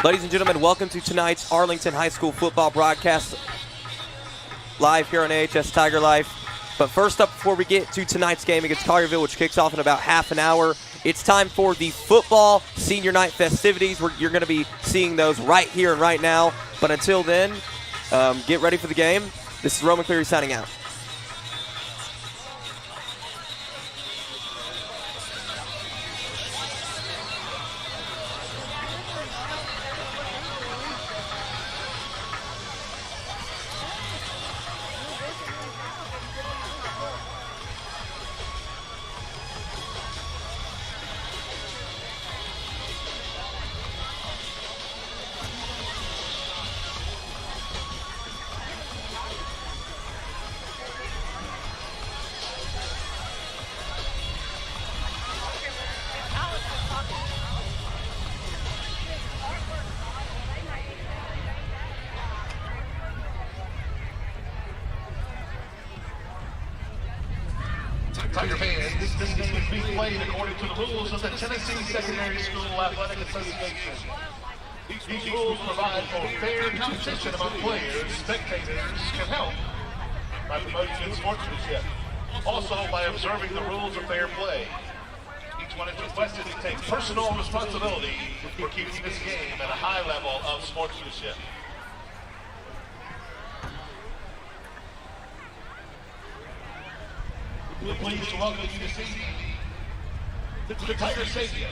Ladies and gentlemen, welcome to tonight's Arlington High School football broadcast live here on AHS Tiger Life. But first up, before we get to tonight's game against Collierville, which kicks off in about half an hour, it's time for the football senior night festivities. You're going to be seeing those right here and right now. But until then, get ready for the game. This is Roman Cleary signing out. Tiger fans, this game is being played according to the rules of the Tennessee Secondary School Athletic Association. These rules provide for fair competition among players. Spectators can help by promoting good sportsmanship. Also by observing the rules of fair play. Each one is requested to take personal responsibility for keeping this game at a high level of sportsmanship. We're pleased to welcome you this evening to the Tiger Stadium.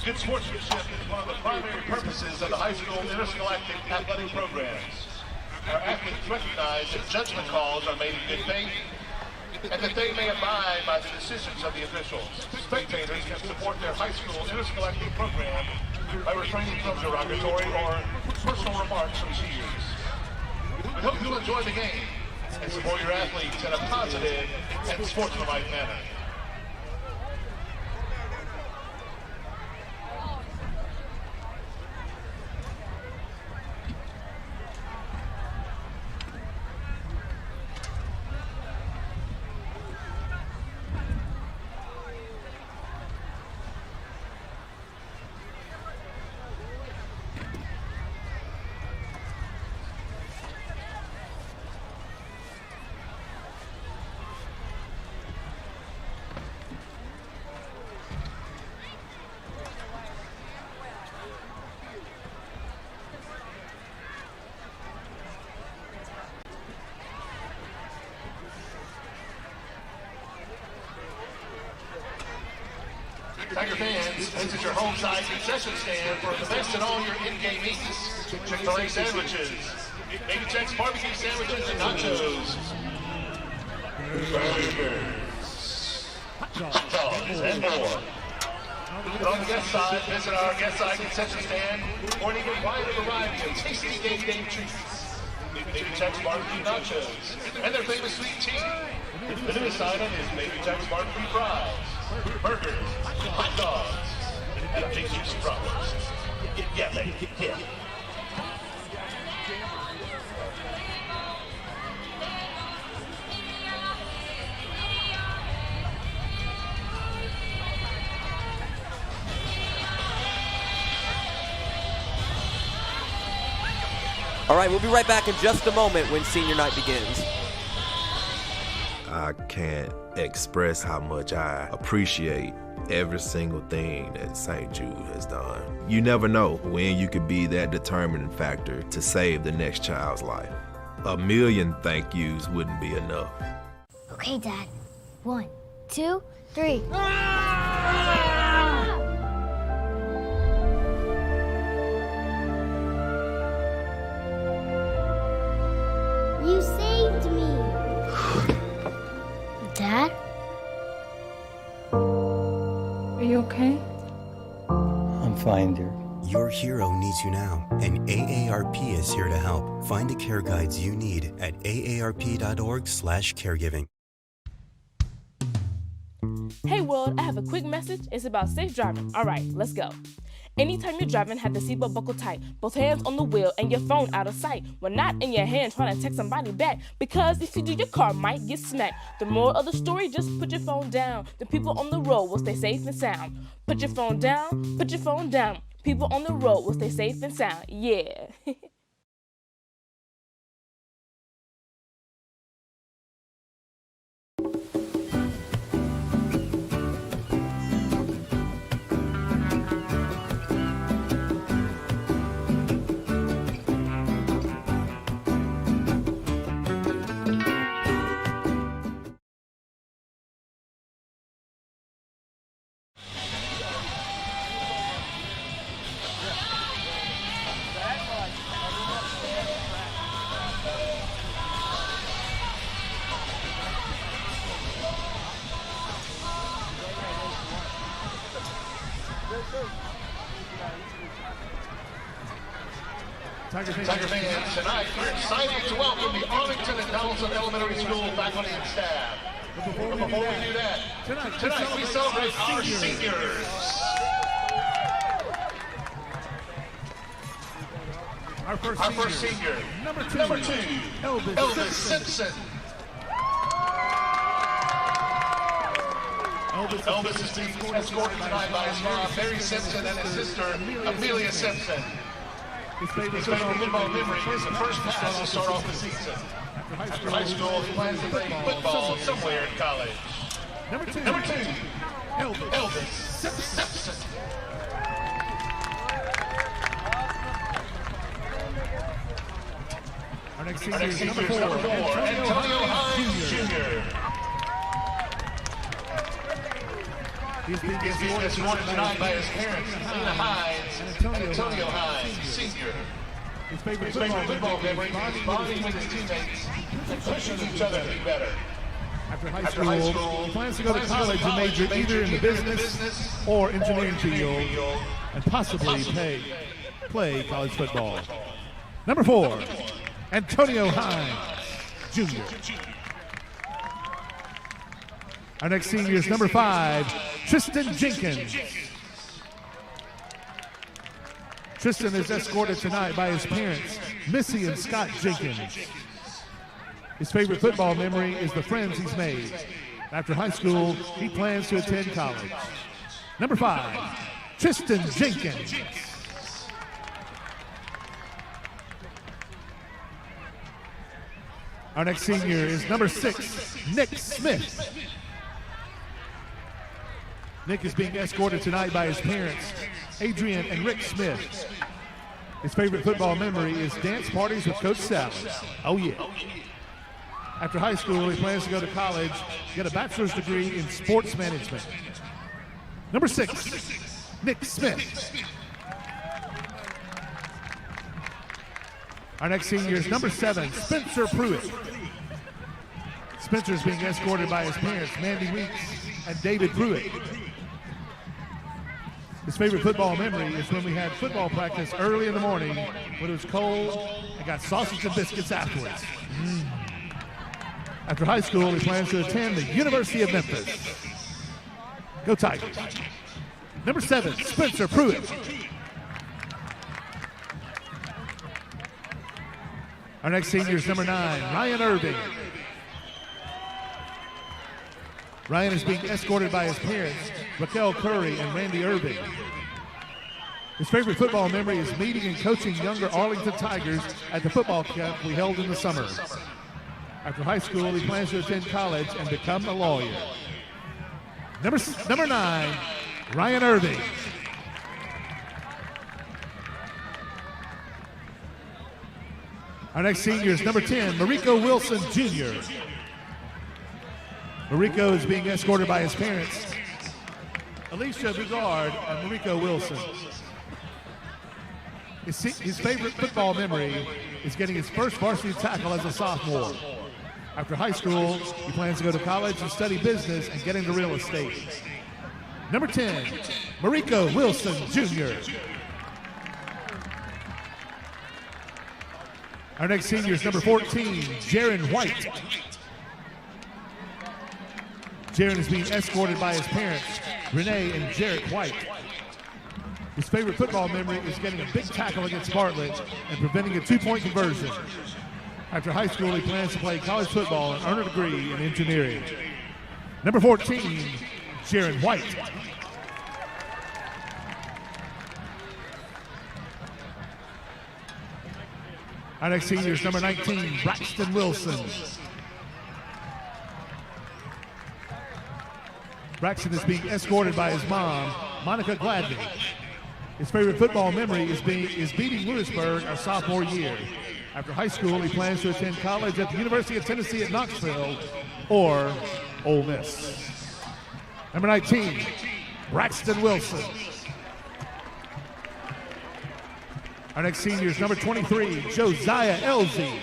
Good sportsmanship is one of the primary purposes of the high school interscholastic athletic programs. Our athletes recognize that judgment calls are made in good faith and that they may abide by the decisions of the officials. Spectators can support their high school interscholastic program by refraining from derogatory or personal remarks from cheers. We hope you'll enjoy the game and support your athletes in a positive and sportsmanlike manner. Tiger fans, visit your home side concession stand for the best in all your in-game eats. Chick-fil-A sandwiches, Baby Check's barbecue sandwiches and nachos, hot dogs, and more. But on the guest side, visit our guest side concession stand for an even wider variety of tasty game day treats. Baby Check's barbecue nachos and their famous sweet tea. The newest item is Baby Check's barbecue fries, burgers, hot dogs, and a big juicy bratwurst. Yeah, baby, yeah. All right, we'll be right back in just a moment when senior night begins. I can't express how much I appreciate every single thing that St. Jude has done. You never know when you could be that determining factor to save the next child's life. 1,000,000 thank yous wouldn't be enough. Okay, Dad. 1, 2, 3. You saved me. Dad? Are you okay? I'm fine, dear. Your hero needs you now, and AARP is here to help. Find the care guides you need at aarp.org/caregiving. Hey world, I have a quick message. It's about safe driving. All right, let's go. Anytime you're driving, have the seatbelt buckled tight, both hands on the wheel and your phone out of sight. When not in your hand trying to text somebody back, because if you do, your car might get smacked. The moral of the story, just put your phone down. The people on the road will stay safe and sound. Put your phone down, put your phone down. People on the road will stay safe and sound. Yeah. Tiger fans, tonight we're excited to welcome the Arlington and Donaldson Elementary School faculty and staff. But before we do that, tonight we celebrate our seniors. Our first senior, number two, Elvis Simpson. Elvis is being escorted tonight by his mom, Mary Simpson, and his sister, Amelia Simpson. His favorite football memory is the first pass to start off the season. After high school, he plans to play football somewhere in college. Number two, Elvis Simpson. Our next senior is number four, Antonio Hines Jr. He's being escorted tonight by his parents, Lena Hines and Antonio Hines, Sr. His favorite football memory is bonding with his teammates and pushing each other to be better. After high school, he plans to go to college and major either in the business or engineering field and possibly play college football. Number four, Antonio Hines, Jr. Our next senior is number five, Tristan Jenkins. Tristan is escorted tonight by his parents, Missy and Scott Jenkins. His favorite football memory is the friends he's made. After high school, he plans to attend college. Number five, Tristan Jenkins. Our next senior is number six, Nick Smith. Nick is being escorted tonight by his parents, Adrian and Rick Smith. His favorite football memory is dance parties with Coach Sally. Oh yeah. After high school, he plans to go to college, get a bachelor's degree in sports management. Number six, Nick Smith. Our next senior is number seven, Spencer Pruitt. Spencer is being escorted by his parents, Mandy Weeks and David Pruitt. His favorite football memory is when we had football practice early in the morning when it was cold and got sausage and biscuits afterwards. After high school, he plans to attend the University of Memphis. Go Tigers. Number seven, Spencer Pruitt. Our next senior is number nine, Ryan Irving. Ryan is being escorted by his parents, Raquel Curry and Randy Irving. His favorite football memory is meeting and coaching younger Arlington Tigers at the football camp we held in the summer. After high school, he plans to attend college and become a lawyer. Number nine, Ryan Irving. Our next senior is number 10, Mariko Wilson Jr. Mariko is being escorted by his parents, Alicia Bugard and Mariko Wilson. His favorite football memory is getting his first varsity tackle as a sophomore. After high school, he plans to go to college and study business and get into real estate. Number 10, Mariko Wilson Jr. Our next senior is number 14, Jaron White. Jaron is being escorted by his parents, Renee and Jarrett White. His favorite football memory is getting a big tackle against Bartlett and preventing a two-point conversion. After high school, he plans to play college football and earn a degree in engineering. Number 14, Jaron White. Our next senior is number 19, Braxton Wilson. Braxton is being escorted by his mom, Monica Gladney. His favorite football memory is beating Lewisburg our sophomore year. After high school, he plans to attend college at the University of Tennessee at Knoxville or Ole Miss. Number 19, Braxton Wilson. Our next senior is number 23, Josiah Elzey.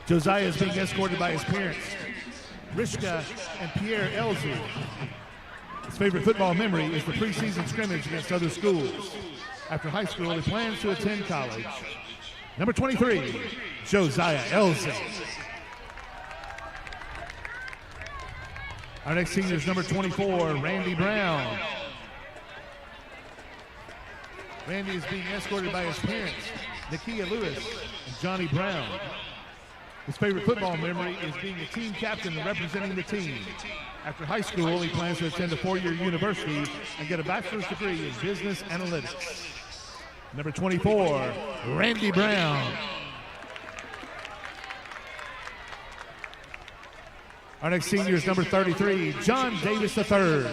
Josiah is being escorted by his parents, Rishka and Pierre Elzey. His favorite football memory is the preseason scrimmage against other schools. After high school, he plans to attend college. Number 23, Josiah Elzey. Our next senior is number 24, Randy Brown. Randy is being escorted by his parents, Nakia Lewis and Johnny Brown. His favorite football memory is being a team captain and representing the team. After high school, he plans to attend a four-year university and get a bachelor's degree in business analytics. Number 24, Randy Brown. Our next senior is number 33, John Davis III.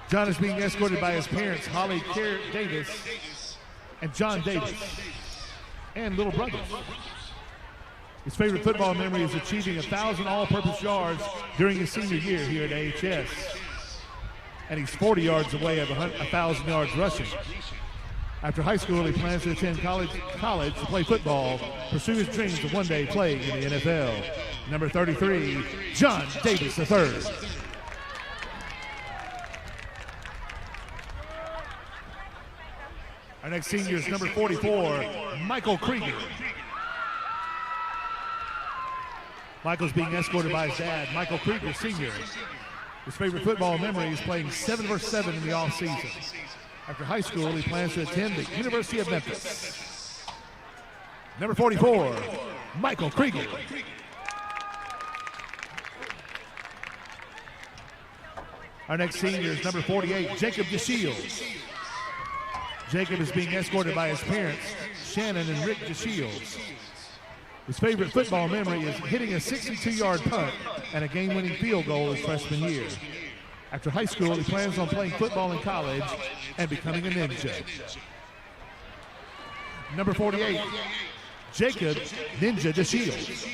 John is being escorted by his parents, Holly Kerr Davis and John Davis, and little brothers. His favorite football memory is achieving 1,000 all-purpose yards during his senior year here at AHS. And he's 40 yards away of 1,000 yards rushing. After high school, he plans to attend college to play football, pursue his dreams of one day playing in the NFL. Number 33, John Davis III. Our next senior is number 44, Michael Krieger. Michael's being escorted by his dad, Michael Krieger Sr. His favorite football memory is playing 7-versus-7 in the offseason. After high school, he plans to attend the University of Memphis. Number 44, Michael Krieger. Our next senior is number 48, Jacob DeShields. Jacob is being escorted by his parents, Shannon and Rick DeShields. His favorite football memory is hitting a 62-yard punt and a game-winning field goal his freshman year. After high school, he plans on playing football in college and becoming a ninja. Number 48, Jacob Ninja DeShields.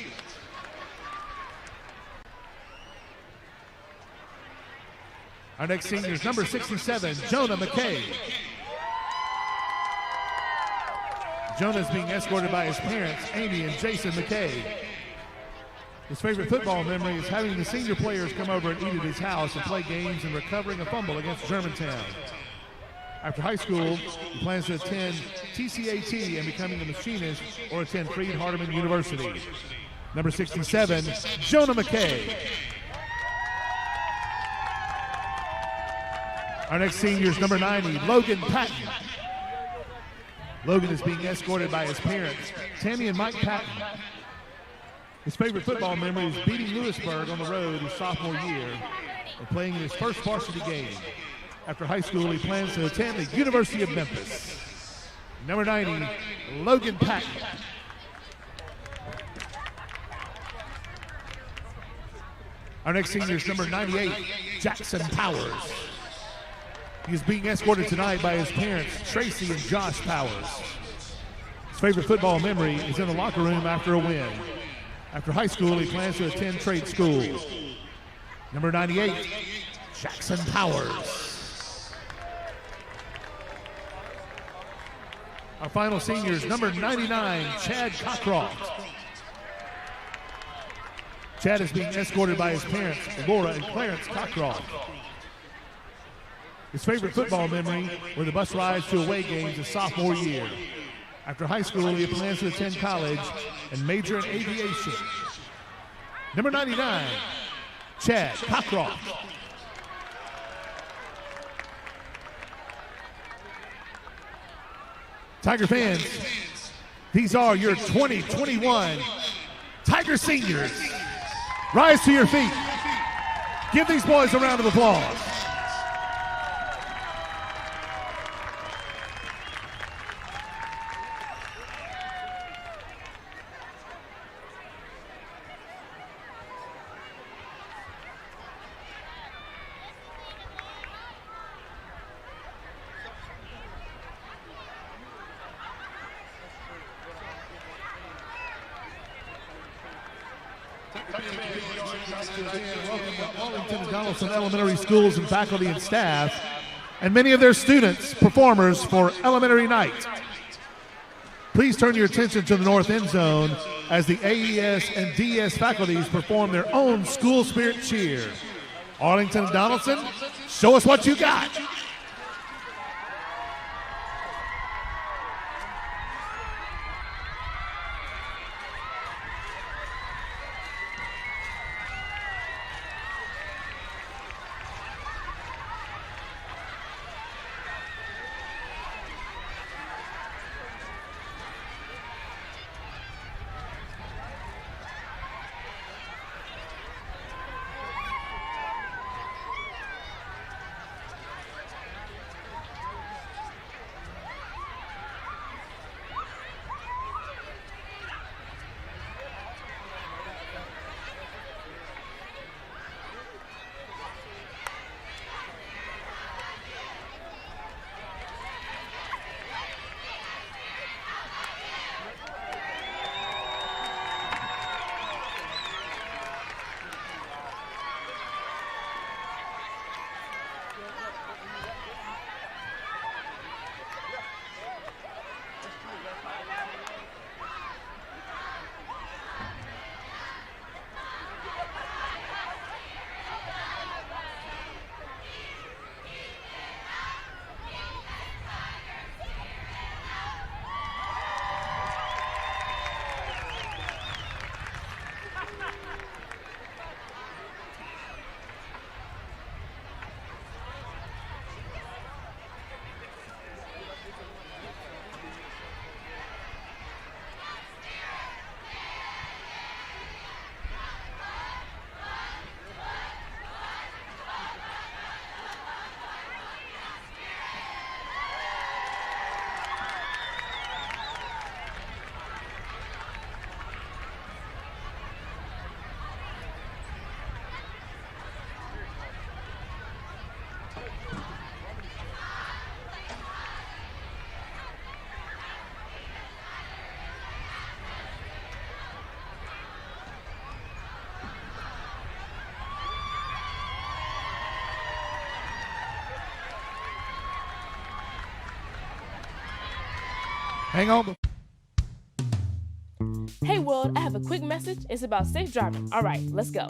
Our next senior is number 67, Jonah McKay. Jonah is being escorted by his parents, Amy and Jason McKay. His favorite football memory is having the senior players come over and eat at his house and play games and recovering a fumble against Germantown. After high school, he plans to attend TCAT and becoming a machinist or attend Freed-Hardeman University. Number 67, Jonah McKay. Our next senior is number 90, Logan Patton. Logan is being escorted by his parents, Tammy and Mike Patton. His favorite football memory is beating Lewisburg on the road his sophomore year and playing in his first varsity game. After high school, he plans to attend the University of Memphis. Number 90, Logan Patton. Our next senior is number 98, Jackson Powers. He is being escorted tonight by his parents, Tracy and Josh Powers. His favorite football memory is in the locker room after a win. After high school, he plans to attend trade school. Number 98, Jackson Powers. Our final senior is number 99, Chad Cockcroft. Chad is being escorted by his parents, Laura and Clarence Cockcroft. His favorite football memory were the bus rides to away games his sophomore year. After high school, he plans to attend college and major in aviation. Number 99, Chad Cockcroft. Tiger fans, these are your 2021 Tiger seniors. Rise to your feet. Give these boys a round of applause. Welcome to Arlington and Donaldson Elementary Schools and faculty and staff, and many of their students, performers for Elementary Night. Please turn your attention to the north end zone as the AES and DS faculties perform their own school spirit cheer. Arlington and Donaldson, show us what you got. Hang on. Hey world, I have a quick message. It's about safe driving. All right, let's go.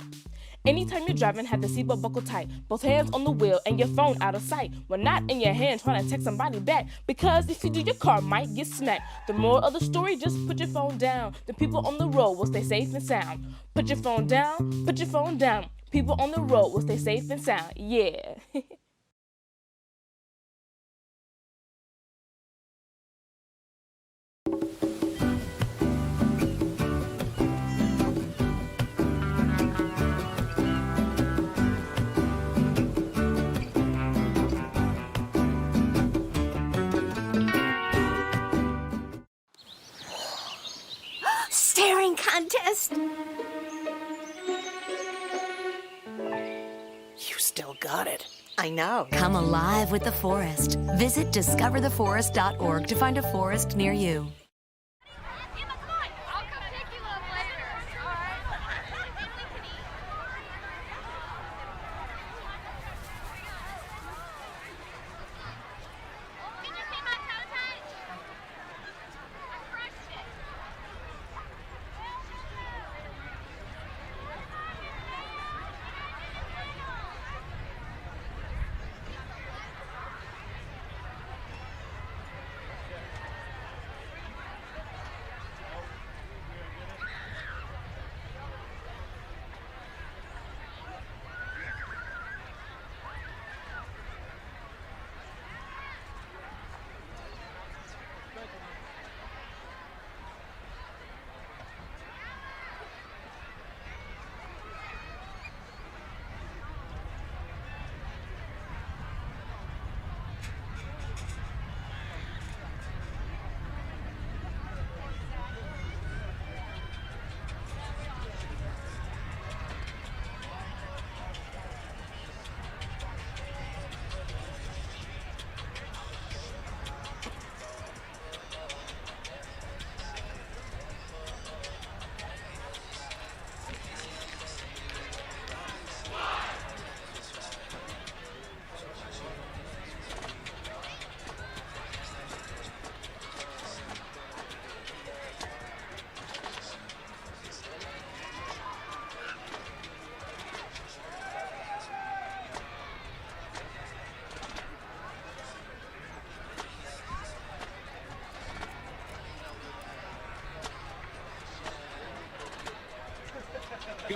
Anytime you're driving, have the seatbelt buckled tight, both hands on the wheel and your phone out of sight. When not in your hand trying to text somebody back, because if you do, your car might get smacked. The moral of the story, just put your phone down. The people on the road will stay safe and sound. Put your phone down, put your phone down. People on the road will stay safe and sound. Yeah. Staring contest. You still got it. I know. Come alive with the forest. Visit discovertheforest.org to find a forest near you.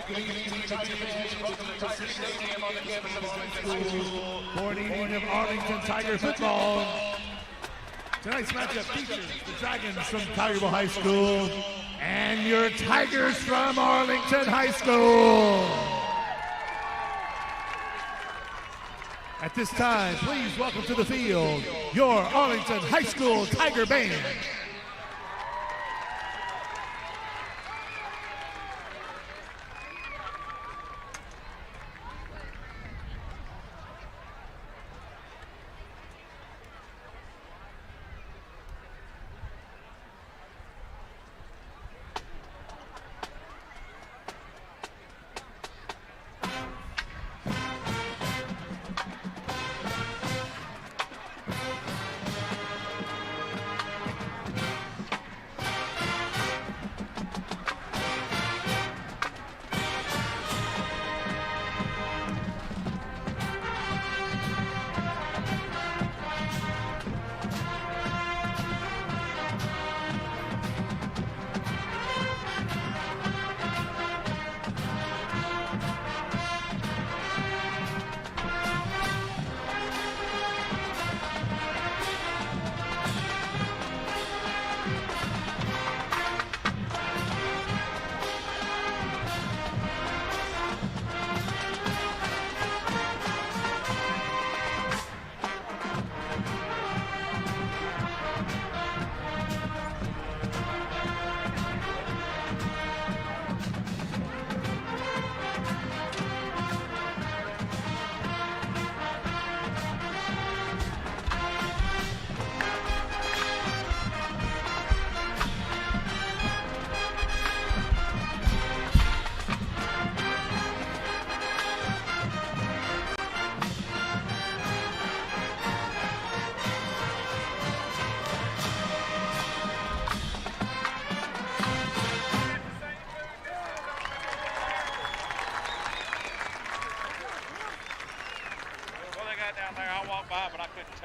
For an evening of Arlington Tiger football. Tonight's matchup features the Dragons from Collierville High School and your Tigers from Arlington High School. At this time, please welcome to the field your Arlington High School Tiger Band.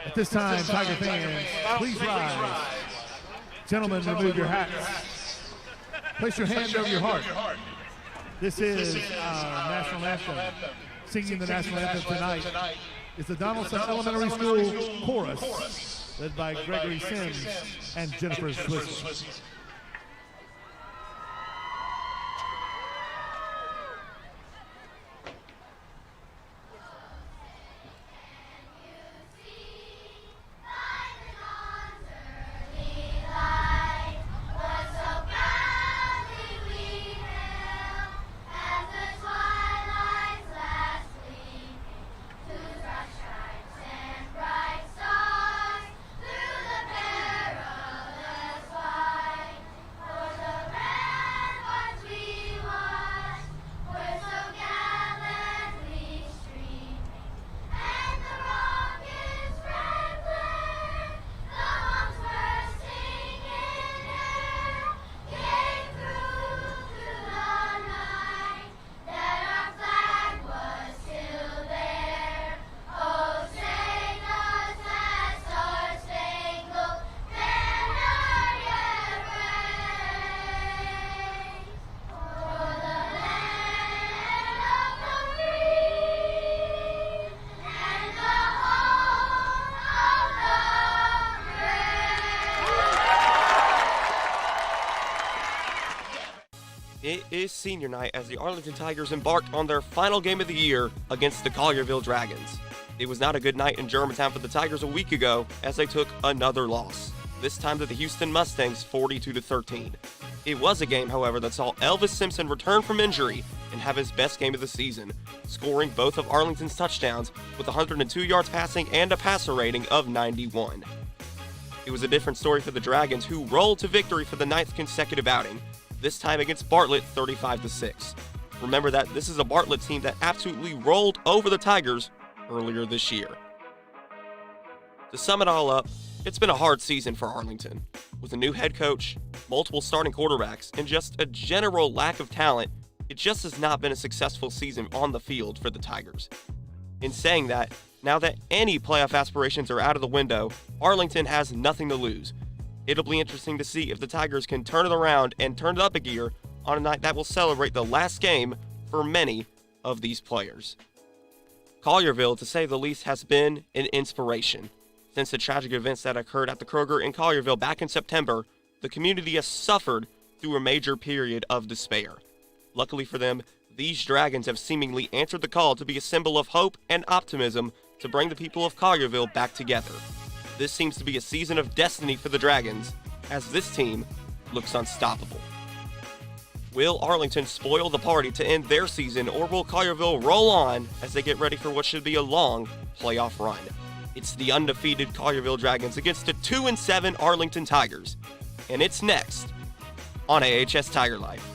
At this time, Tiger fans, please rise. Gentlemen, remove your hats. Place your hand over your heart. This is our national anthem. Singing the national anthem tonight is the Donaldson Elementary School Chorus, led by Gregory Sims and Jennifer Swiss. It is senior night as the Arlington Tigers embarked on their final game of the year against the Collierville Dragons. It was not a good night in Germantown for the Tigers a week ago as they took another loss, this time to the Houston Mustangs 42-13. It was a game, however, that saw Elvis Simpson return from injury and have his best game of the season, scoring both of Arlington's touchdowns with 102 yards passing and a passer rating of 91. It was a different story for the Dragons, who rolled to victory for the 9th consecutive outing, this time against Bartlett 35-6. Remember that this is a Bartlett team that absolutely rolled over the Tigers earlier this year. To sum it all up, it's been a hard season for Arlington. With a new head coach, multiple starting quarterbacks, and just a general lack of talent, it just has not been a successful season on the field for the Tigers. In saying that, now that any playoff aspirations are out of the window, Arlington has nothing to lose. It'll be interesting to see if the Tigers can turn it around and turn it up a gear on a night that will celebrate the last game for many of these players. Collierville, to say the least, has been an inspiration. Since the tragic events that occurred at the Kroger in Collierville back in September, the community has suffered through a major period of despair. Luckily for them, these Dragons have seemingly answered the call to be a symbol of hope and optimism to bring the people of Collierville back together. This seems to be a season of destiny for the Dragons, as this team looks unstoppable. Will Arlington spoil the party to end their season, or will Collierville roll on as they get ready for what should be a long playoff run? It's the undefeated Collierville Dragons against the 2-7 Arlington Tigers, and it's next on AHS Tiger Life.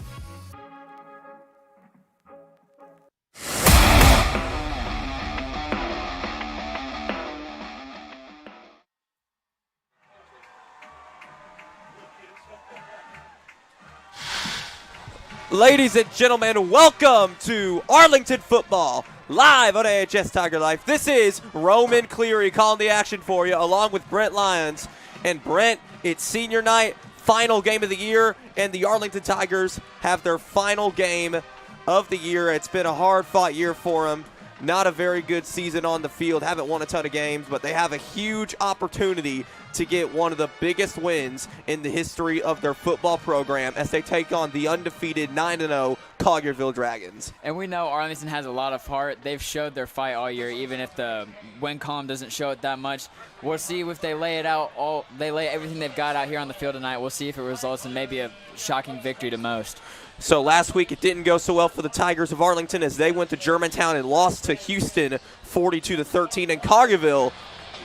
Ladies and gentlemen, welcome to Arlington football, live on AHS Tiger Life. This is Roman Cleary calling the action for you, along with Brent Lyons. And Brent, it's senior night, final game of the year, and the Arlington Tigers have their final game of the year. It's been a hard-fought year for them. Not a very good season on the field, haven't won a ton of games, but they have a huge opportunity to get one of the biggest wins in the history of their football program as they take on the undefeated 9-0 Collierville Dragons. And we know Arlington has a lot of heart. They've showed their fight all year, even if the win column doesn't show it that much. We'll see if they lay it out, they lay everything they've got out here on the field tonight. We'll see if it results in maybe a shocking victory to most. So last week it didn't go so well for the Tigers of Arlington as they went to Germantown and lost to Houston 42-13. And Collierville,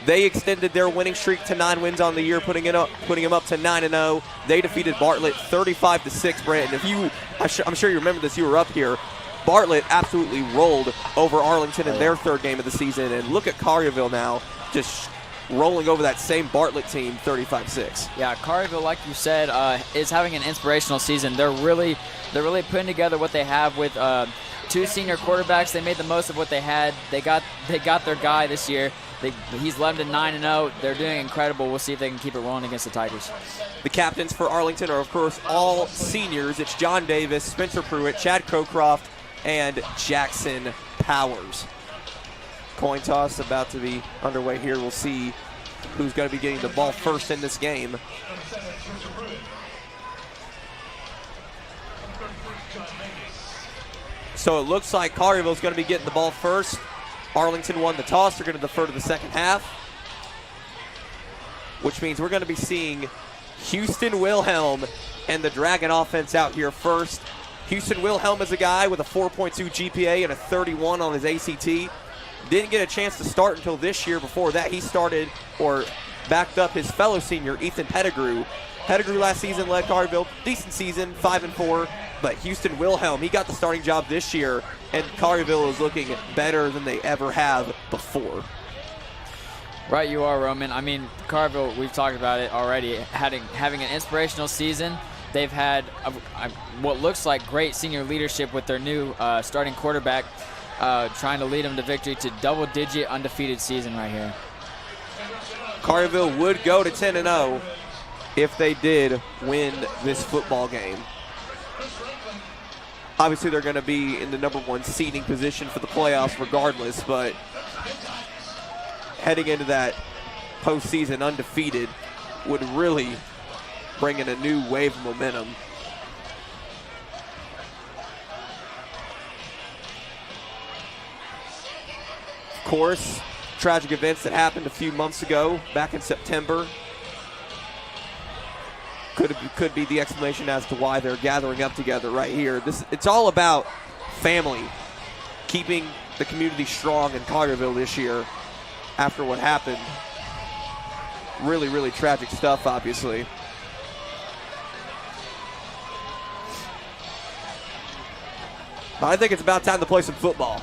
they extended their winning streak to 9 wins on the year, putting them up to 9-0. They defeated Bartlett 35-6. Brandon, I'm sure you remember this. You were up here. Bartlett absolutely rolled over Arlington in their third game of the season, and look at Collierville now, just rolling over that same Bartlett team 35-6. Yeah, Collierville, like you said, is having an inspirational season. They're really putting together what they have with 2 senior quarterbacks. They made the most of what they had. They got their guy this year. He's led them to 9-0. They're doing incredible. We'll see if they can keep it rolling against the Tigers. The captains for Arlington are, of course, all seniors. It's John Davis, Spencer Pruitt, Chad Crowcroft, and Jackson Powers. Coin toss about to be underway here. We'll see who's going to be getting the ball first in this game. So it looks like Collierville's going to be getting the ball first. Arlington won the toss. They're going to defer to the second half, which means we're going to be seeing Houston Wilhelm and the Dragon offense out here first. Houston Wilhelm is a guy with a 4.2 GPA and a 31 on his ACT. Didn't get a chance to start until this year. Before that, he started or backed up his fellow senior, Ethan Pettigrew. Pettigrew last season led Collierville. Decent season, 5-4. But Houston Wilhelm, he got the starting job this year, and Collierville is looking better than they ever have before. Right, you are, Roman. I mean, Collierville, we've talked about it already, having an inspirational season. They've had what looks like great senior leadership with their new starting quarterback, trying to lead them to victory to double-digit undefeated season right here. Collierville would go to 10-0 if they did win this football game. Obviously, they're going to be in the #1 seeding position for the playoffs regardless, but heading into that postseason undefeated would really bring in a new wave of momentum. Of course, tragic events that happened a few months ago, back in September, could be the explanation as to why they're gathering up together right here. It's all about family, keeping the community strong in Collierville this year after what happened. Really, really tragic stuff, obviously. But I think it's about time to play some football.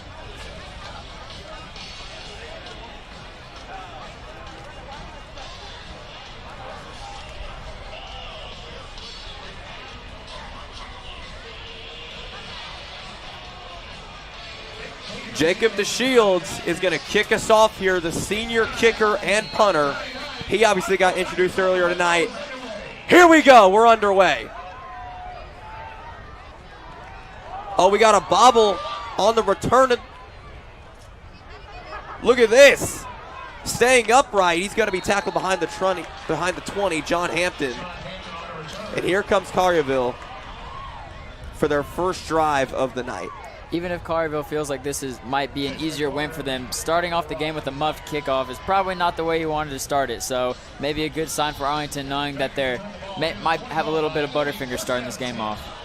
Jacob DeShields is going to kick us off here, the senior kicker and punter. He obviously got introduced earlier tonight. Here we go, we're underway. Oh, we got a bobble on the return. Look at this. Staying upright. He's going to be tackled behind the 20, John Hampton. And here comes Collierville for their first drive of the night. Even if Collierville feels like might be an easier win for them, starting off the game with a muffed kickoff is probably not the way you wanted to start it. So maybe a good sign for Arlington, knowing that they might have a little bit of Butterfinger starting this game off.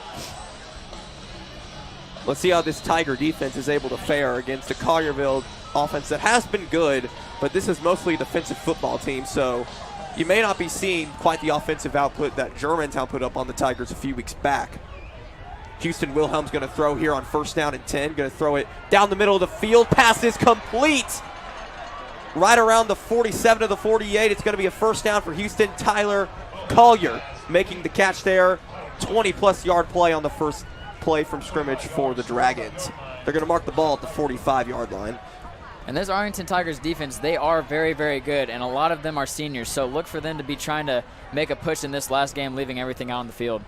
Let's see how this Tiger defense is able to fare against a Collierville offense that has been good, but this is mostly a defensive football team, so you may not be seeing quite the offensive output that Germantown put up on the Tigers a few weeks back. Houston Wilhelm's going to throw here on 1st down and 10. Going to throw it down the middle of the field. Pass is complete. Right around the 47 to the 48. It's going to be a 1st down for Houston. Tyler Collier making the catch there. 20-plus yard play on the first play from scrimmage for the Dragons. They're going to mark the ball at the 45-yard line. And this Arlington Tigers defense, they are very, very good, and a lot of them are seniors. So look for them to be trying to make a push in this last game, leaving everything out on the field.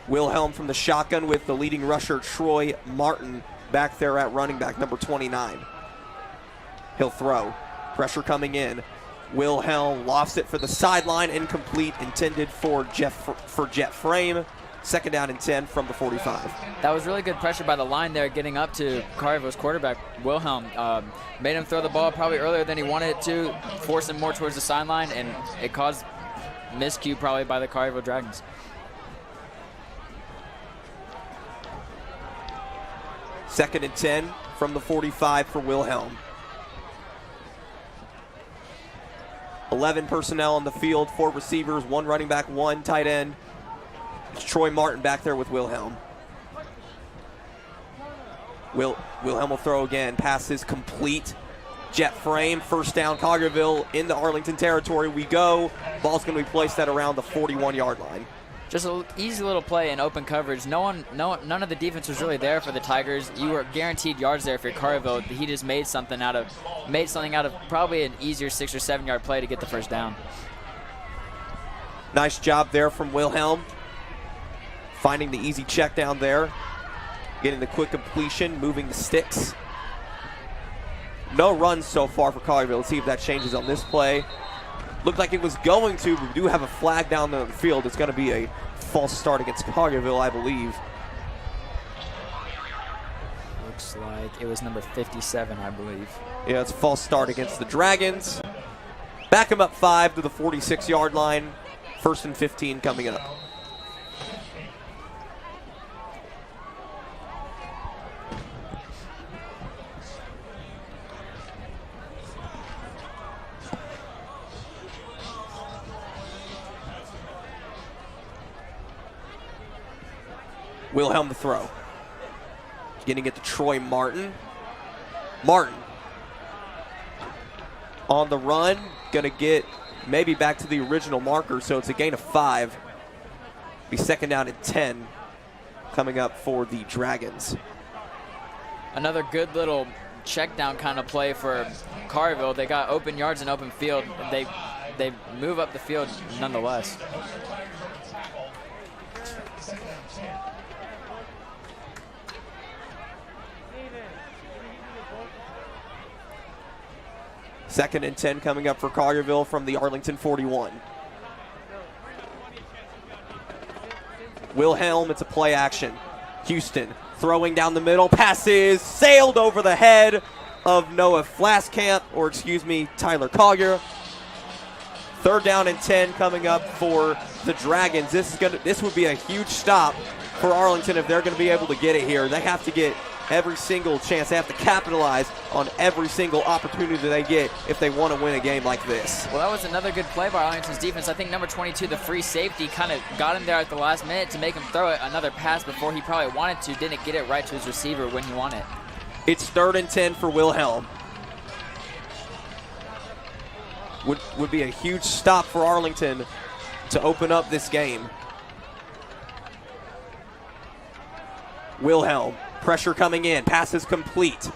Wilhelm from the shotgun with the leading rusher, Troy Martin, back there at running back, number 29. He'll throw. Pressure coming in. Wilhelm lofts it for the sideline, incomplete, intended for Jet Frame. 2nd down and 10 from the 45. That was really good pressure by the line there, getting up to Collierville's quarterback, Wilhelm. Made him throw the ball probably earlier than he wanted it to, force him more towards the sideline, and it caused miscue probably by the Collierville Dragons. 2nd and 10 from the 45 for Wilhelm. 11 personnel on the field, 4 receivers, 1 running back, 1 tight end. It's Troy Martin back there with Wilhelm. Wilhelm will throw again. Pass is complete. Jet Frame, 1st down, Collierville in the Arlington territory. We go. Ball's going to be placed at around the 41-yard line. Just an easy little play in open coverage. None of the defense was really there for the Tigers. You were guaranteed yards there for Collierville. He just made something out of probably an easier 6 or 7 yard play to get the 1st down. Nice job there from Wilhelm. Finding the easy check down there. Getting the quick completion, moving the sticks. No runs so far for Collierville. Let's see if that changes on this play. Looked like it was going to, but we do have a flag down the field. It's going to be a false start against Collierville, I believe. Looks like it was number 57, I believe. Yeah, it's a false start against the Dragons. Back them up 5 to the 46-yard line. 1st and 15 coming up. Wilhelm the throw. Getting it to Troy Martin. Martin on the run. Going to get maybe back to the original marker, so it's a gain of 5. Be 2nd down and 10 coming up for the Dragons. Another good little check down kind of play for Collierville. They got open yards and open field. They move up the field nonetheless. Second and 10 coming up for Collierville from the Arlington 41. Wilhelm, it's a play action. Houston throwing down the middle. Passes sailed over the head of Noah Flaskamp, Tyler Collier. 3rd down and 10 coming up for the Dragons. This would be a huge stop for Arlington if they're going to be able to get it here. They have to get every single chance. They have to capitalize on every single opportunity that they get if they want to win a game like this. Well, that was another good play by Arlington's defense. I think number 22, the free safety, kind of got him there at the last minute to make him throw it another pass before he probably wanted to. Didn't get it right to his receiver when he wanted it. It's 3rd and 10 for Wilhelm. Would be a huge stop for Arlington to open up this game. Wilhelm, pressure coming in, pass is complete.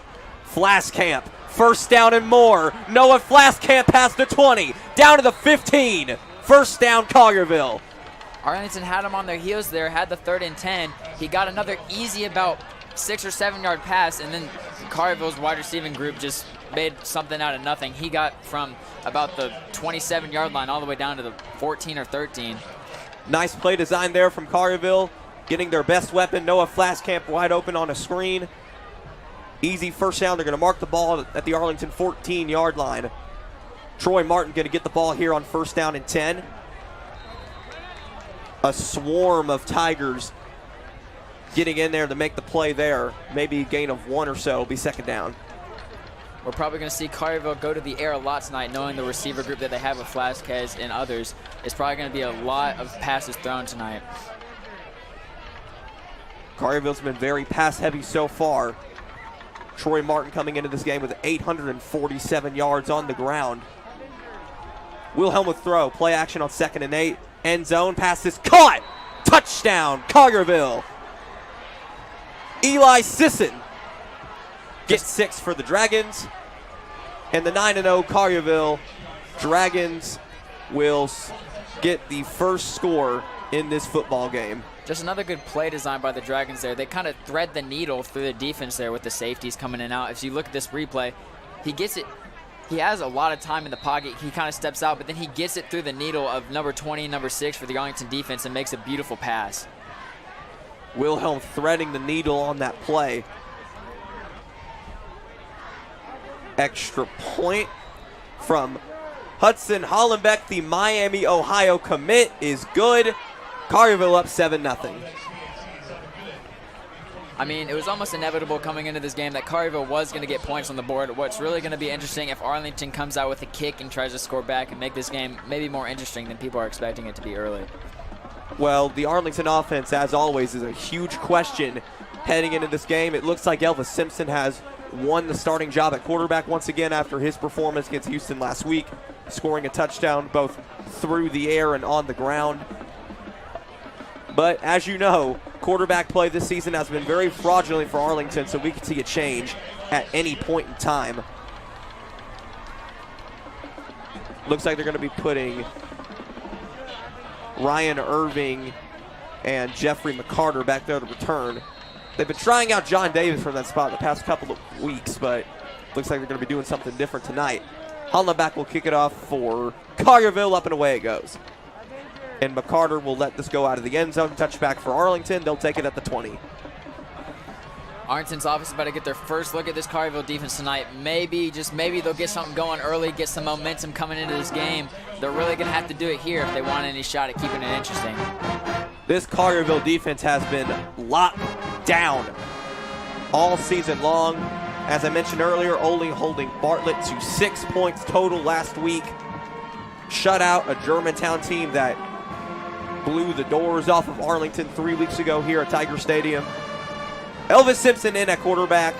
Flaskamp, 1st down and more. Noah Flaskamp past the 20, down to the 15. 1st down Collierville. Arlington had him on their heels there, had the 3rd and 10. He got another easy about 6 or 7 yard pass, and then Collierville's wide receiving group just made something out of nothing. He got from about the 27-yard line all the way down to the 14 or 13. Nice play design there from Collierville, getting their best weapon, Noah Flaskamp, wide open on a screen. Easy first down. They're going to mark the ball at the Arlington 14-yard line. Troy Martin going to get the ball here on 1st down and 10. A swarm of Tigers getting in there to make the play there. Maybe a gain of 1 or so will be 2nd down. We're probably going to see Collierville go to the air a lot tonight, knowing the receiver group that they have with Flasquez and others. It's probably going to be a lot of passes thrown tonight. Collierville's been very pass-heavy so far. Troy Martin coming into this game with 847 yards on the ground. Wilhelm with throw. Play action on 2nd and 8. End zone. Pass is caught. Touchdown, Collierville. Eli Sisson gets 6 for the Dragons. And the 9-0 Collierville Dragons will get the first score in this football game. Just another good play design by the Dragons there. They kind of thread the needle through the defense there with the safeties coming in and out. If you look at this replay, he gets it. He has a lot of time in the pocket. He kind of steps out, but then he gets it through the needle of number 20 and number 6 for the Arlington defense and makes a beautiful pass. Wilhelm threading the needle on that play. Extra point from Hudson Hollenbeck, the Miami, Ohio commit, is good. Collierville up 7-0. I mean, it was almost inevitable coming into this game that Collierville was going to get points on the board. What's really going to be interesting if Arlington comes out with a kick and tries to score back and make this game maybe more interesting than people are expecting it to be early. Well, the Arlington offense, as always, is a huge question heading into this game. It looks like Elvis Simpson has won the starting job at quarterback once again after his performance against Houston last week, scoring a touchdown both through the air and on the ground. But as you know, quarterback play this season has been very fraudulent for Arlington, so we could see a change at any point in time. Looks like they're going to be putting Ryan Irving and Jeffrey McCarter back there to return. They've been trying out John Davis from that spot the past couple of weeks, but looks like they're going to be doing something different tonight. Hollenbeck will kick it off for Collierville. Up and away it goes. And McCarter will let this go out of the end zone. Touchback for Arlington. They'll take it at the 20. Arlington's office about to get their first look at this Collierville defense tonight. Maybe, just maybe, they'll get something going early, get some momentum coming into this game. They're really going to have to do it here if they want any shot at keeping it interesting. This Collierville defense has been locked down all season long. As I mentioned earlier, only holding Bartlett to 6 points total last week. Shut out a Germantown team that blew the doors off of Arlington 3 weeks ago here at Tiger Stadium. Elvis Simpson in at quarterback,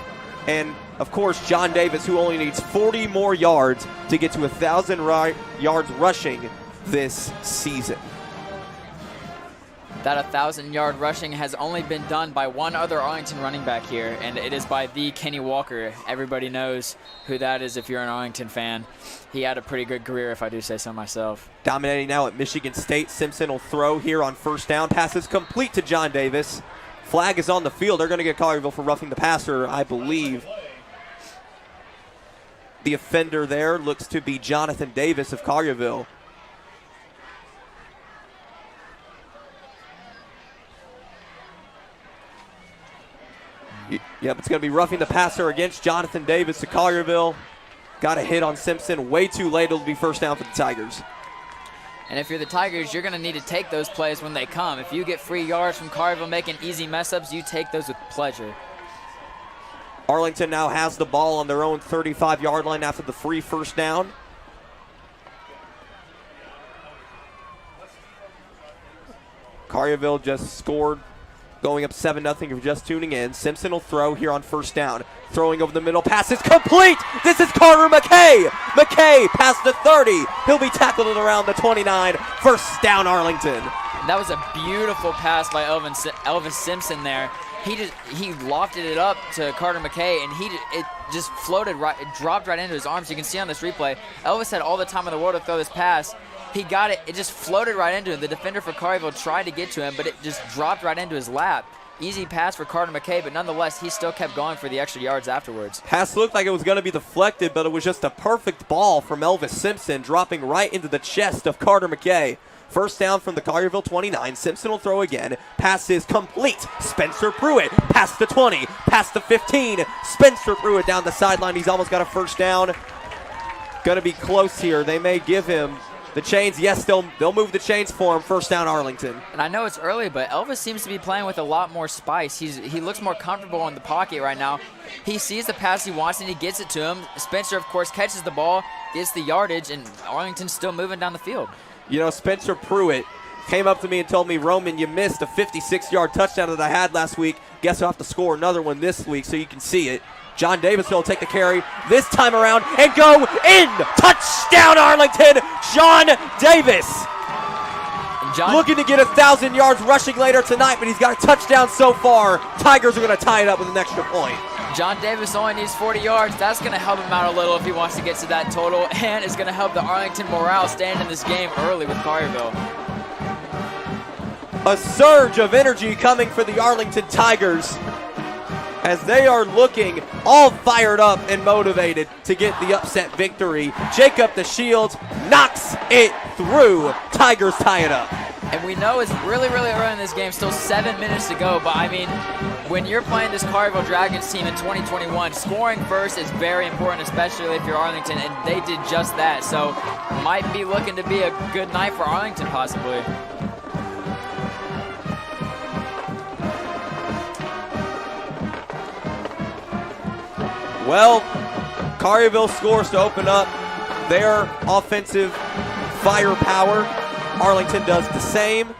and of course John Davis, who only needs 40 more yards to get to 1,000 yards rushing this season. That 1,000-yard rushing has only been done by one other Arlington running back here, and it is by the Kenny Walker. Everybody knows who that is if you're an Arlington fan. He had a pretty good career, if I do say so myself. Dominating now at Michigan State. Simpson will throw here on 1st down. Pass is complete to John Davis. Flag is on the field. They're going to get Collierville for roughing the passer, I believe. The offender there looks to be Jonathan Davis of Collierville. Yep, it's going to be roughing the passer against Jonathan Davis to Collierville. Got a hit on Simpson way too late. It'll be 1st down for the Tigers. And if you're the Tigers, you're going to need to take those plays when they come. If you get free yards from Collierville making easy mess-ups, you take those with pleasure. Arlington now has the ball on their own 35-yard line after the free 1st down. Collierville just scored, going up 7-0 if you're just tuning in. Simpson will throw here on 1st down. Throwing over the middle, pass is complete. This is Carter McKay. McKay past the 30. He'll be tackled at around the 29. 1st down, Arlington. That was a beautiful pass by Elvis Simpson there. He lofted it up to Carter McKay, and it just floated right, it dropped right into his arms. You can see on this replay, Elvis had all the time in the world to throw this pass. He got it. It just floated right into him. The defender for Collierville tried to get to him, but it just dropped right into his lap. Easy pass for Carter McKay, but nonetheless, he still kept going for the extra yards afterwards. Pass looked like it was going to be deflected, but it was just a perfect ball from Elvis Simpson, dropping right into the chest of Carter McKay. First down from the Collierville 29. Simpson will throw again. Pass is complete. Spencer Pruitt past the 20, past the 15. Spencer Pruitt down the sideline. He's almost got a first down. Going to be close here. They may give him the chains. Yes, they'll move the chains for him. First down, Arlington. And I know it's early, but Elvis seems to be playing with a lot more spice. He looks more comfortable in the pocket right now. He sees the pass he wants, and he gets it to him. Spencer, of course, catches the ball, gets the yardage, and Arlington's still moving down the field. You know, Spencer Pruitt came up to me and told me, Roman, you missed a 56-yard touchdown that I had last week. Guess I'll have to score another one this week so you can see it. John Davis will take the carry this time around and go in. Touchdown, Arlington. John Davis. Looking to get 1,000 yards rushing later tonight, but he's got a touchdown so far. Tigers are going to tie it up with an extra point. John Davis only needs 40 yards. That's going to help him out a little if he wants to get to that total, and it's going to help the Arlington morale stand in this game early with Collierville. A surge of energy coming for the Arlington Tigers as they are looking all fired up and motivated to get the upset victory. Jacob DeShields knocks it through. Tigers tie it up. And we know it's really, really early in this game, still 7 minutes to go, but I mean, when you're playing this Collierville Dragons team in 2021, scoring first is very important, especially if you're Arlington, and they did just that. So might be looking to be a good night for Arlington possibly. Well, Collierville scores to open up their offensive firepower. Arlington does the same.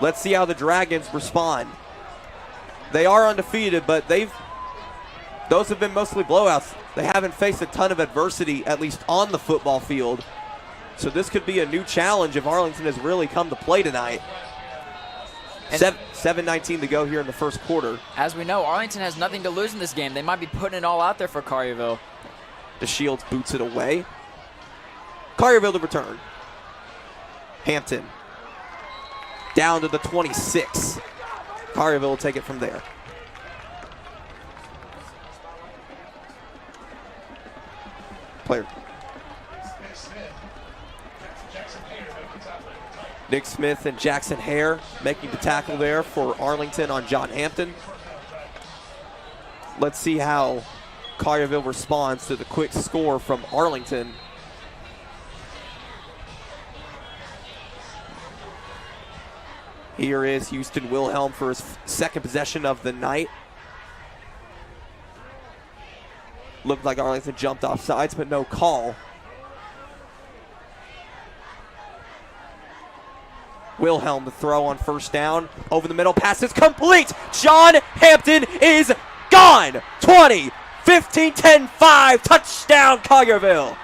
Let's see how the Dragons respond. They are undefeated, but those have been mostly blowouts. They haven't faced a ton of adversity, at least on the football field. So this could be a new challenge if Arlington has really come to play tonight. 7:19 to go here in the first quarter. As we know, Arlington has nothing to lose in this game. They might be putting it all out there for Collierville. DeShields boots it away. Collierville to return. Hampton down to the 26. Collierville will take it from there. Player. Nick Smith and Jackson Hare making the tackle there for Arlington on John Hampton. Let's see how Collierville responds to the quick score from Arlington. Here is Houston Wilhelm for his second possession of the night. Looked like Arlington jumped off sides, but no call. Wilhelm to throw on first down. Over the middle, pass is complete. John Hampton is gone. 20, 15, 10, 5. Touchdown, Collierville.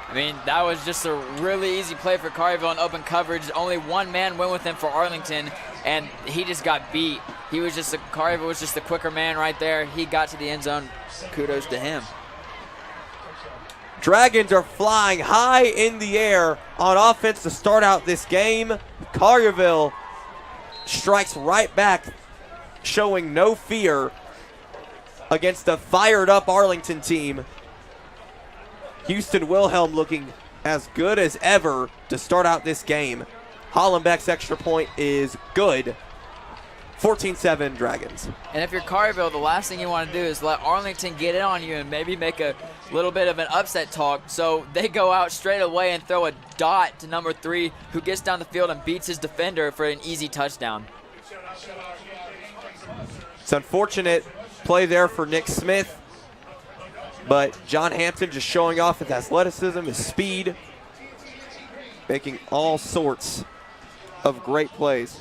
I mean, that was just a really easy play for Collierville in open coverage. Only one man went with him for Arlington, and he just got beat. Collierville was just the quicker man right there. He got to the end zone. Kudos to him. Dragons are flying high in the air on offense to start out this game. Collierville strikes right back, showing no fear against the fired-up Arlington team. Houston Wilhelm looking as good as ever to start out this game. Hollenbeck's extra point is good. 14-7 Dragons. And if you're Collierville, the last thing you want to do is let Arlington get in on you and maybe make a little bit of an upset talk. So they go out straight away and throw a dot to number 3, who gets down the field and beats his defender for an easy touchdown. It's unfortunate play there for Nick Smith, but John Hampton just showing off his athleticism, his speed, making all sorts of great plays.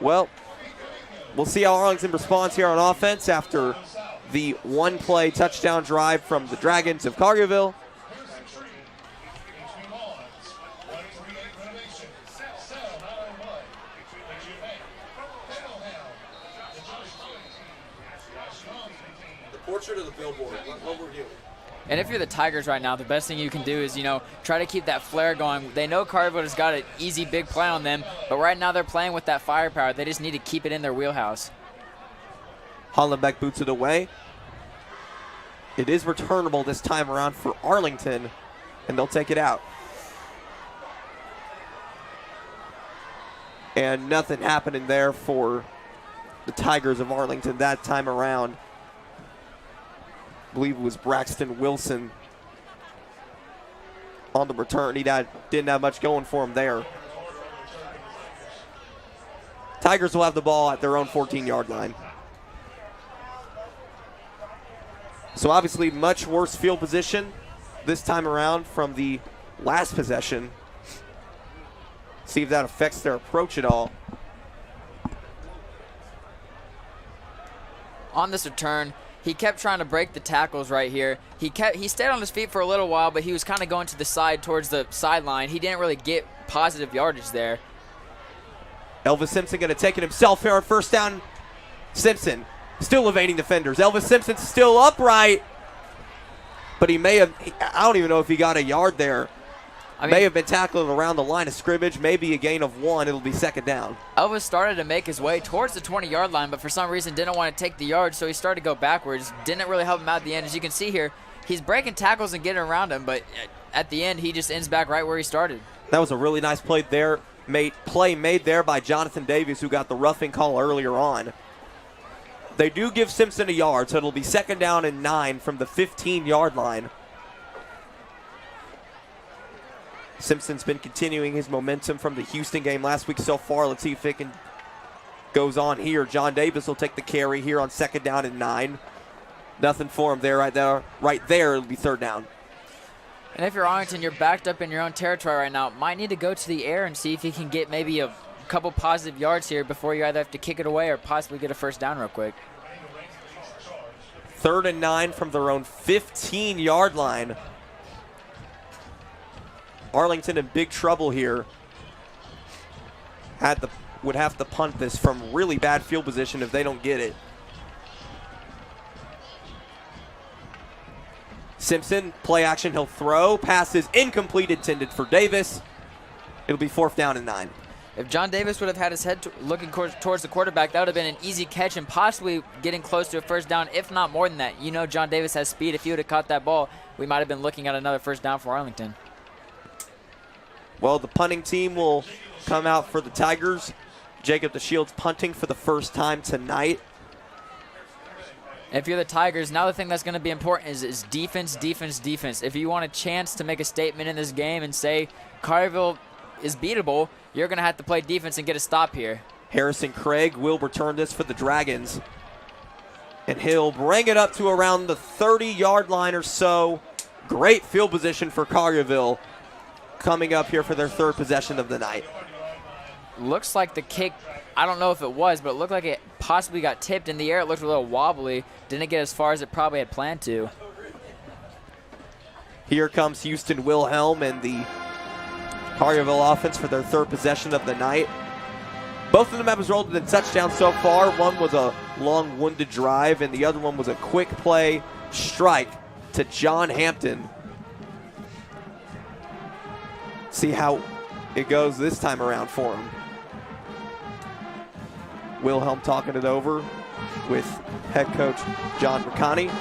Well, we'll see how Arlington responds here on offense after the one-play touchdown drive from the Dragons of Collierville. The portrait of the billboard, what we're doing. And if you're the Tigers right now, the best thing you can do is, try to keep that flare going. They know Collierville has got an easy big play on them, but right now they're playing with that firepower. They just need to keep it in their wheelhouse. Hollenbeck boots it away. It is returnable this time around for Arlington, and they'll take it out. And nothing happening there for the Tigers of Arlington that time around. I believe it was Braxton Wilson on the return. He didn't have much going for him there. Tigers will have the ball at their own 14-yard line. So obviously much worse field position this time around from the last possession. See if that affects their approach at all. On this return, he kept trying to break the tackles right here. He stayed on his feet for a little while, but he was kind of going to the side towards the sideline. He didn't really get positive yardage there. Elvis Simpson going to take it himself here on first down. Simpson still evading defenders. Elvis Simpson's still upright, but he may have, I don't even know if he got a yard there. May have been tackled around the line of scrimmage, maybe a gain of 1. It'll be second down. Elvis started to make his way towards the 20-yard line, but for some reason didn't want to take the yard, so he started to go backwards. Didn't really help him out at the end. As you can see here, he's breaking tackles and getting around him, but at the end, he just ends back right where he started. That was a really nice play there. Play made there by Jonathan Davies, who got the roughing call earlier on. They do give Simpson a yard, so it'll be second down and 9 from the 15-yard line. Simpson's been continuing his momentum from the Houston game last week so far. Let's see if it goes on here. John Davis will take the carry here on second down and 9. Nothing for him there. Right there, it'll be third down. And if you're Arlington, you're backed up in your own territory right now. Might need to go to the air and see if you can get maybe a couple positive yards here before you either have to kick it away or possibly get a first down real quick. Third and 9 from their own 15-yard line. Arlington in big trouble here. Would have to punt this from really bad field position if they don't get it. Simpson, play action, he'll throw. Pass is incomplete, intended for Davis. It'll be fourth down and 9. If John Davis would have had his head looking towards the quarterback, that would have been an easy catch and possibly getting close to a first down, if not more than that. John Davis has speed. If he would have caught that ball, we might have been looking at another first down for Arlington. Well, the punting team will come out for the Tigers. Jacob DeShields punting for the first time tonight. If you're the Tigers, now the thing that's going to be important is defense, defense, defense. If you want a chance to make a statement in this game and say Collierville is beatable, you're going to have to play defense and get a stop here. Harrison Craig will return this for the Dragons. And he'll bring it up to around the 30-yard line or so. Great field position for Collierville coming up here for their third possession of the night. Looks like the kick, I don't know if it was, but it looked like it possibly got tipped in the air. It looked a little wobbly. Didn't get as far as it probably had planned to. Here comes Houston Wilhelm and the Collierville offense for their third possession of the night. Both of them have resulted in touchdowns so far. One was a long, wounded drive, and the other one was a quick play strike to John Hampton. See how it goes this time around for him. Wilhelm talking it over with head coach John McConney.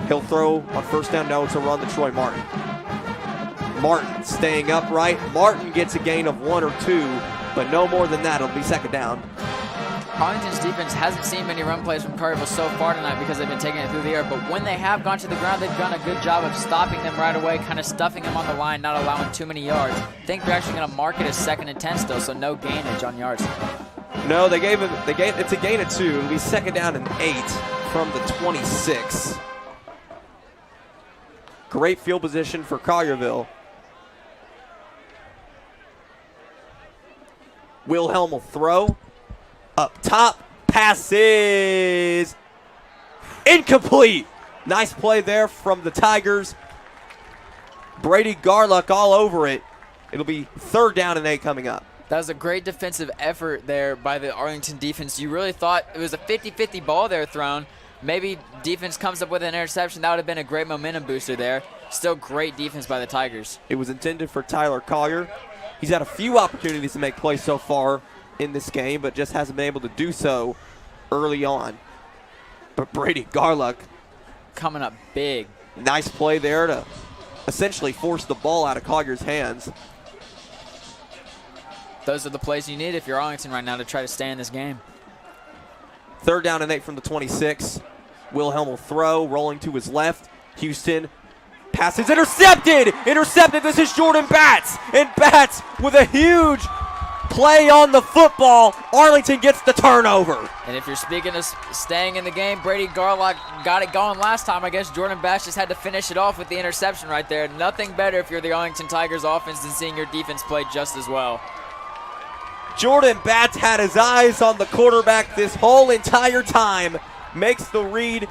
He'll throw on first down. No, it's a run to Troy Martin. Martin staying upright. Martin gets a gain of 1 or 2, but no more than that. It'll be second down. Arlington's defense hasn't seen many run plays from Collierville so far tonight because they've been taking it through the air, but when they have gone to the ground, they've done a good job of stopping them right away, kind of stuffing them on the line, not allowing too many yards. I think they're actually going to mark it as 2nd and 10 still, so no gainage on yards. No, it's a gain of 2. It'll be second down and 8 from the 26. Great field position for Collierville. Wilhelm will throw. Up top, passes incomplete. Nice play there from the Tigers. Brady Garluck all over it. It'll be third down and 8 coming up. That was a great defensive effort there by the Arlington defense. You really thought it was a 50-50 ball there thrown. Maybe defense comes up with an interception. That would have been a great momentum booster there. Still great defense by the Tigers. It was intended for Tyler Collier. He's had a few opportunities to make plays so far in this game, but just hasn't been able to do so early on. But Brady Garlock coming up big. Nice play there to essentially force the ball out of Collier's hands. Those are the plays you need if you're Arlington right now to try to stay in this game. 3rd down and 8 from the 26. Wilhelm will throw, rolling to his left. Houston passes intercepted! Intercepted, this is Jordan Batts. And Batts with a huge play on the football. Arlington gets the turnover. And if you're speaking of staying in the game, Brady Garlock got it going last time. I guess Jordan Batts just had to finish it off with the interception right there. Nothing better if you're the Arlington Tigers offense than seeing your defense play just as well. Jordan Batts had his eyes on the quarterback this whole entire time. Makes the read,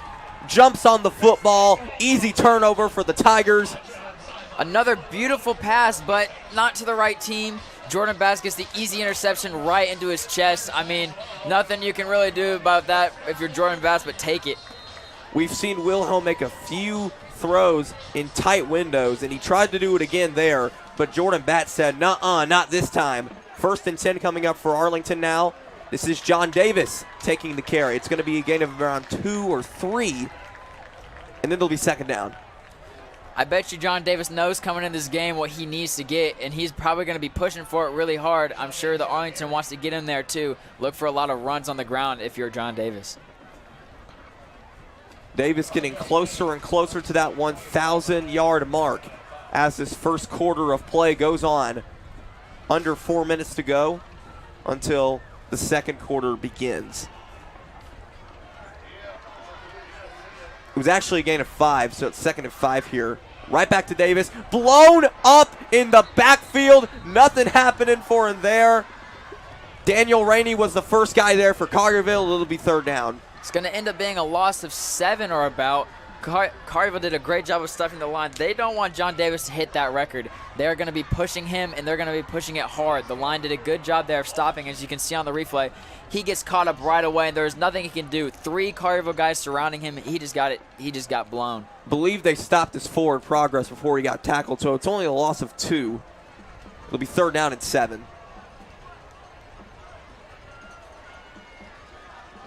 jumps on the football. Easy turnover for the Tigers. Another beautiful pass, but not to the right team. Jordan Batts gets the easy interception right into his chest. I mean, nothing you can really do about that if you're Jordan Batts, but take it. We've seen Wilhelm make a few throws in tight windows, and he tried to do it again there, but Jordan Batts said, nuh-uh, not this time. 1st and 10 coming up for Arlington now. This is John Davis taking the carry. It's going to be a gain of around 2 or 3, and then it'll be 2nd down. I bet you John Davis knows coming in this game what he needs to get, and he's probably going to be pushing for it really hard. I'm sure the Arlington wants to get in there too. Look for a lot of runs on the ground if you're John Davis. Davis getting closer and closer to that 1,000-yard mark as this first quarter of play goes on. Under 4 minutes to go until the second quarter begins. It was actually a gain of 5, so it's 2nd and 5 here. Right back to Davis. Blown up in the backfield. Nothing happening for him there. Daniel Rainey was the first guy there for Collierville. It'll be 3rd down. It's going to end up being a loss of 7 or about. Collierville did a great job of stuffing the line. They don't want John Davis to hit that record. They're going to be pushing him, and they're going to be pushing it hard. The line did a good job there of stopping. As you can see on the replay, he gets caught up right away, and there's nothing he can do. 3 Collierville guys surrounding him. He just got blown. Believe they stopped his forward progress before he got tackled, so it's only a loss of 2. It'll be 3rd down and 7.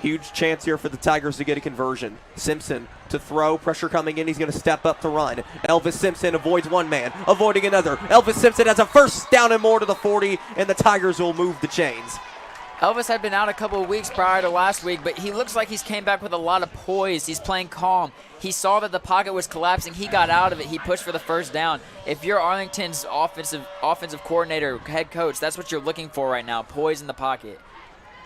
Huge chance here for the Tigers to get a conversion. Simpson to throw, pressure coming in, he's going to step up to run. Elvis Simpson avoids one man, avoiding another. Elvis Simpson has a 1st down and more to the 40, and the Tigers will move the chains. Elvis had been out a couple of weeks prior to last week, but he looks like he's came back with a lot of poise. He's playing calm. He saw that the pocket was collapsing. He got out of it. He pushed for the 1st down. If you're Arlington's offensive coordinator, head coach, that's what you're looking for right now, poise in the pocket.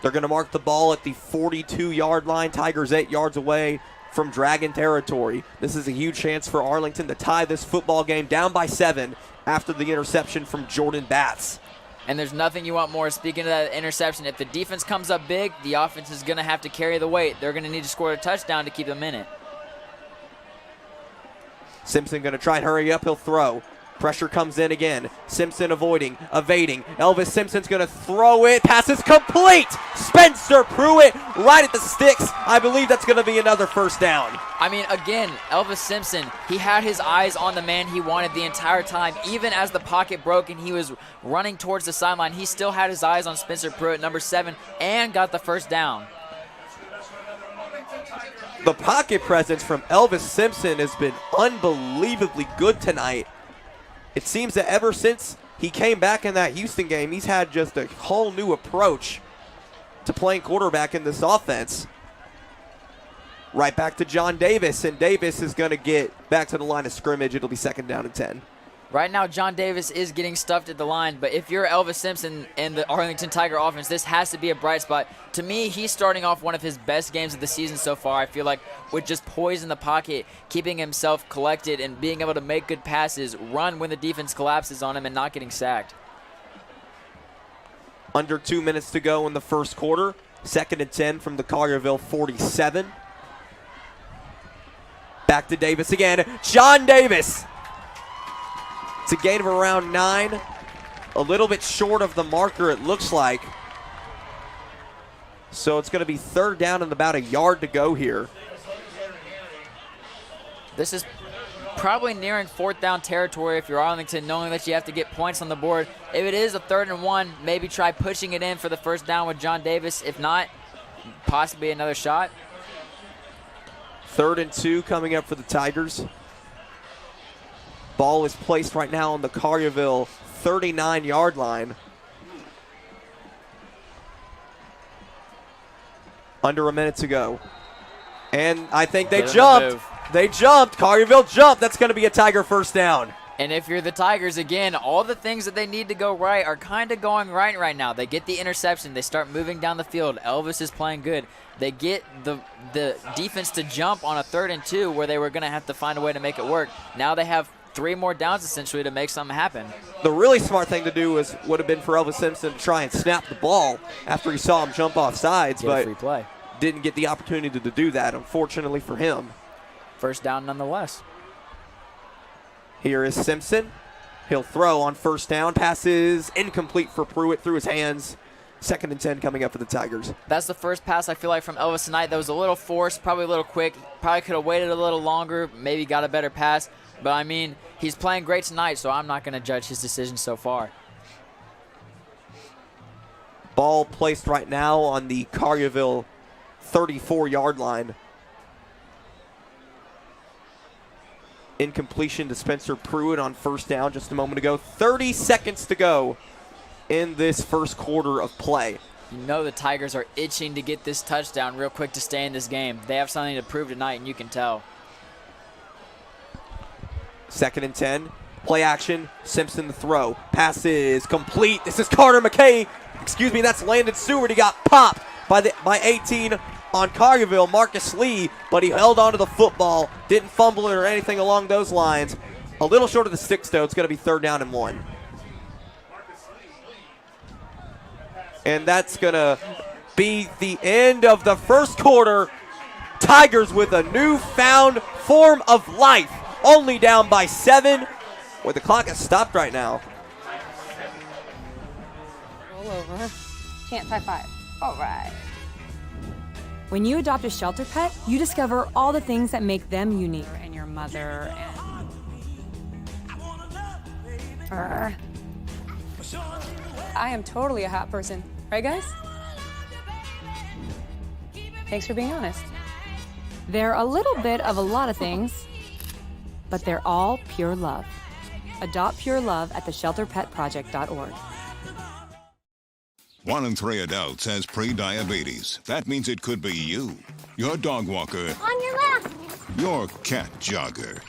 They're going to mark the ball at the 42-yard line. Tigers 8 yards away from Dragon territory. This is a huge chance for Arlington to tie this football game down by 7 after the interception from Jordan Batts. And there's nothing you want more. Speaking of that interception, if the defense comes up big, the offense is going to have to carry the weight. They're going to need to score a touchdown to keep them in it. Simpson going to try and hurry up. He'll throw. Pressure comes in again. Simpson avoiding, evading. Elvis Simpson's going to throw it. Pass is complete. Spencer Pruitt right at the sticks. I believe that's going to be another 1st down. I mean, again, Elvis Simpson, he had his eyes on the man he wanted the entire time. Even as the pocket broke and he was running towards the sideline, he still had his eyes on Spencer Pruitt, number 7, and got the 1st down. The pocket presence from Elvis Simpson has been unbelievably good tonight. It seems that ever since he came back in that Houston game, he's had just a whole new approach to playing quarterback in this offense. Right back to John Davis, and Davis is going to get back to the line of scrimmage. It'll be 2nd down and 10. Right now, John Davis is getting stuffed at the line, but if you're Elvis Simpson and the Arlington Tiger offense, this has to be a bright spot. To me, he's starting off one of his best games of the season so far. I feel like with just poise in the pocket, keeping himself collected and being able to make good passes, run when the defense collapses on him and not getting sacked. Under 2 minutes to go in the first quarter. 2nd and 10 from the Collierville 47. Back to Davis again. John Davis. It's a gain of around 9. A little bit short of the marker, it looks like. So it's going to be 3rd down and about a yard to go here. This is probably nearing 4th down territory if you're Arlington, knowing that you have to get points on the board. If it is a 3rd and 1, maybe try pushing it in for the first down with John Davis. If not, possibly another shot. 3rd and 2 coming up for the Tigers. Ball is placed right now on the Collierville 39-yard line. Under a minute to go. And I think they jumped. They jumped. Collierville jumped. That's going to be a Tiger first down. And if you're the Tigers, again, all the things that they need to go right are kind of going right now. They get the interception. They start moving down the field. Elvis is playing good. They get the defense to jump on a 3rd and 2 where they were going to have to find a way to make it work. Now they have 3 more downs essentially to make something happen. The really smart thing to do would have been for Elvis Simpson to try and snap the ball after he saw him jump off sides, but free play. Didn't get the opportunity to do that, unfortunately for him. First down nonetheless. Here is Simpson. He'll throw on first down. Pass is incomplete for Pruitt through his hands. 2nd and 10 coming up for the Tigers. That's the first pass I feel like from Elvis tonight that was a little forced, probably a little quick. Probably could have waited a little longer, maybe got a better pass. But, I mean, he's playing great tonight, so I'm not going to judge his decision so far. Ball placed right now on the Collierville 34-yard line. Incompletion to Spencer Pruitt on first down just a moment ago. 30 seconds to go in this first quarter of play. You know the Tigers are itching to get this touchdown real quick to stay in this game. They have something to prove tonight, and you can tell. 2nd and 10. Play action. Simpson the throw. Pass is complete. This is Carter McKay. Excuse me, that's Landon Seward. He got popped by 18 on Collierville, Marcus Lee, but he held onto the football, didn't fumble it or anything along those lines. A little short of the sticks, though. It's going to be 3rd down and 1. And that's going to be the end of the first quarter. Tigers with a newfound form of life, only down by 7, where the clock has stopped right now. Roll over. Chance high 5. All right. When you adopt a shelter pet, you discover all the things that make them unique. And your mother and... I am totally a hot person. Right, guys? Thanks for being honest. They're a little bit of a lot of things, but they're all pure love. Adopt pure love at theshelterpetproject.org. 1 in 3 adults has pre-diabetes. That means it could be you, your dog walker, On your left. your cat jogger.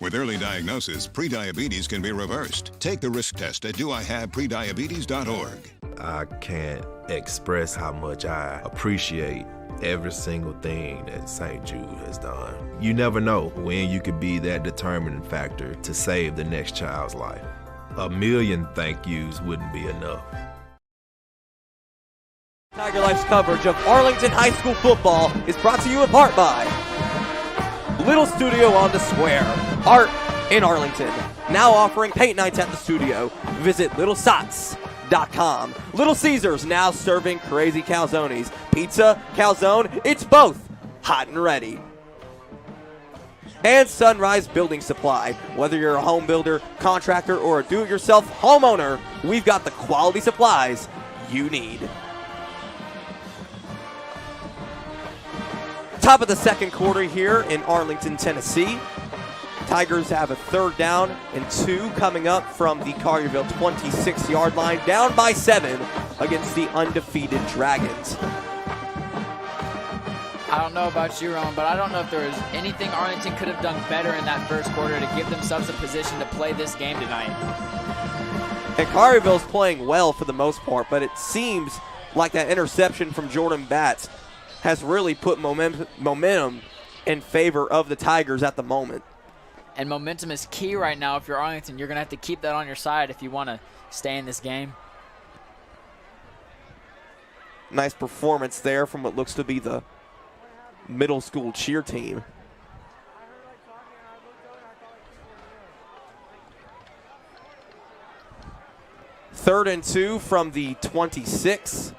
With early diagnosis, pre-diabetes can be reversed. Take the risk test at doihaveprediabetes.org. I can't express how much I appreciate every single thing that St. Jude has done. You never know when you could be that determining factor to save the next child's life. 1,000,000 thank yous wouldn't be enough. Tiger Life's coverage of Arlington High School football is brought to you in part by Little Studio on the Square, Art in Arlington. Now offering paint nights at the studio. Visit littlesots.com. Little Caesars now serving crazy calzones. Pizza, calzone, it's both hot and ready. And Sunrise Building Supply. Whether you're a home builder, contractor, or a do-it-yourself homeowner, we've got the quality supplies you need. Top of the second quarter here in Arlington, Tennessee. Tigers have a 3rd down and 2 coming up from the Collierville 26-yard line, down by 7 against the undefeated Dragons. I don't know about you, Roman, but I don't know if there was anything Arlington could have done better in that first quarter to give themselves a position to play this game tonight. And Collierville's playing well for the most part, but it seems like that interception from Jordan Batts has really put momentum in favor of the Tigers at the moment. And momentum is key right now. If you're Arlington, you're going to have to keep that on your side if you want to stay in this game. Nice performance there from what looks to be the middle school cheer team. Third and 2 from the 26.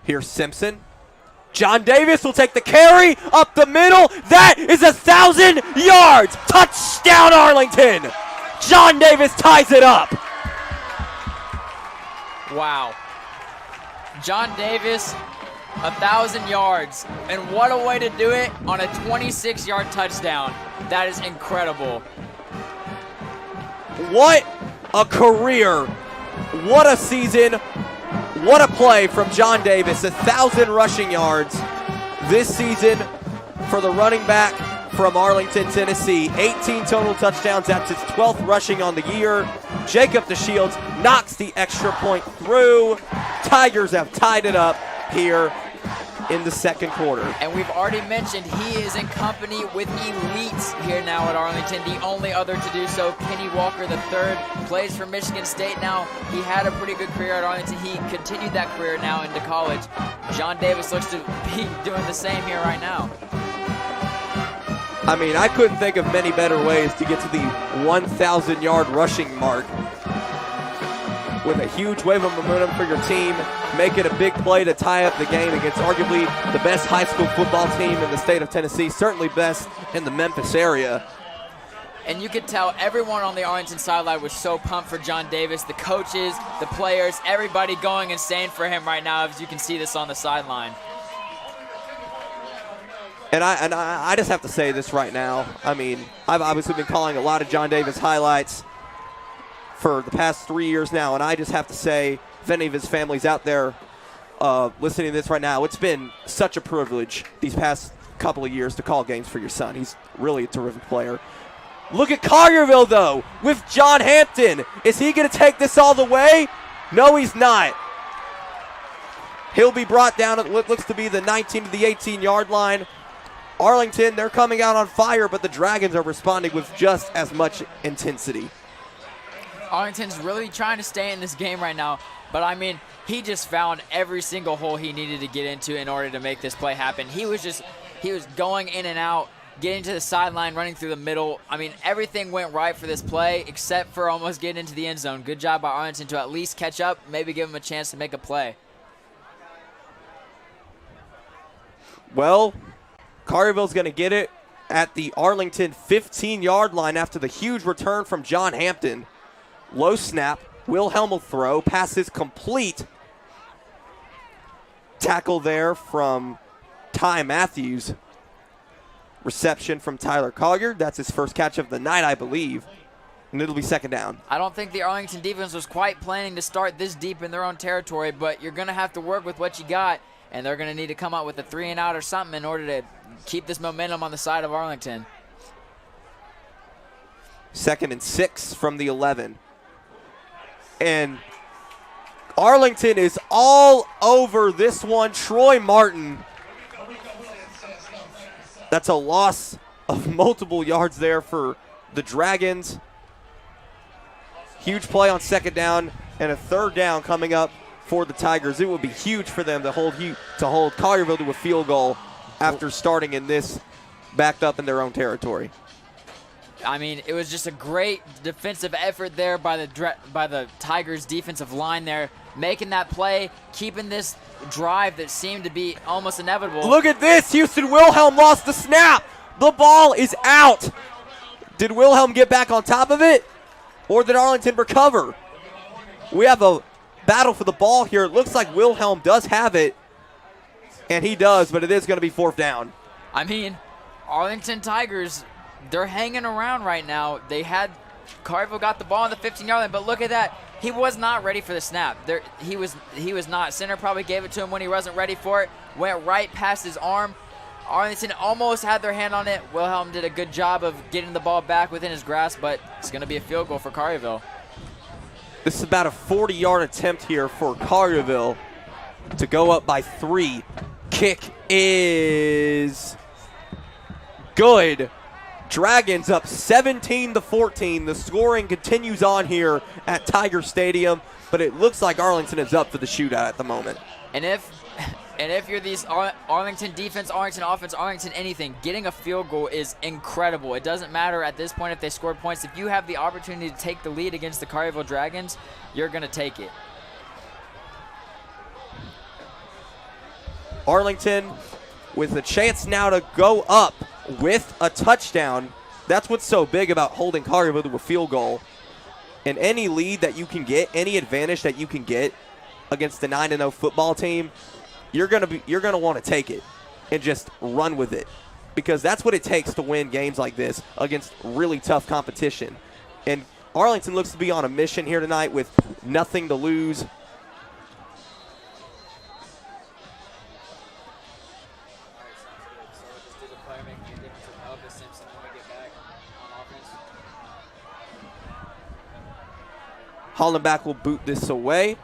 Here's Simpson. John Davis will take the carry up the middle. That is 1,000 yards. Touchdown, Arlington. John Davis ties it up. Wow. John Davis, 1,000 yards. And what a way to do it on a 26-yard touchdown. That is incredible. What a career. What a season. What a play from John Davis. 1,000 rushing yards this season for the running back from Arlington, Tennessee. 18 total touchdowns. That's his 12th rushing on the year. Jacob DeShields knocks the extra point through. Tigers have tied it up here in the second quarter. And we've already mentioned he is in company with elites here now at Arlington. The only other to do so, Kenny Walker III, plays for Michigan State now. He had a pretty good career at Arlington. He continued that career now into college. John Davis looks to be doing the same here right now. I mean, I couldn't think of many better ways to get to the 1,000-yard rushing mark. With a huge wave of momentum for your team, make it a big play to tie up the game against arguably the best high school football team in the state of Tennessee, certainly best in the Memphis area. And you could tell everyone on the Arlington sideline was so pumped for John Davis. The coaches, the players, everybody going insane for him right now, as you can see this on the sideline. And I just have to say this right now. I mean, I've obviously been calling a lot of John Davis highlights for the past 3 years now, and I just have to say, if any of his family's out there listening to this right now, it's been such a privilege these past couple of years to call games for your son. He's really a terrific player. Look at Collierville, though, with John Hampton. Is he going to take this all the way? No, he's not. He'll be brought down at what looks to be the 19 to the 18-yard line. Arlington, they're coming out on fire, but the Dragons are responding with just as much intensity. Arlington's really trying to stay in this game right now, but I mean, he just found every single hole he needed to get into in order to make this play happen. He was going in and out, getting to the sideline, running through the middle. I mean, everything went right for this play except for almost getting into the end zone. Good job by Arlington to at least catch up, maybe give him a chance to make a play. Well, Collierville's going to get it at the Arlington 15-yard line after the huge return from John Hampton. Low snap, Wilhelm will throw, pass is complete. Tackle there from Ty Matthews. Reception from Tyler Collier. That's his first catch of the night, I believe. And it'll be second down. I don't think the Arlington defense was quite planning to start this deep in their own territory, but you're going to have to work with what you got, and they're going to need to come out with a 3-and-out or something in order to keep this momentum on the side of Arlington. 2nd and 6 from the 11. And Arlington is all over this one. Troy Martin. That's a loss of multiple yards there for the Dragons. Huge play on second down and a third down coming up for the Tigers. It would be huge for them to hold Collierville to a field goal after starting in this backed up in their own territory. I mean, it was just a great defensive effort there by the Tigers' defensive line there, making that play, keeping this drive that seemed to be almost inevitable. Look at this. Houston Wilhelm lost the snap. The ball is out. Did Wilhelm get back on top of it, or did Arlington recover? We have a battle for the ball here. It looks like Wilhelm does have it, and he does, but it is going to be 4th down. I mean, Arlington Tigers, they're hanging around right now. Collierville got the ball on the 15-yard line, but look at that. He was not ready for the snap. He was not. Center probably gave it to him when he wasn't ready for it. Went right past his arm. Arlington almost had their hand on it. Wilhelm did a good job of getting the ball back within his grasp, but it's going to be a field goal for Collierville. This is about a 40-yard attempt here for Collierville to go up by 3. Kick is good. Dragons up 17-14. The scoring continues on here at Tiger Stadium, but it looks like Arlington is up for the shootout at the moment. And if you're these Arlington defense, Arlington offense, Arlington anything, getting a field goal is incredible. It doesn't matter at this point if they score points. If you have the opportunity to take the lead against the Collierville Dragons, you're going to take it. Arlington with a chance now to go up with a touchdown. That's what's so big about holding Collierville to a field goal. And any lead that you can get, any advantage that you can get against the 9-0 football team, you're gonna want to take it and just run with it, because that's what it takes to win games like this against really tough competition. And Arlington looks to be on a mission here tonight with nothing to lose. Hollenbach will boot this away.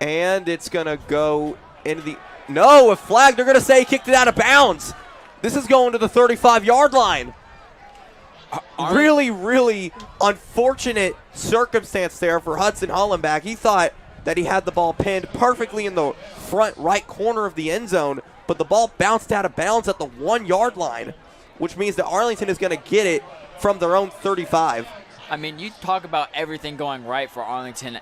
And it's going to go into the – no, a flag. They're going to say he kicked it out of bounds. This is going to the 35-yard line. Really, really unfortunate circumstance there for Hudson Hollenbach. He thought that he had the ball pinned perfectly in the front right corner of the end zone, but the ball bounced out of bounds at the 1-yard line, which means that Arlington is going to get it from their own 35. I mean, you talk about everything going right for Arlington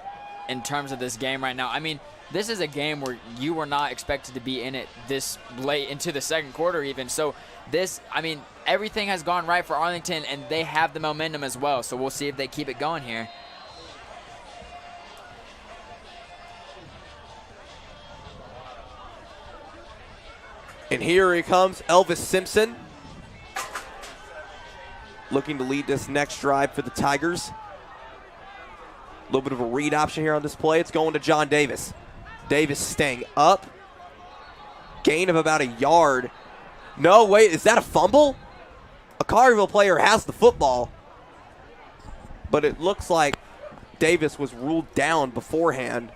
in terms of this game right now. I mean, this is a game where you were not expected to be in it this late into the second quarter even. So this, I mean, everything has gone right for Arlington, and they have the momentum as well. So we'll see if they keep it going here. And here he comes, Elvis Simpson, looking to lead this next drive for the Tigers. A little bit of a read option here on this play. It's going to John Davis. Davis staying up. Gain of about a yard. No, wait, is that a fumble? A Collierville player has the football, but it looks like Davis was ruled down beforehand.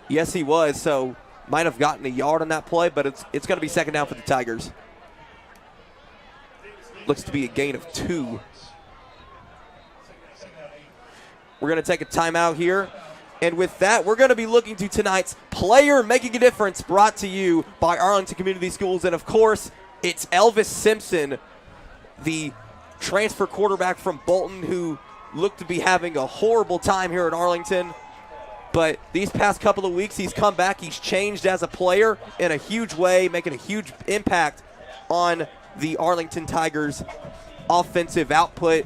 Yes, he was, so might have gotten a yard on that play, but it's going to be second down for the Tigers. Looks to be a gain of 2. We're going to take a timeout here. And with that, we're going to be looking to tonight's Player Making a Difference, brought to you by Arlington Community Schools. And, of course, it's Elvis Simpson, the transfer quarterback from Bolton, who looked to be having a horrible time here at Arlington. But these past couple of weeks, he's come back. He's changed as a player in a huge way, making a huge impact on the Arlington Tigers' offensive output.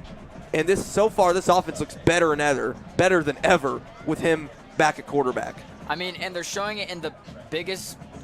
And so far, this offense looks better than ever with him back at quarterback. I mean, and they're showing it in the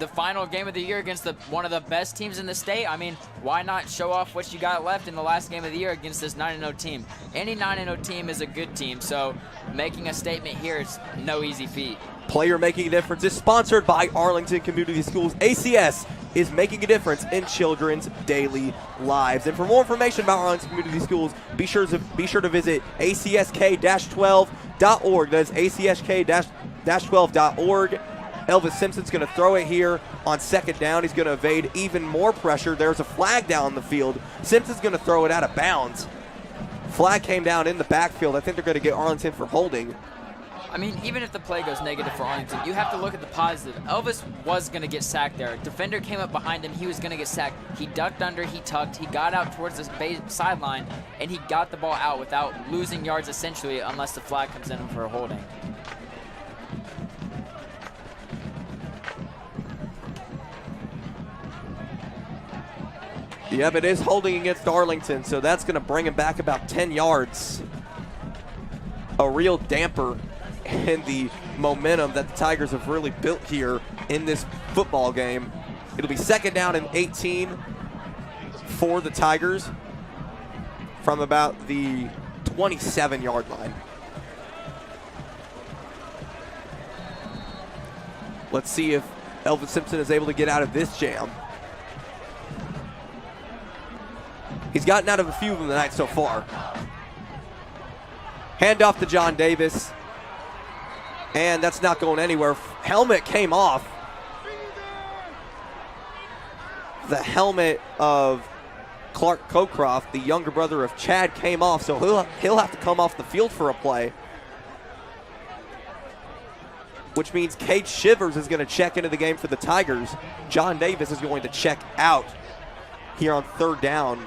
final game of the year against one of the best teams in the state. I mean, why not show off what you got left in the last game of the year against this 9-0 team? Any 9-0 team is a good team, so making a statement here is no easy feat. Player Making a Difference is sponsored by Arlington Community Schools. ACS is making a difference in children's daily lives. And for more information about Arlington Community Schools, be sure to visit acsk-12.org. That is acsk-12.org. Elvis Simpson's going to throw it here on second down. He's going to evade even more pressure. There's a flag down the field. Simpson's going to throw it out of bounds. Flag came down in the backfield. I think they're going to get Arlington for holding. I mean, even if the play goes negative for Arlington, you have to look at the positive. Elvis was going to get sacked there. Defender came up behind him. He was going to get sacked. He ducked under. He tucked. He got out towards the sideline, and he got the ball out without losing yards, essentially, unless the flag comes in for a holding. Yep, it is holding against Arlington, so that's going to bring him back about 10 yards. A real damper in the momentum that the Tigers have really built here in this football game. It'll be second down and 18 for the Tigers from about the 27-yard line. Let's see if Elvis Simpson is able to get out of this jam. He's gotten out of a few of them tonight so far. Handoff to John Davis. And that's not going anywhere. Helmet came off. The helmet of Clark Cocroft, the younger brother of Chad, came off, so he'll have to come off the field for a play. Which means Cade Shivers is going to check into the game for the Tigers. John Davis is going to check out here on third down,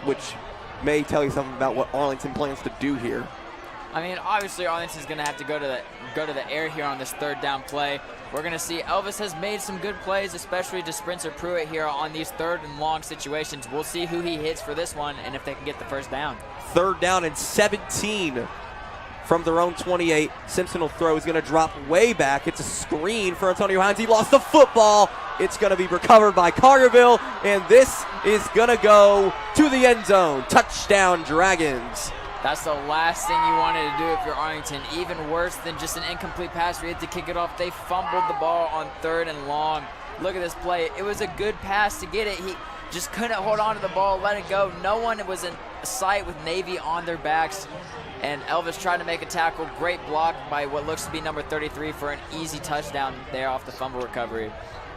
which may tell you something about what Arlington plans to do here. I mean, obviously Arlington's going to have to go to the air here on this third down play. We're going to see Elvis has made some good plays, especially to Spencer Pruitt here on these 3rd and long situations. We'll see who he hits for this one and if they can get the first down. 3rd down and 17 from their own 28. Simpson will throw. He's going to drop way back. It's a screen for Antonio Hines. He lost the football. It's going to be recovered by Collierville, and this is going to go to the end zone. Touchdown, Dragons. That's the last thing you wanted to do if you're Arlington. Even worse than just an incomplete pass where you had to kick it off. They fumbled the ball on 3rd and long. Look at this play. It was a good pass to get it. He just couldn't hold on to the ball, let it go. No one was in sight with Navy on their backs. And Elvis tried to make a tackle. Great block by what looks to be number 33 for an easy touchdown there off the fumble recovery.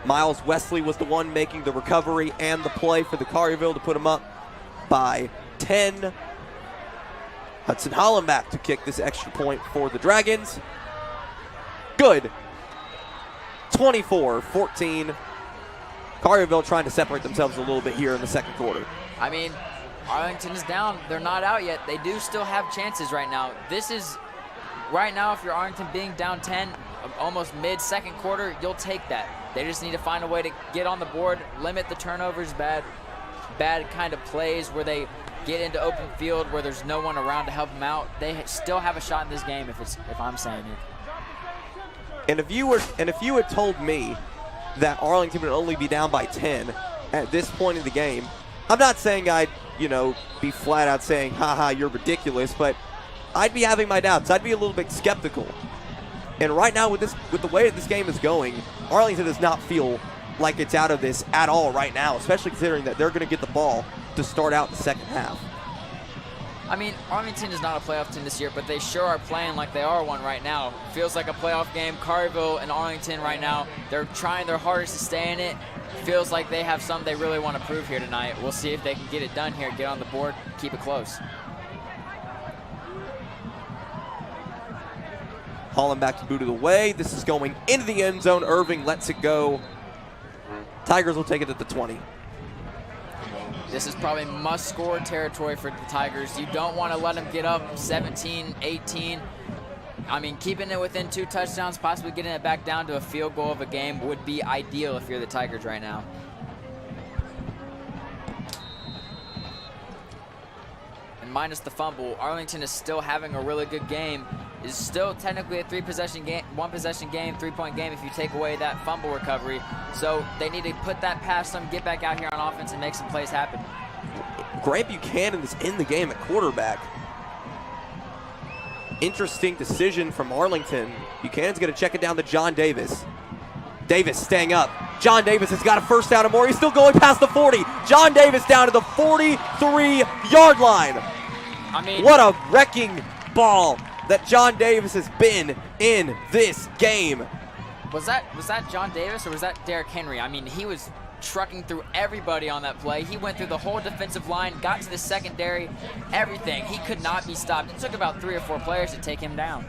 Miles Wesley was the one making the recovery and the play for the Collierville to put him up by 10. Hudson Hollenbach to kick this extra point for the Dragons. Good. 24-14. Collierville trying to separate themselves a little bit here in the second quarter. I mean, Arlington is down. They're not out yet. They do still have chances right now. This is, right now, if you're Arlington being down 10, almost mid-second quarter, you'll take that. They just need to find a way to get on the board, limit the turnovers, bad kind of plays where they get into open field where there's no one around to help them out. They still have a shot in this game if I'm saying it. And if you had told me that Arlington would only be down by 10 at this point in the game, I'm not saying I'd, be flat out saying, haha, you're ridiculous, but I'd be having my doubts. I'd be a little bit skeptical. And right now with the way this game is going, Arlington does not feel like it's out of this at all right now, especially considering that they're going to get the ball to start out the second half. I mean, Arlington is not a playoff team this year, but they sure are playing like they are one right now. Feels like a playoff game. Collierville and Arlington right now, they're trying their hardest to stay in it. Feels like they have something they really want to prove here tonight. We'll see if they can get it done here, get on the board, keep it close. Hollenbach to boot it away. This is going into the end zone. Irving lets it go. Tigers will take it at the 20. This is probably must-score territory for the Tigers. You don't want to let them get up 17, 18. I mean, keeping it within 2 touchdowns, possibly getting it back down to a field goal of a game would be ideal if you're the Tigers right now. And minus the fumble, Arlington is still having a really good game. Is still technically a 1-possession game, 3-point game if you take away that fumble recovery. So they need to put that past them, get back out here on offense and make some plays happen. Grant Buchanan is in the game at quarterback. Interesting decision from Arlington. Buchanan's going to check it down to John Davis. Davis staying up. John Davis has got a first down or more. He's still going past the 40. John Davis down to the 43-yard line. I mean, what a wrecking ball that John Davis has been in this game. Was that John Davis or was that Derrick Henry? I mean, he was trucking through everybody on that play. He went through the whole defensive line, got to the secondary, everything. He could not be stopped. It took about 3 or 4 players to take him down.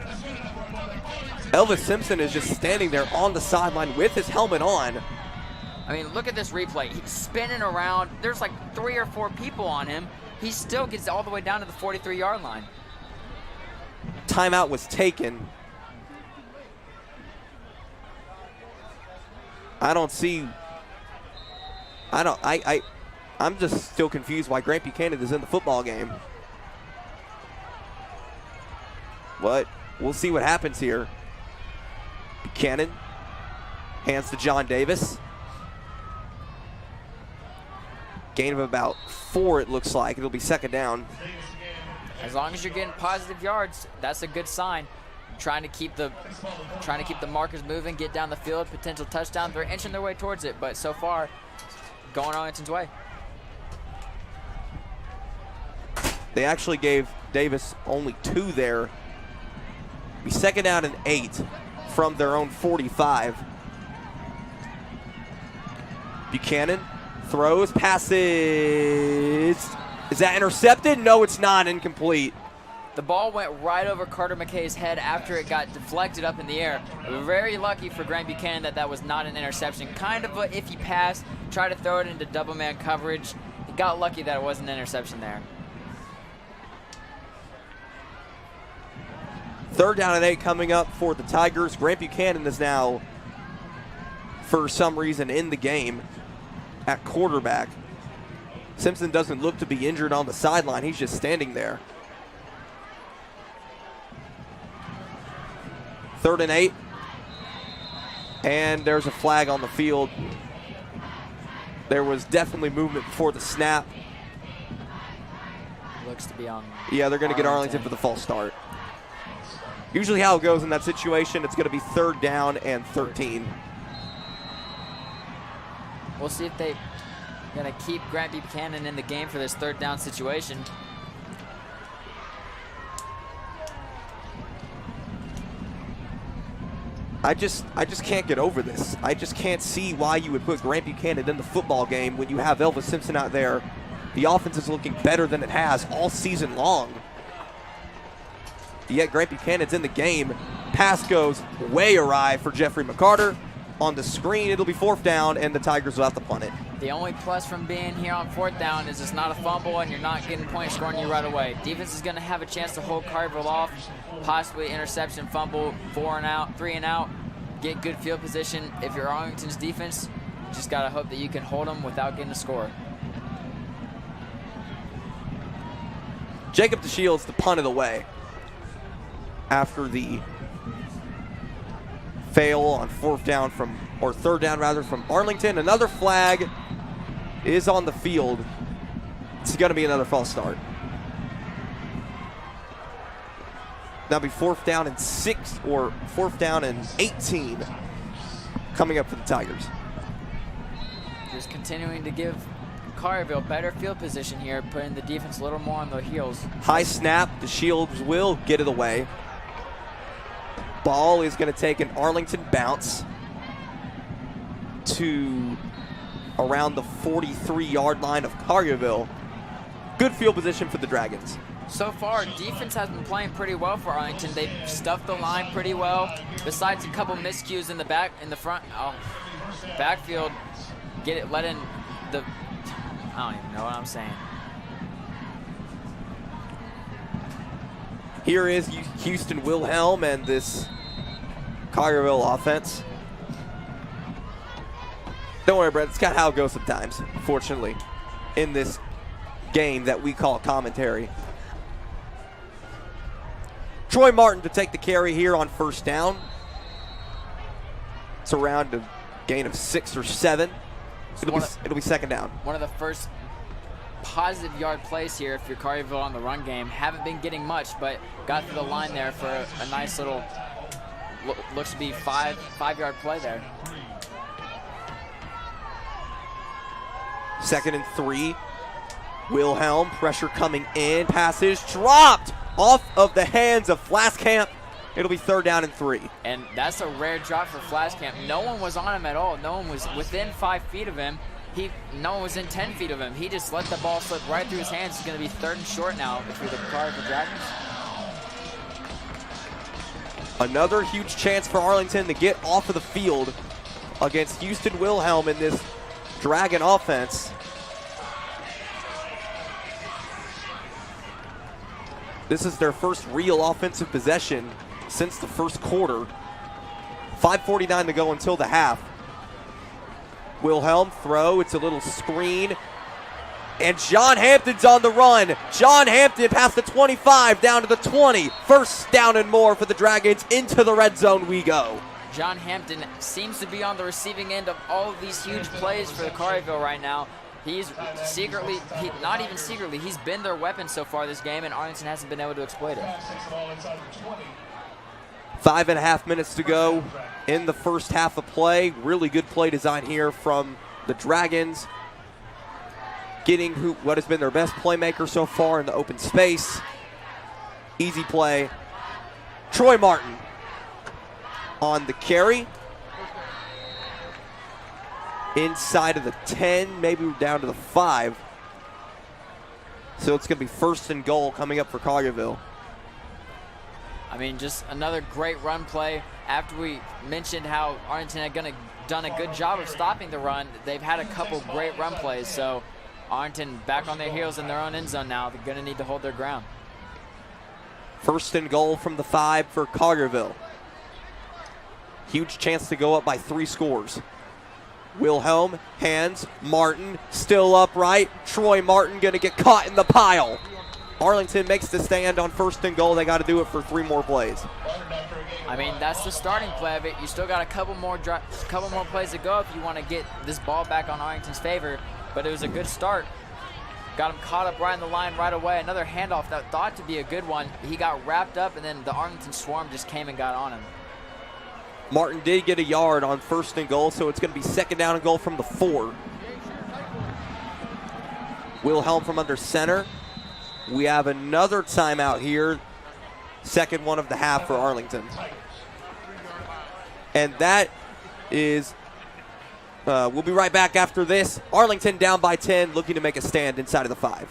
Elvis Simpson is just standing there on the sideline with his helmet on. I mean, look at this replay. He's spinning around. There's like 3 or 4 people on him. He still gets all the way down to the 43-yard line. Timeout was taken. I'm just still confused why Grant Buchanan is in the football game. But we'll see what happens here. Buchanan hands to John Davis. Gain of about 4, it looks like. It'll be second down. As long as you're getting positive yards, that's a good sign. Trying to keep the markers moving, get down the field, potential touchdown. They're inching their way towards it, but so far, going Arlington's way. They actually gave Davis only 2 there. Be second down and 8 from their own 45. Buchanan throws, passes. Is that intercepted? No, it's not. Incomplete. The ball went right over Carter McKay's head after it got deflected up in the air. Very lucky for Grant Buchanan that was not an interception. Kind of an iffy pass. Tried to throw it into double-man coverage. He got lucky that it wasn't an interception there. 3rd down and 8 coming up for the Tigers. Grant Buchanan is now, for some reason, in the game at quarterback. Simpson doesn't look to be injured on the sideline. He's just standing there. 3rd and 8. And there's a flag on the field. There was definitely movement before the snap. Looks to be on. Yeah, they're going to get Arlington for the false start. Usually how it goes in that situation, it's going to be 3rd down and 13. We'll see if they're going to keep Grant Buchanan in the game for this 3rd down situation. I just can't get over this. I just can't see why you would put Grant Buchanan in the football game when you have Elvis Simpson out there. The offense is looking better than it has all season long. Yet Grant Buchanan's in the game. Pass goes way awry for Jeffrey McCarter. On the screen, it'll be 4th down, and the Tigers will have to punt it. The only plus from being here on 4th down is it's not a fumble and you're not getting points scoring you right away. Defense is going to have a chance to hold Collierville off, possibly interception, fumble, 4 and out, 3 and out, get good field position. If you're Arlington's defense, you just got to hope that you can hold them without getting a score. Jacob DeShields to punt it away after the fail on 4th down from, or 3rd down rather, from Arlington. Another flag is on the field. It's going to be another false start. That'll be 4th down and 6, or 4th down and 18 coming up for the Tigers. Just continuing to give Collierville better field position here, putting the defense a little more on their heels. High snap, DeShields will get it away. Ball is going to take an Arlington bounce to around the 43-yard line of Collierville. Good field position for the Dragons. So far, defense has been playing pretty well for Arlington. They've stuffed the line pretty well. Besides a couple miscues in the back, in the front, backfield, let in the. I don't even know what I'm saying. Here is Houston Wilhelm and this Collierville offense. Don't worry, Brett. It's kind of how it goes sometimes, fortunately, in this game that we call commentary. Troy Martin to take the carry here on 1st down. It's around a gain of 6 or 7. It'll be 2nd down. One of the first positive yard plays here if you're Collierville on the run game. Haven't been getting much, but got through the line there for a nice little, looks to be 5-yard play there. 2nd and 3. Wilhelm, pressure coming in. Passes dropped off of the hands of Flaskamp. It'll be 3rd down and 3. And that's a rare drop for Flaskamp. No one was on him at all. No one was within 5 feet of him. No one was in 10 feet of him. He just let the ball slip right through his hands. It's going to be 3rd and short now if you're the Cordova Dragons. Another huge chance for Arlington to get off of the field against Houston Wilhelm in this Dragon offense. This is their first real offensive possession since the 1st quarter. 5:49 to go until the half. Wilhelm throw, it's a little screen. And John Hampton's on the run. John Hampton past the 25 down to the 20. 1st down and more for the Dragons. Into the red zone we go. John Hampton seems to be on the receiving end of all of these huge plays for the Collierville right now. He's secretly, not even secretly, he's been their weapon so far this game, and Arlington hasn't been able to exploit it. 5.5 minutes to go in the 1st half of play. Really good play design here from the Dragons. Getting what has been their best playmaker so far in the open space. Easy play. Troy Martin on the carry. Inside of the 10, maybe down to the 5. So it's going to be 1st and goal coming up for Collierville. I mean, just another great run play. After we mentioned how Arlington had done a good job of stopping the run, they've had a couple great run plays. So Arlington back on their heels in their own end zone now. They're going to need to hold their ground. First and goal from the 5 for Collierville. Huge chance to go up by 3 scores. Wilhelm, hands, Martin, still upright. Troy Martin gonna get caught in the pile. Arlington makes the stand on first and goal. They got to do it for 3 more plays. I mean, that's the starting play of it. You still got a couple more plays to go if you want to get this ball back on Arlington's favor. But it was a good start. Got him caught up right in the line right away. Another handoff that thought to be a good one. He got wrapped up, and then the Arlington swarm just came and got on him. Martin did get a yard on first and goal, so it's going to be second down and goal from the 4. Wilhelm from under center. We have another timeout here. Second one of the half for Arlington. And that is, we'll be right back after this. Arlington down by 10, looking to make a stand inside of the 5.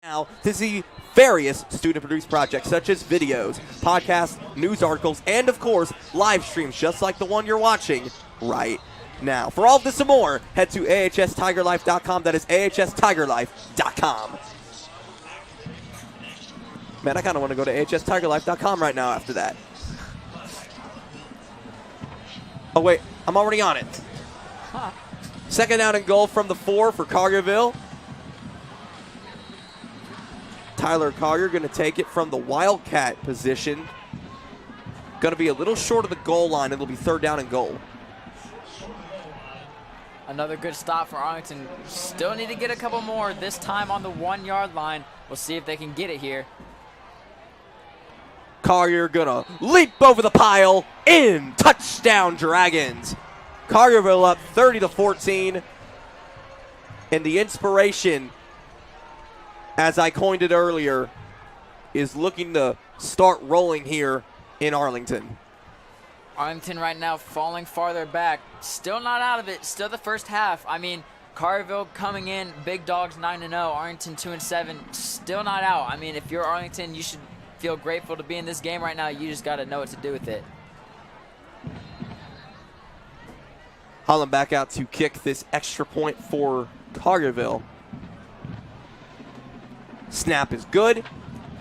Now to see various student-produced projects such as videos, podcasts, news articles, and of course, live streams just like the one you're watching right now. For all of this and more, head to ahstigerlife.com. That is ahstigerlife.com. Man, I kind of want to go to ahstigerlife.com right now after that. Oh, wait, I'm already on it. Second down and goal from the 4 for Collierville. Tyler Collier going to take it from the Wildcat position. Going to be a little short of the goal line. It'll be third down and goal. Another good stop for Arlington. Still need to get a couple more, this time on the 1-yard line. We'll see if they can get it here. Collier going to leap over the pile. In. Touchdown, Dragons. Collierville up 30-14. And the inspiration, as I coined it earlier, is looking to start rolling here in Arlington. Arlington right now falling farther back. Still not out of it. Still the first half. I mean, Collierville coming in, big dogs 9-0. Arlington 2-7. Still not out. I mean, if you're Arlington, you should feel grateful to be in this game right now. You just got to know what to do with it. Holland back out to kick this extra point for Collierville. Snap is good.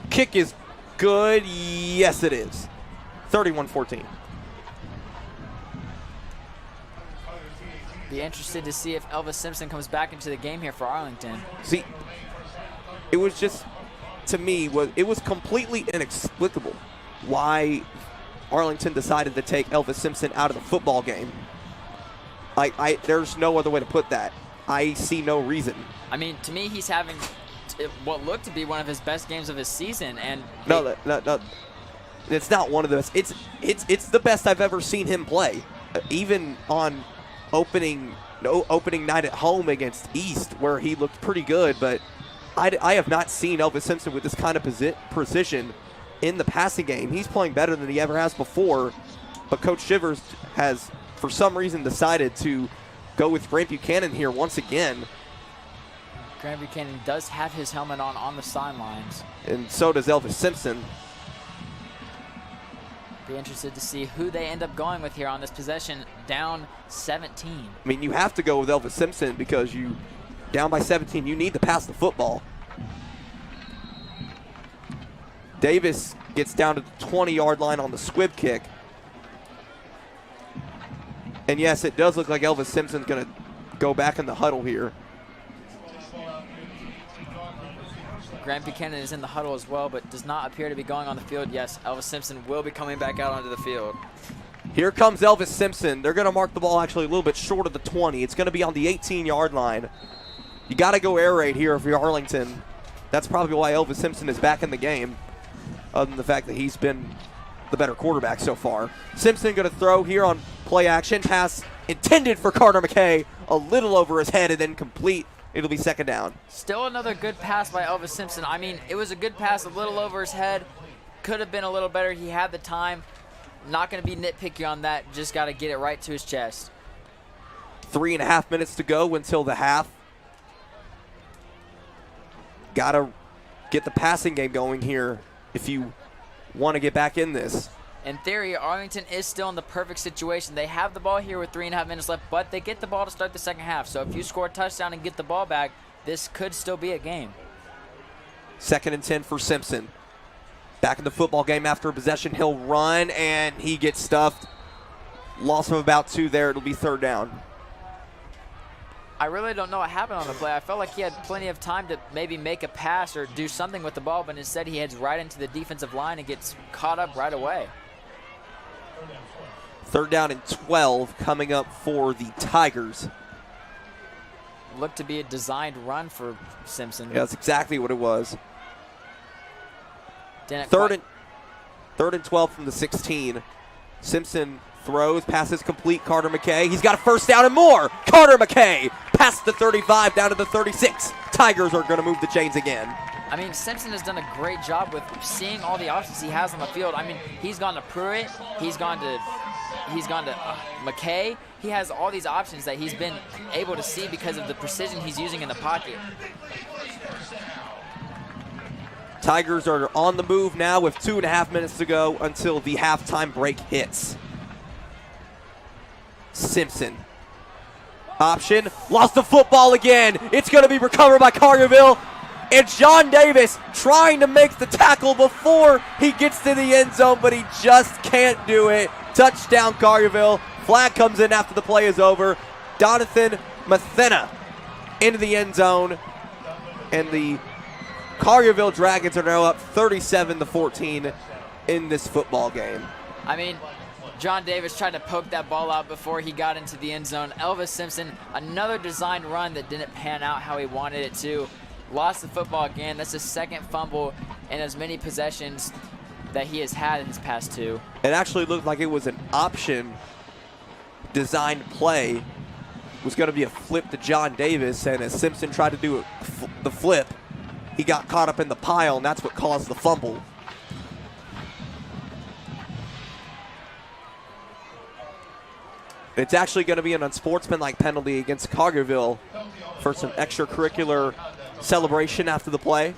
Kick is good. Yes, it is. 31-14. Be interested to see if Elvis Simpson comes back into the game here for Arlington. See, it was just, to me, it was completely inexplicable why Arlington decided to take Elvis Simpson out of the football game. There's no other way to put that. I see no reason. I mean, to me, he's having what looked to be one of his best games of his season, and no, it's not one of those. It's the best I've ever seen him play, even on opening night at home against East, where he looked pretty good. But I have not seen Elvis Simpson with this kind of precision in the passing game. He's playing better than he ever has before, but Coach Shivers has, for some reason, decided to go with Grant Buchanan here once again. Grant Buchanan does have his helmet on the sidelines. And so does Elvis Simpson. Be interested to see who they end up going with here on this possession, down 17. I mean, you have to go with Elvis Simpson because you down by 17. You need to pass the football. Davis gets down to the 20-yard line on the squib kick. And yes, it does look like Elvis Simpson's going to go back in the huddle here. Grant Buchanan is in the huddle as well, but does not appear to be going on the field. Yes, Elvis Simpson will be coming back out onto the field. Here comes Elvis Simpson. They're going to mark the ball actually a little bit short of the 20. It's going to be on the 18-yard line. You got to go air raid here if you're Arlington. That's probably why Elvis Simpson is back in the game, other than the fact that he's been the better quarterback so far. Simpson going to throw here on play action. Pass intended for Carter McKay, a little over his head and then complete. It'll be second down. Still another good pass by Elvis Simpson. I mean, it was a good pass, a little over his head. Could have been a little better. He had the time. Not going to be nitpicky on that. Just got to get it right to his chest. 3.5 minutes to go until the half. Got to get the passing game going here if you want to get back in this. In theory, Arlington is still in the perfect situation. They have the ball here with 3.5 minutes left, but they get the ball to start the second half. So if you score a touchdown and get the ball back, this could still be a game. 2nd and 10 for Simpson. Back in the football game after a possession. He'll run, and he gets stuffed. Loss of about 2 there. It'll be third down. I really don't know what happened on the play. I felt like he had plenty of time to maybe make a pass or do something with the ball, but instead he heads right into the defensive line and gets caught up right away. 3rd down and 12 coming up for the Tigers. Looked to be a designed run for Simpson. Yeah, that's exactly what it was. Didn't Third and 12 from the 16. Simpson throws, passes complete. Carter McKay. He's got a first down and more. Carter McKay past the 35 down to the 36. Tigers are going to move the chains again. I mean, Simpson has done a great job with seeing all the options he has on the field. I mean, he's gone to Pruitt. He's gone to McKay. He has all these options that he's been able to see because of the precision he's using in the pocket. Tigers are on the move now with 2.5 minutes to go until the halftime break hits. Simpson. Option. Lost the football again. It's going to be recovered by Collierville. And John Davis trying to make the tackle before he gets to the end zone, but he just can't do it. Touchdown, Collierville. Flag comes in after the play is over. Donathan Mathena into the end zone. And the Collierville Dragons are now up 37-14 in this football game. I mean, John Davis tried to poke that ball out before he got into the end zone. Elvis Simpson, another designed run that didn't pan out how he wanted it to. Lost the football again. That's his second fumble in as many possessions that he has had in his past 2. It actually looked like it was an option designed play. It was going to be a flip to John Davis, and as Simpson tried to do the flip, he got caught up in the pile, and that's what caused the fumble. It's actually going to be an unsportsmanlike penalty against Collierville for some extracurricular celebration after the play.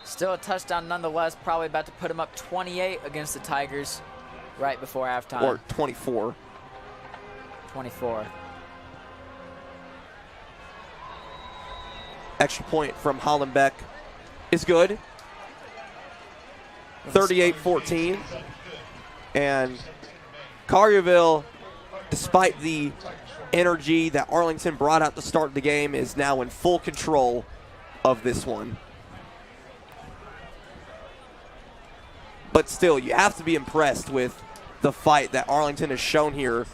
Still a touchdown nonetheless, probably about to put him up 28 against the Tigers right before halftime. Or 24. 24. Extra point from Hollenbeck is good. 38-14. And Collierville, despite the energy that Arlington brought out to start the game, is now in full control of this one. But still, you have to be impressed with the fight that Arlington has shown here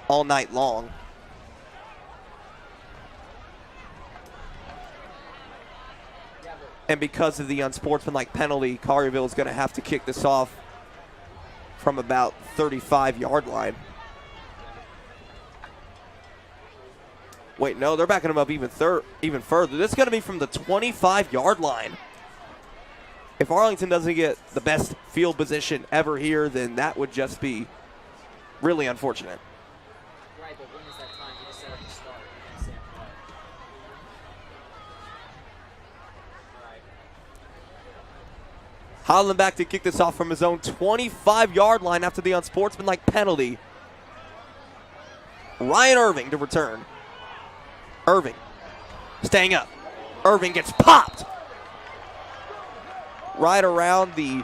all night long. And because of the unsportsmanlike penalty, Collierville is going to have to kick this off from about 35-yard line. Wait, no, they're backing him up even further. This is going to be from the 25-yard line. If Arlington doesn't get the best field position ever here, then that would just be really unfortunate. Right, but when is that time? You just said at the start. You can't say it. Holland back to kick this off from his own 25-yard line after the unsportsmanlike penalty. Ryan Irving to return. Irving staying up. Irving gets popped right around the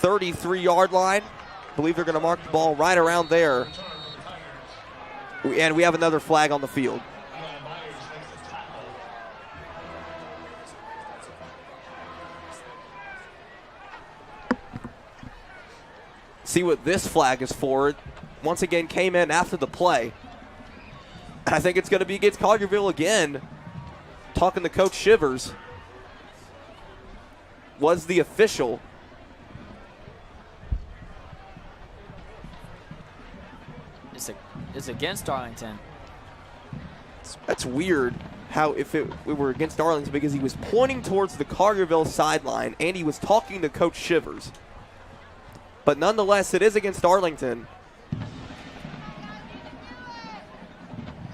33-yard line. I believe they're going to mark the ball right around there. And we have another flag on the field. See what this flag is for. It once again came in after the play. And I think it's going to be against Collierville again. Talking to Coach Shivers. Was the official. is against Arlington. That's weird how if it were against Arlington, because he was pointing towards the Collierville sideline and he was talking to Coach Shivers. But nonetheless, it is against Arlington.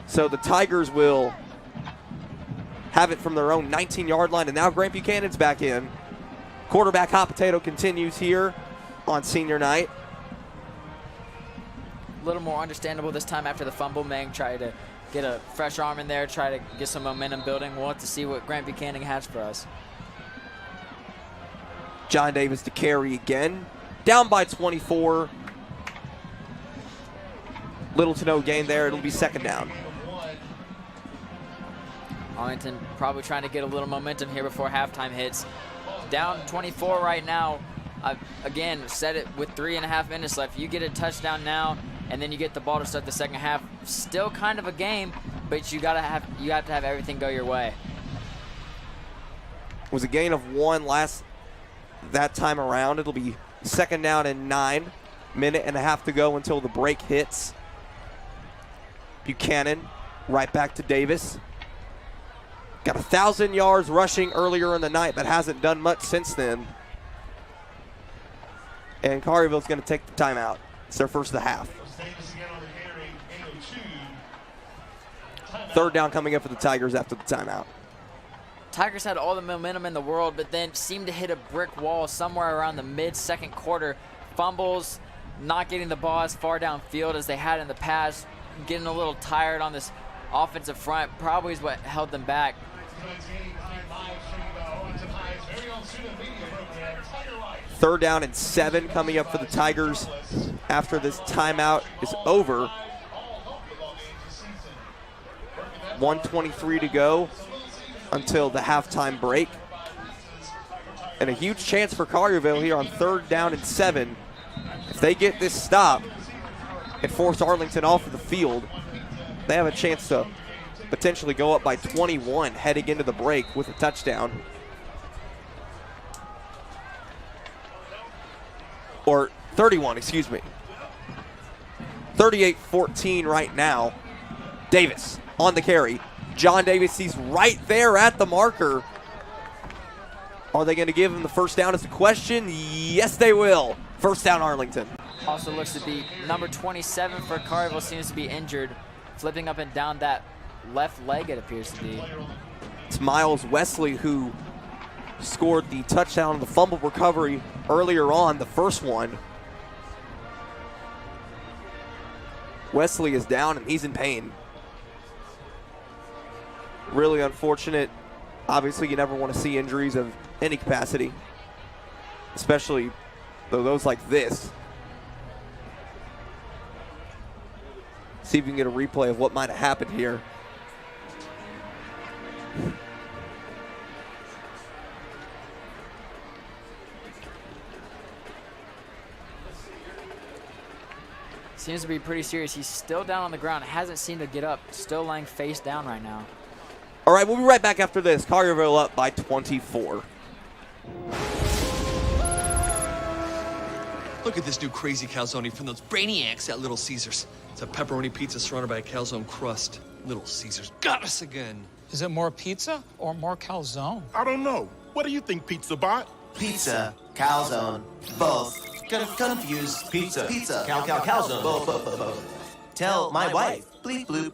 So the Tigers will have it from their own 19-yard line, and now Grant Buchanan's back in. Quarterback hot potato continues here on senior night. A little more understandable this time after the fumble. Meng tried to get a fresh arm in there, try to get some momentum building. We'll have to see what Grant Buchanan has for us. John Davis to carry again. Down by 24. Little to no gain there. It'll be second down. Arlington probably trying to get a little momentum here before halftime hits. Down 24 right now. Again, said it with 3.5 minutes left. You get a touchdown now, and then you get the ball to start the second half. Still kind of a game, but you have to have everything go your way. It was a gain of 1 that time around. It'll be second down and 9. Minute and a half to go until the break hits. Buchanan right back to Davis. Got 1,000 yards rushing earlier in the night, but hasn't done much since then. And Collierville's going to take the timeout. It's their first of the half. Third down coming up for the Tigers after the timeout. Tigers had all the momentum in the world, but then seemed to hit a brick wall somewhere around the mid-second quarter. Fumbles, not getting the ball as far downfield as they had in the past, getting a little tired on this offensive front probably is what held them back. Third down and 7 coming up for the Tigers after this timeout is over. 1:23 to go until the halftime break. And a huge chance for Collierville here on third down and 7. If they get this stop and force Arlington off of the field, they have a chance to potentially go up by 21 heading into the break with a touchdown. Or 31, excuse me. 38-14 right now. Davis on the carry. John Davis, he's right there at the marker. Are they going to give him the first down is the question? Yes, they will. First down, Arlington. Also looks to be number 27 for Collierville, seems to be injured. Flipping up and down that left leg, it appears to be. It's Miles Wesley who scored the touchdown on the fumble recovery earlier on, the first one. Wesley is down and he's in pain. Really unfortunate. Obviously, you never want to see injuries of any capacity, especially those like this. See if we can get a replay of what might have happened here. Seems to be pretty serious. He's still down on the ground. Hasn't seemed to get up. Still laying face down right now. All right, we'll be right back after this. Collierville up by 24. Look at this new crazy calzone from those brainiacs at Little Caesars. It's a pepperoni pizza surrounded by a calzone crust. Little Caesars got us again. Is it more pizza or more calzone? I don't know. What do you think, Pizza Bot? Pizza, calzone, both. Confused. Pizza, calzone, both. Tell my wife. Bleep bloop.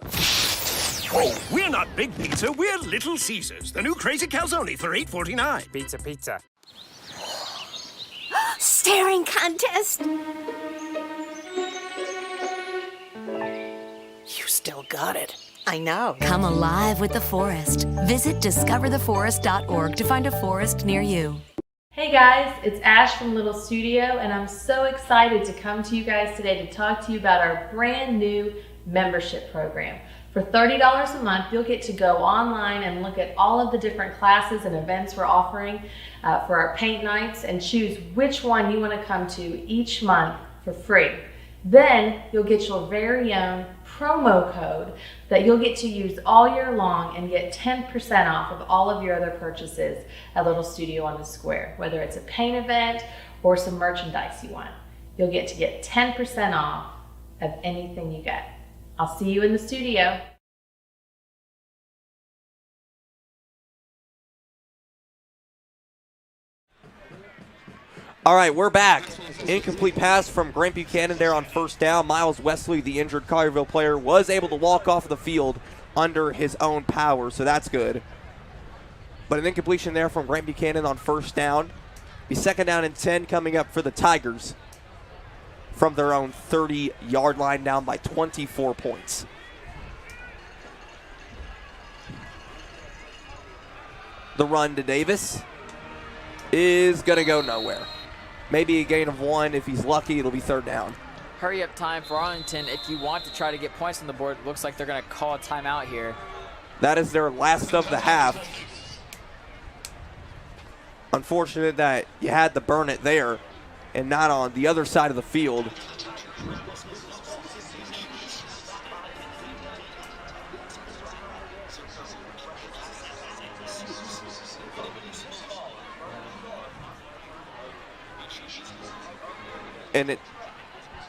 Oh, we're not Big Pizza, we're Little Caesars. The new crazy calzone for $8.49. Pizza. Staring contest. You still got it. I know. Come alive with the forest. Visit discovertheforest.org to find a forest near you. Hey guys, it's Ash from Little Studio, and I'm so excited to come to you guys today to talk to you about our brand new membership program. For $30 a month, you'll get to go online and look at all of the different classes and events we're offering for our paint nights and choose which one you want to come to each month for free. Then you'll get your very own promo code that you'll get to use all year long and get 10% off of all of your other purchases at Little Studio on the Square, whether it's a paint event or some merchandise you want. You'll get to get 10% off of anything you get. I'll see you in the studio. All right, we're back. Incomplete pass from Grant Buchanan there on first down. Miles Wesley, the injured Collierville player, was able to walk off the field under his own power, so that's good. But an incompletion there from Grant Buchanan on first down. Be second down and 10 coming up for the Tigers from their own 30-yard line, down by 24 points. The run to Davis is going to go nowhere. Maybe a gain of 1. If he's lucky, it'll be third down. Hurry up time for Arlington. If you want to try to get points on the board, looks like they're going to call a timeout here. That is their last of the half. Unfortunate that you had to burn it there and not on the other side of the field.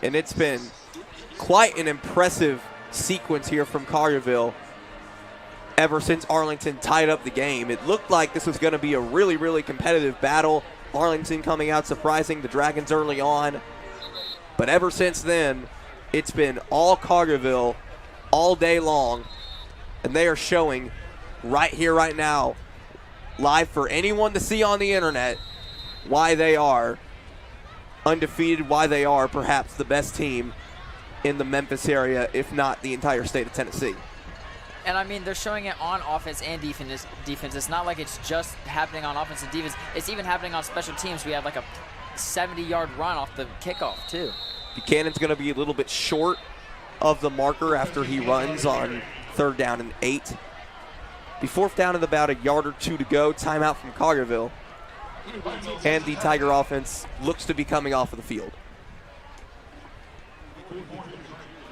And it's been quite an impressive sequence here from Collierville ever since Arlington tied up the game. It looked like this was going to be a really, really competitive battle. Arlington coming out surprising the Dragons early on. But ever since then, it's been all Collierville all day long. And they are showing right here, right now, live for anyone to see on the internet, why they are undefeated, why they are perhaps the best team in the Memphis area, if not the entire state of Tennessee. And I mean, they're showing it on offense and defense. It's not like it's just happening on offense and defense. It's even happening on special teams. We had like a 70-yard run off the kickoff, too. Buchanan's going to be a little bit short of the marker after he runs on third down and 8. Be fourth down and about a yard or 2 to go. Timeout from Collierville. And the Tiger offense looks to be coming off of the field.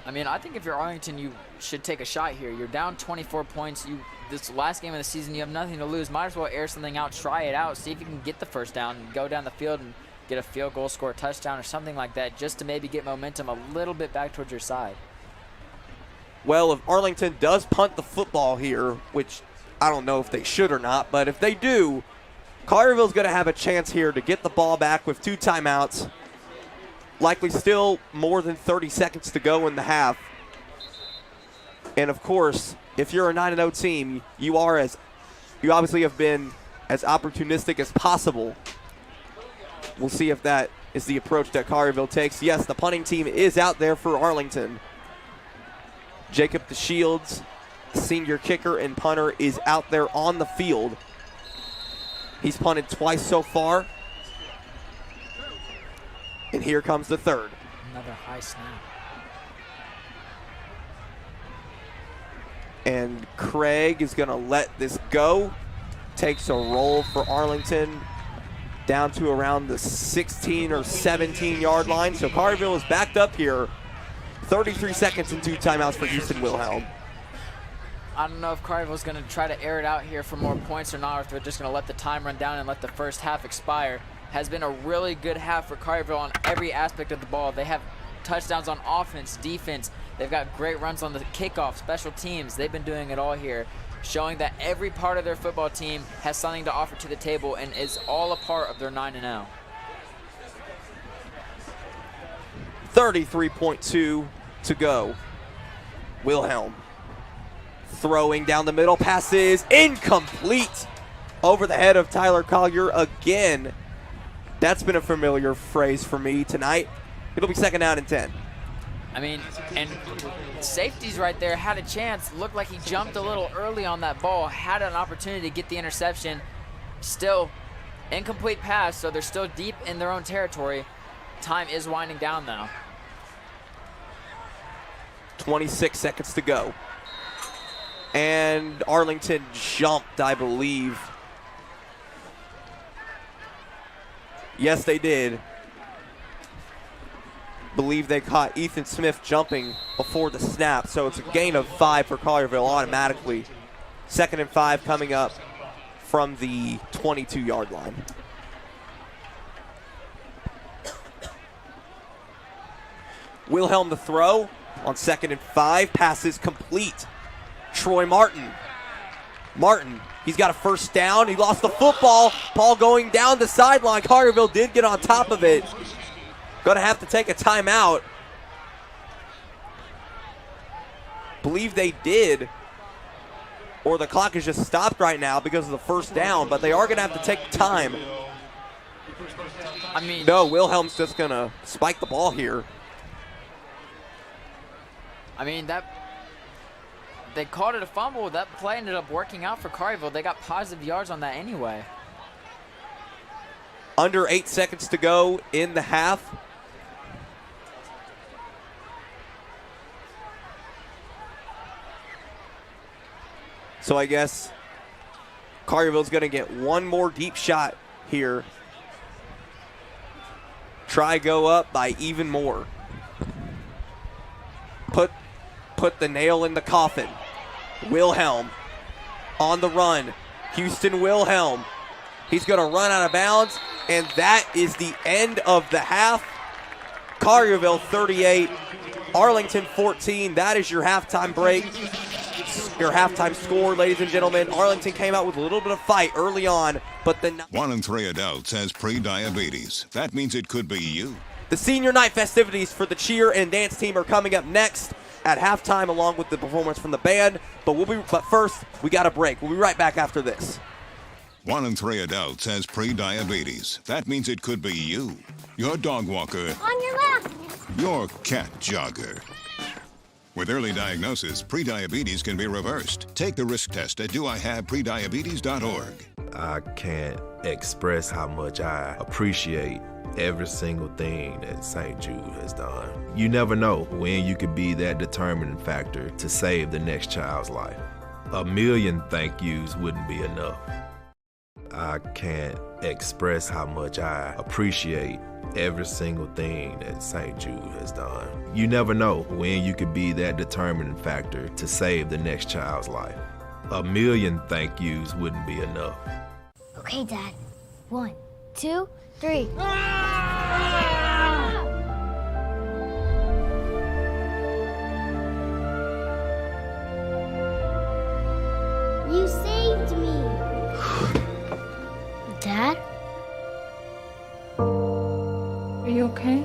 I mean, I think if you're Arlington, you should take a shot here. You're down 24 points. This last game of the season, you have nothing to lose. Might as well air something out, try it out, see if you can get the first down, and go down the field and get a field goal, score a touchdown or something like that, just to maybe get momentum a little bit back towards your side. Well, if Arlington does punt the football here, which I don't know if they should or not, but if they do, Collierville's going to have a chance here to get the ball back with 2 timeouts. Likely still more than 30 seconds to go in the half. And of course, if you're a 9-0 team, you obviously have been as opportunistic as possible. We'll see if that is the approach that Collierville takes. Yes, the punting team is out there for Arlington. Jacob DeShields, senior kicker and punter, is out there on the field. He's punted twice so far. And here comes the third. Another high snap. And Craig is going to let this go. Takes a roll for Arlington down to around the 16 or 17-yard line. So Collierville is backed up here. 33 seconds and 2 timeouts for Houston Wilhelm. I don't know if Collierville's going to try to air it out here for more points or not, or if they're just going to let the time run down and let the first half expire. Has been a really good half for Collierville on every aspect of the ball. They have touchdowns on offense, defense. They've got great runs on the kickoff, special teams. They've been doing it all here, showing that every part of their football team has something to offer to the table and is all a part of their 9-0. 33.2 to go. Wilhelm throwing down the middle. Pass is incomplete. Over the head of Tyler Collier again. That's been a familiar phrase for me tonight. It'll be second down and 10. I mean, and safeties right there had a chance. Looked like he jumped a little early on that ball. Had an opportunity to get the interception. Still, incomplete pass, so they're still deep in their own territory. Time is winding down now. 26 seconds to go. And Arlington jumped, I believe. Yes, they did. Believe they caught Ethan Smith jumping before the snap, so it's a gain of 5 for Collierville automatically. Second and 5 coming up from the 22-yard line. Wilhelm the throw. On 2nd and 5, passes complete. Troy Martin. Martin, he's got a first down. He lost the football. Ball going down the sideline. Collierville did get on top of it. Gonna have to take a timeout. Believe they did. Or the clock is just stopped right now because of the first down, but they are gonna have to take time. I mean, no, Wilhelm's just gonna spike the ball here. I mean, they called it a fumble. That play ended up working out for Collierville. They got positive yards on that anyway. Under 8 seconds to go in the half. So I guess Collierville's going to get one more deep shot here. Try go up by even more. Put the nail in the coffin. Wilhelm on the run. Houston Wilhelm. He's going to run out of bounds, and that is the end of the half. Collierville 38, Arlington 14. That is your halftime break. Your halftime score, ladies and gentlemen. Arlington came out with a little bit of fight early on, but the 1 in 3 adults has pre-diabetes. That means it could be you. The senior night festivities for the cheer and dance team are coming up next at halftime, along with the performance from the band. But first, we got a break. We'll be right back after this. 1 in 3 adults has pre-diabetes. That means it could be you. Your dog walker. On your left. Your cat jogger. With early diagnosis, prediabetes can be reversed. Take the risk test at doihaveprediabetes.org. I can't express how much I appreciate every single thing that St. Jude has done. You never know when you could be that determining factor to save the next child's life. 1 million thank yous wouldn't be enough. I can't express how much I appreciate every single thing that St. Jude has done. You never know when you could be that determining factor to save the next child's life. 1 million thank yous wouldn't be enough. Okay, Dad. 1, 2, 3. You saved me. Dad? Are you okay?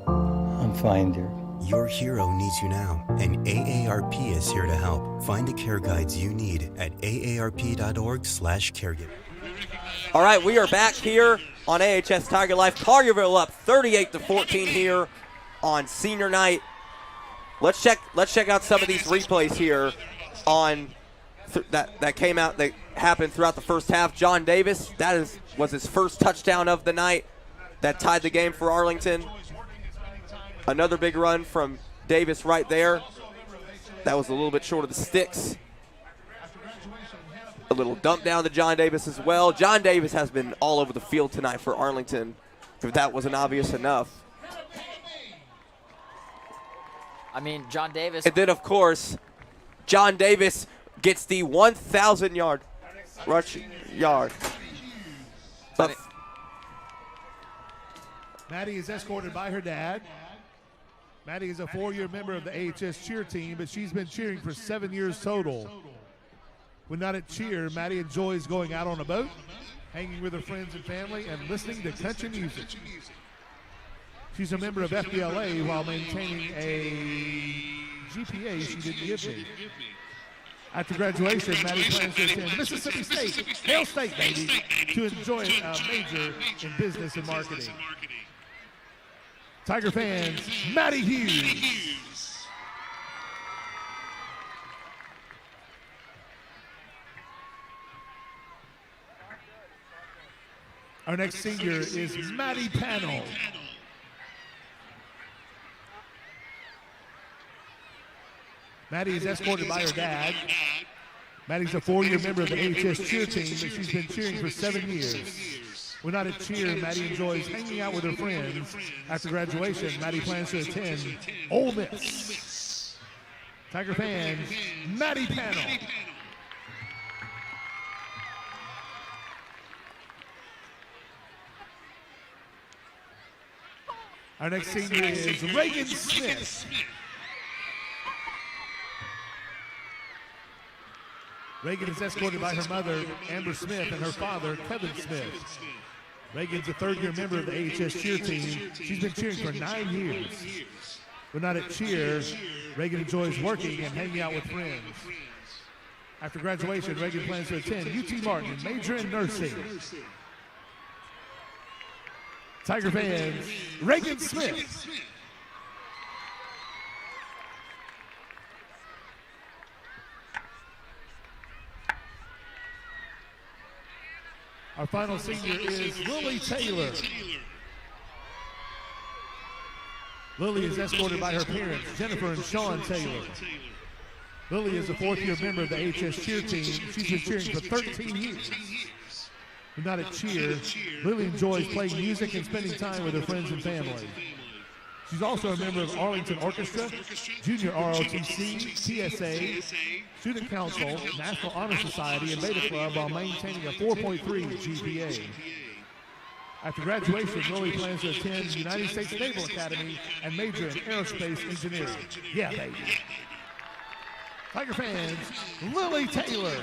I'm fine, dear. Your hero needs you now, and AARP is here to help. Find the care guides you need at aarp.org/caregiver. All right, we are back here on AHS Tiger Life. Collierville up 38-14 here on senior night. Let's check out some of these replays here on that came out, that happened throughout the first half. John Davis, was his first touchdown of the night. That tied the game for Arlington. Another big run from Davis right there. That was a little bit short of the sticks. A little dump down to John Davis as well. John Davis has been all over the field tonight for Arlington, if that wasn't obvious enough. I mean, John Davis. And then, of course, John Davis gets the 1,000-yard rushing yard. But Maddie is escorted by her dad. Maddie is a 4-year member of the AHS cheer team, but she's been cheering for 7 years total. When not at cheer, Maddie enjoys going out on a boat, hanging with her friends and family, and listening to country music. She's a member of FBLA while maintaining a GPA she didn't give me. After graduation, Maddie plans to attend Mississippi State, Hail State, baby, to enjoy a major in business and marketing. Tiger fans, Maddie Hughes. Our next senior is Maddie Panel. Maddie is escorted by her dad. Maddie's a 4-year member of the AHS cheer team, and she's been cheering for 7 years. When not at cheer, Maddie enjoys hanging out with her friends. After graduation, Maddie plans to attend Ole Miss. Tiger fans, Maddie Panel. Our next senior is Reagan Smith. Reagan is escorted by her mother, Amber Smith, and her father, Kevin Smith. Reagan's a third-year member of the AHS cheer team. She's been cheering for 9 years. When not at cheer, Reagan enjoys working and hanging out with friends. After graduation, Reagan plans to attend UT Martin and major in nursing. Tiger fans, Reagan Smith. Our final senior is Lily Taylor. Lily is escorted by her parents, Jennifer and Sean Taylor. Lily is a fourth-year member of the AHS cheer team. She's been cheering for 13 years. When not at cheer, Lily enjoys playing music and spending time with her friends and family. She's also a member of Arlington Orchestra, Junior ROTC, TSA, Student Council, National Honor Society, and Beta Club while maintaining a 4.3 GPA. After graduation, Lily plans to attend the United States Naval Academy and major in aerospace engineering. Yeah, baby. Tiger fans, Lily Taylor.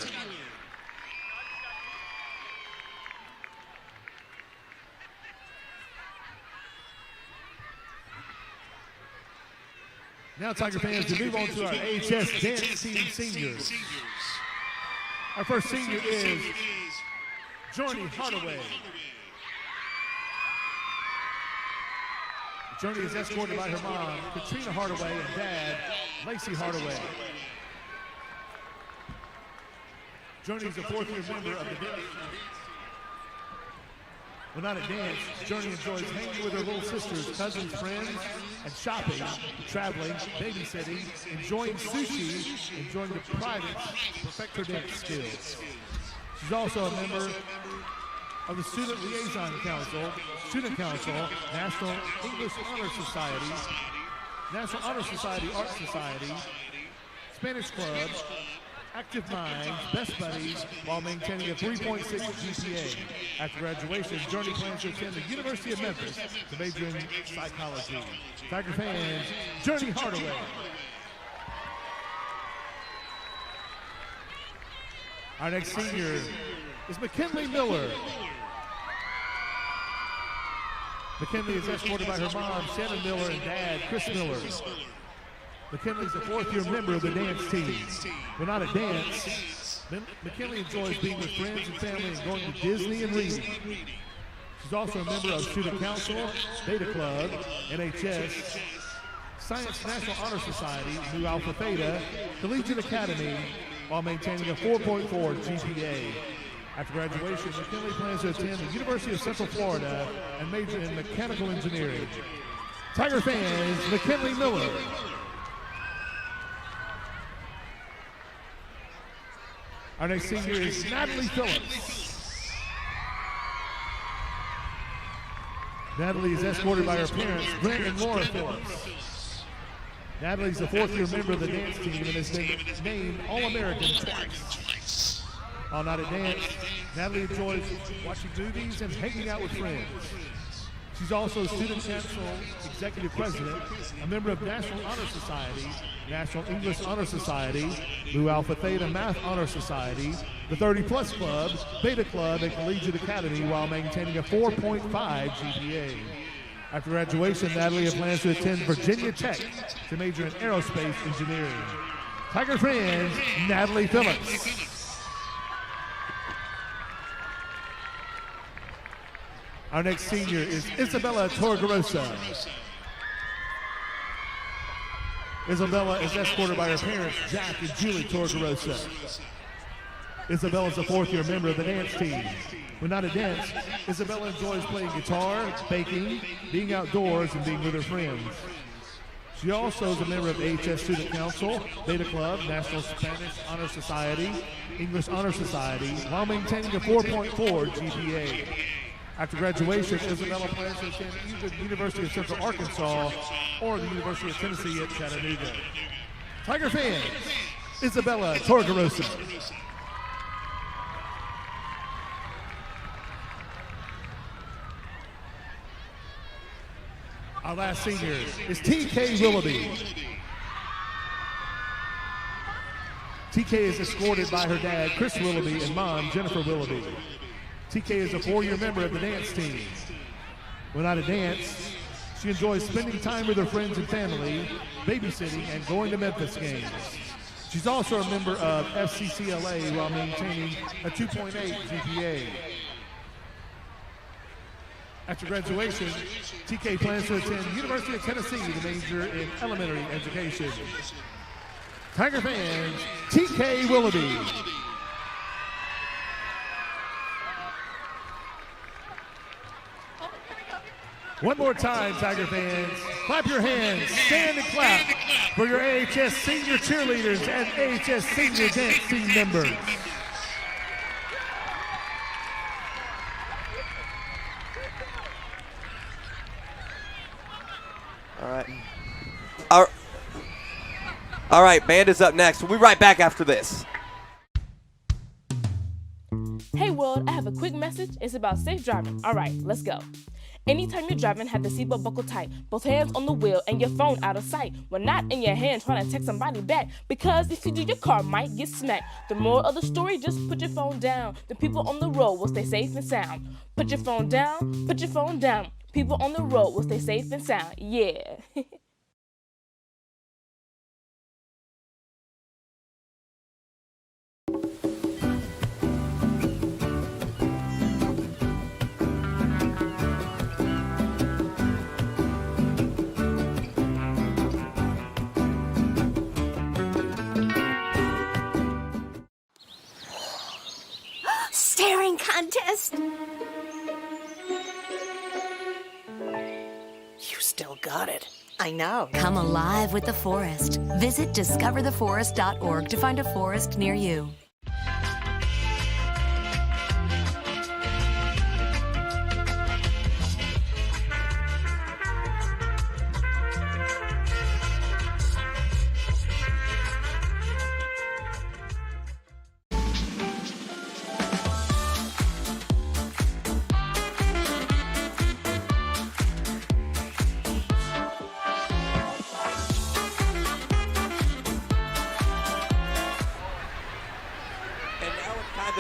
Now, Tiger fans, to move on to our AHS dance team seniors. Our first senior is Journey Hardaway. Journey is escorted by her mom, Katrina Hardaway, and dad, Lacey Hardaway. Journey is a fourth-year member of the dance team. When not at dance, Journey enjoys hanging with her little sisters, cousins, friends, and shopping, traveling, babysitting, enjoying sushi, enjoying the privates to perfect her dance skills. She's also a member of the Student Liaison Council, Student Council, National English Honor Society, National Honor Society Art Society, Spanish Club, Active Minds, Best Buddies, while maintaining a 3.6 GPA. After graduation, Journey plans to attend the University of Memphis to major in psychology. Tiger fans, Journey Hardaway. Our next senior is McKinley Miller. McKinley is escorted by her mom, Shannon Miller, and dad, Chris Miller. McKinley is a fourth-year member of the dance team. When not at dance, McKinley enjoys being with friends and family and going to Disney and reading. She's also a member of Student Council, Beta Club, NHS, Science National Honor Society, Nu Alpha Theta, Collegiate Academy, while maintaining a 4.4 GPA. After graduation, McKinley plans to attend the University of Central Florida and major in mechanical engineering. Tiger fans, McKinley Miller. Our next senior is Natalie Phillips. Natalie is escorted by her parents, Brent and Laura Phillips. Natalie's a fourth-year member of the dance team and has been named All-American twice. While not at dance, Natalie enjoys watching movies and hanging out with friends. She's also Student Council Executive President, a member of National Honor Society, National English Honor Society, Nu Alpha Theta Math Honor Society, the 30-Plus Club, Beta Club, and Collegiate Academy while maintaining a 4.5 GPA. After graduation, Natalie plans to attend Virginia Tech to major in aerospace engineering. Tiger fans, Natalie Phillips. Our next senior is Isabella Torgarosa. Isabella is escorted by her parents, Jack and Julie Torgarosa. Isabella is a fourth-year member of the dance team. When not at dance, Isabella enjoys playing guitar, baking, being outdoors, and being with her friends. She also is a member of AHS Student Council, Beta Club, National Spanish Honor Society, English Honor Society, while maintaining a 4.4 GPA. After graduation, Isabella plans to attend either the University of Central Arkansas or the University of Tennessee at Chattanooga. Tiger fans, Isabella Torgarosa. Our last senior is T.K. Willoughby. TK is escorted by her dad, Chris Willoughby, and mom, Jennifer Willoughby. TK is a 4-year member of the dance team. When at a dance, she enjoys spending time with her friends and family, babysitting, and going to Memphis games. She's also a member of FCCLA while maintaining a 2.8 GPA. After graduation, TK plans to attend University of Tennessee to major in elementary education. Tiger fans, TK Willoughby. One more time, Tiger fans. Clap your hands, stand and clap for your AHS senior cheerleaders and AHS senior dance team members. All right. All right, band is up next. We'll be right back after this. Hey world, I have a quick message. It's about safe driving. All right, let's go. Anytime you're driving, have the seatbelt buckled tight, both hands on the wheel and your phone out of sight. When not in your hand trying to text somebody back, because if you do, your car might get smacked. The moral of the story, just put your phone down. The people on the road will stay safe and sound. Put your phone down, put your phone down. People on the road will stay safe and sound. Yeah. Staring contest. You still got it. I know. Come alive with the forest. Visit discovertheforest.org to find a forest near you.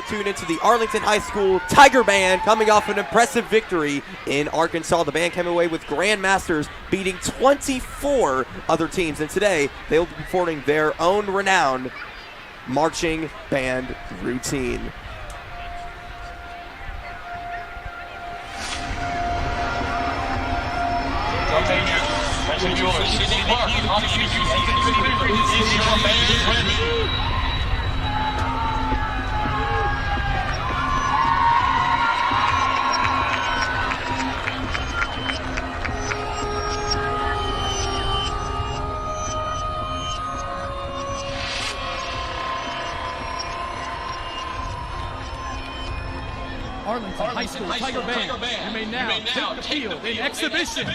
Tune into the Arlington High School Tiger Band coming off an impressive victory in Arkansas. The band came away with Grandmasters, beating 24 other teams, and today they will be performing their own renowned marching band routine. Arlington High School Tiger Band, you may now take the field in exhibition.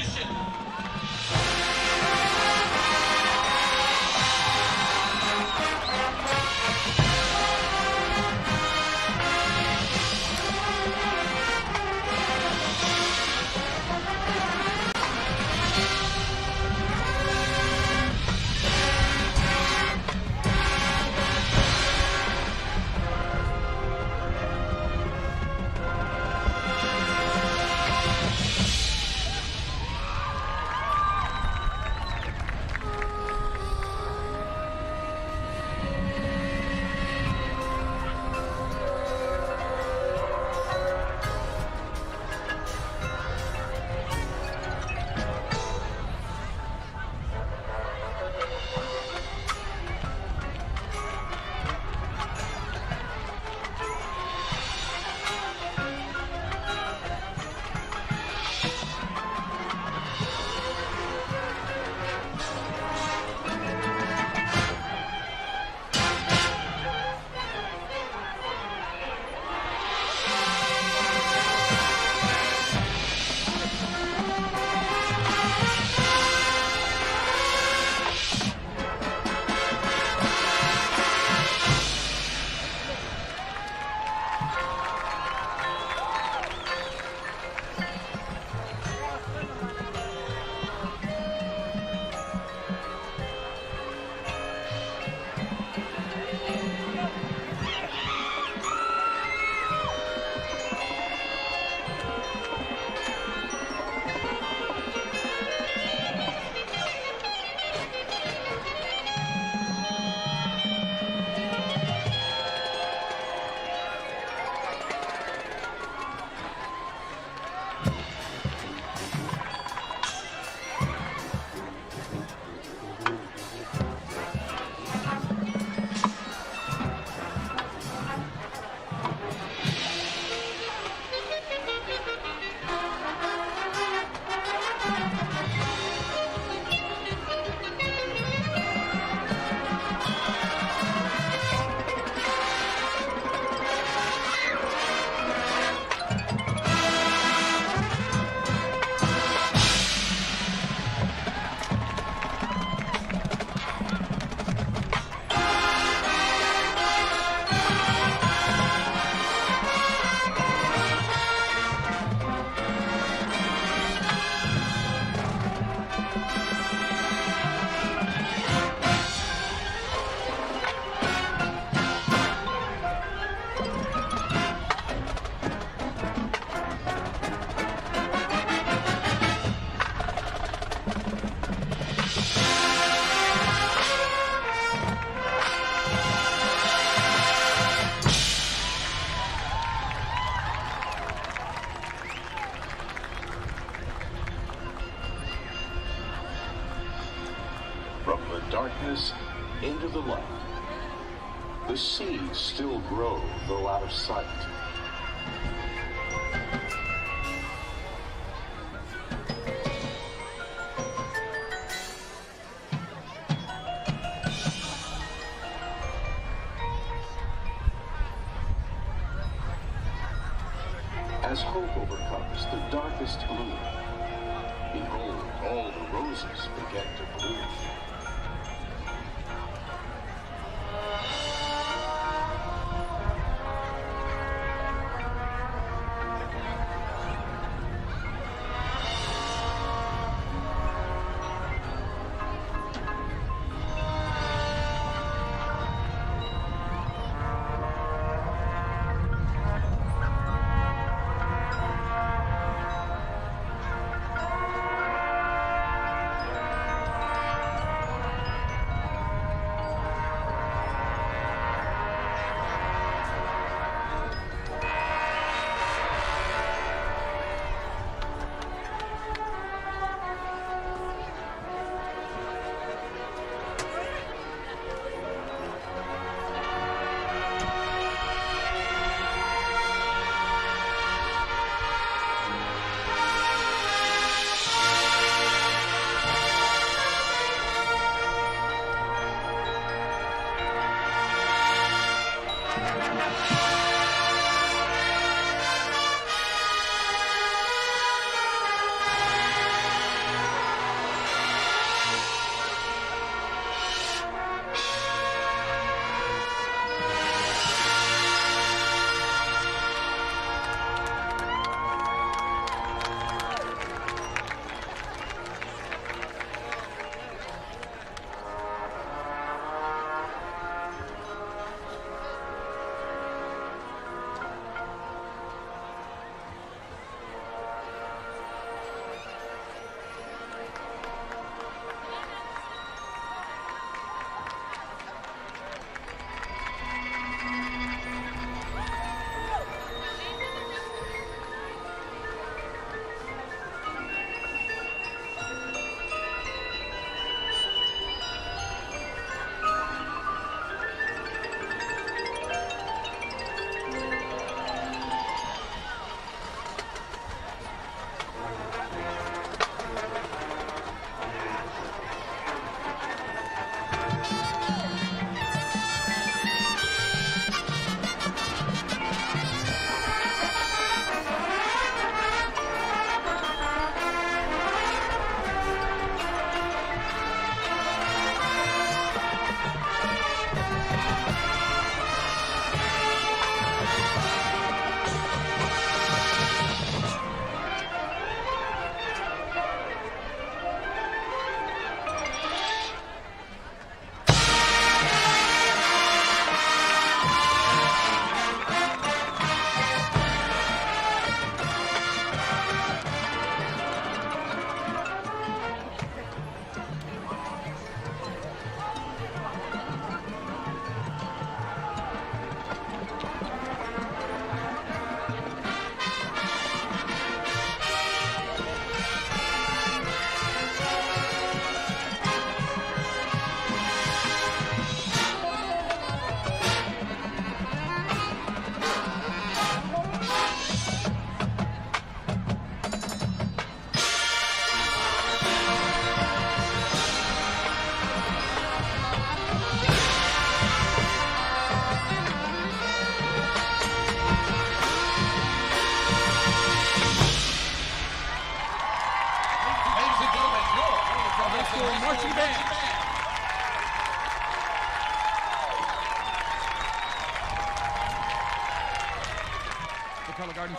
darkness into the light. The seeds still grow, though out of sight. As hope overcomes the darkest gloom, behold, all the roses begin to bloom.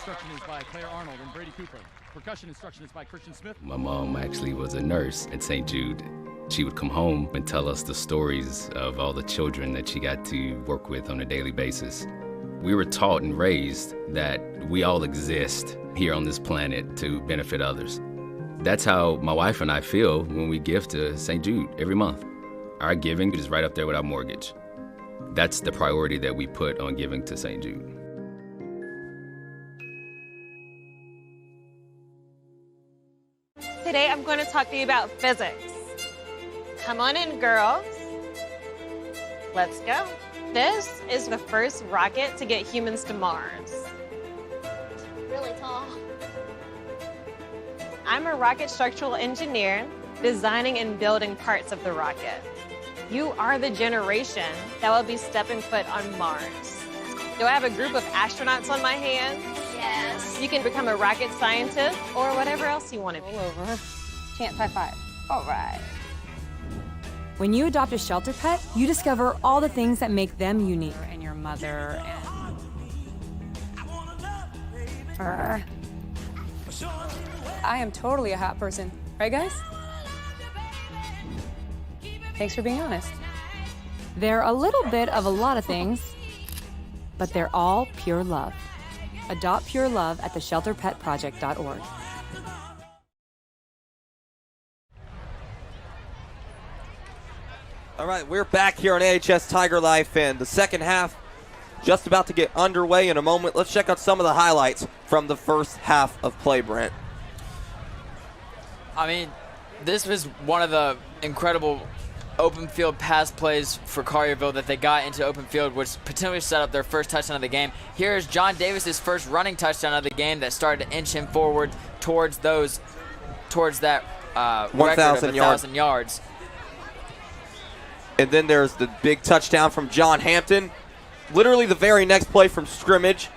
Instruction is by Claire Arnold and Brady Cooper. Percussion instruction is by Christian Smith. My mom actually was a nurse at St. Jude. She would come home and tell us the stories of all the children that she got to work with on a daily basis. We were taught and raised that we all exist here on this planet to benefit others. That's how my wife and I feel when we give to St. Jude every month. Our giving is right up there with our mortgage. That's the priority that we put on giving to St. Jude. Today I'm going to talk to you about physics. Come on in, girls. Let's go. This is the first rocket to get humans to Mars. Really tall. I'm a rocket structural engineer, designing and building parts of the rocket. You are the generation that will be stepping foot on Mars. Do I have a group of astronauts on my hands? Yes. You can become a rocket scientist or whatever else you want to be. Roll over. Chance high five. All right. When you adopt a shelter pet, you discover all the things that make them unique. And your mother and... I am totally a hot person. Right, guys? Thanks for being honest. They're a little bit of a lot of things, but they're all pure love. Adopt pure love at theshelterpetproject.org. All right, we're back here on AHS Tiger Life, and the second half just about to get underway in a moment. Let's check out some of the highlights from the first half of play, Brent. I mean, this was one of the incredible open field pass plays for Collierville that they got into open field, which potentially set up their first touchdown of the game. Here's John Davis's first running touchdown of the game that started to inch him forward towards that record of 1,000 yards. And then there's the big touchdown from John Hampton. Literally the very next play from scrimmage.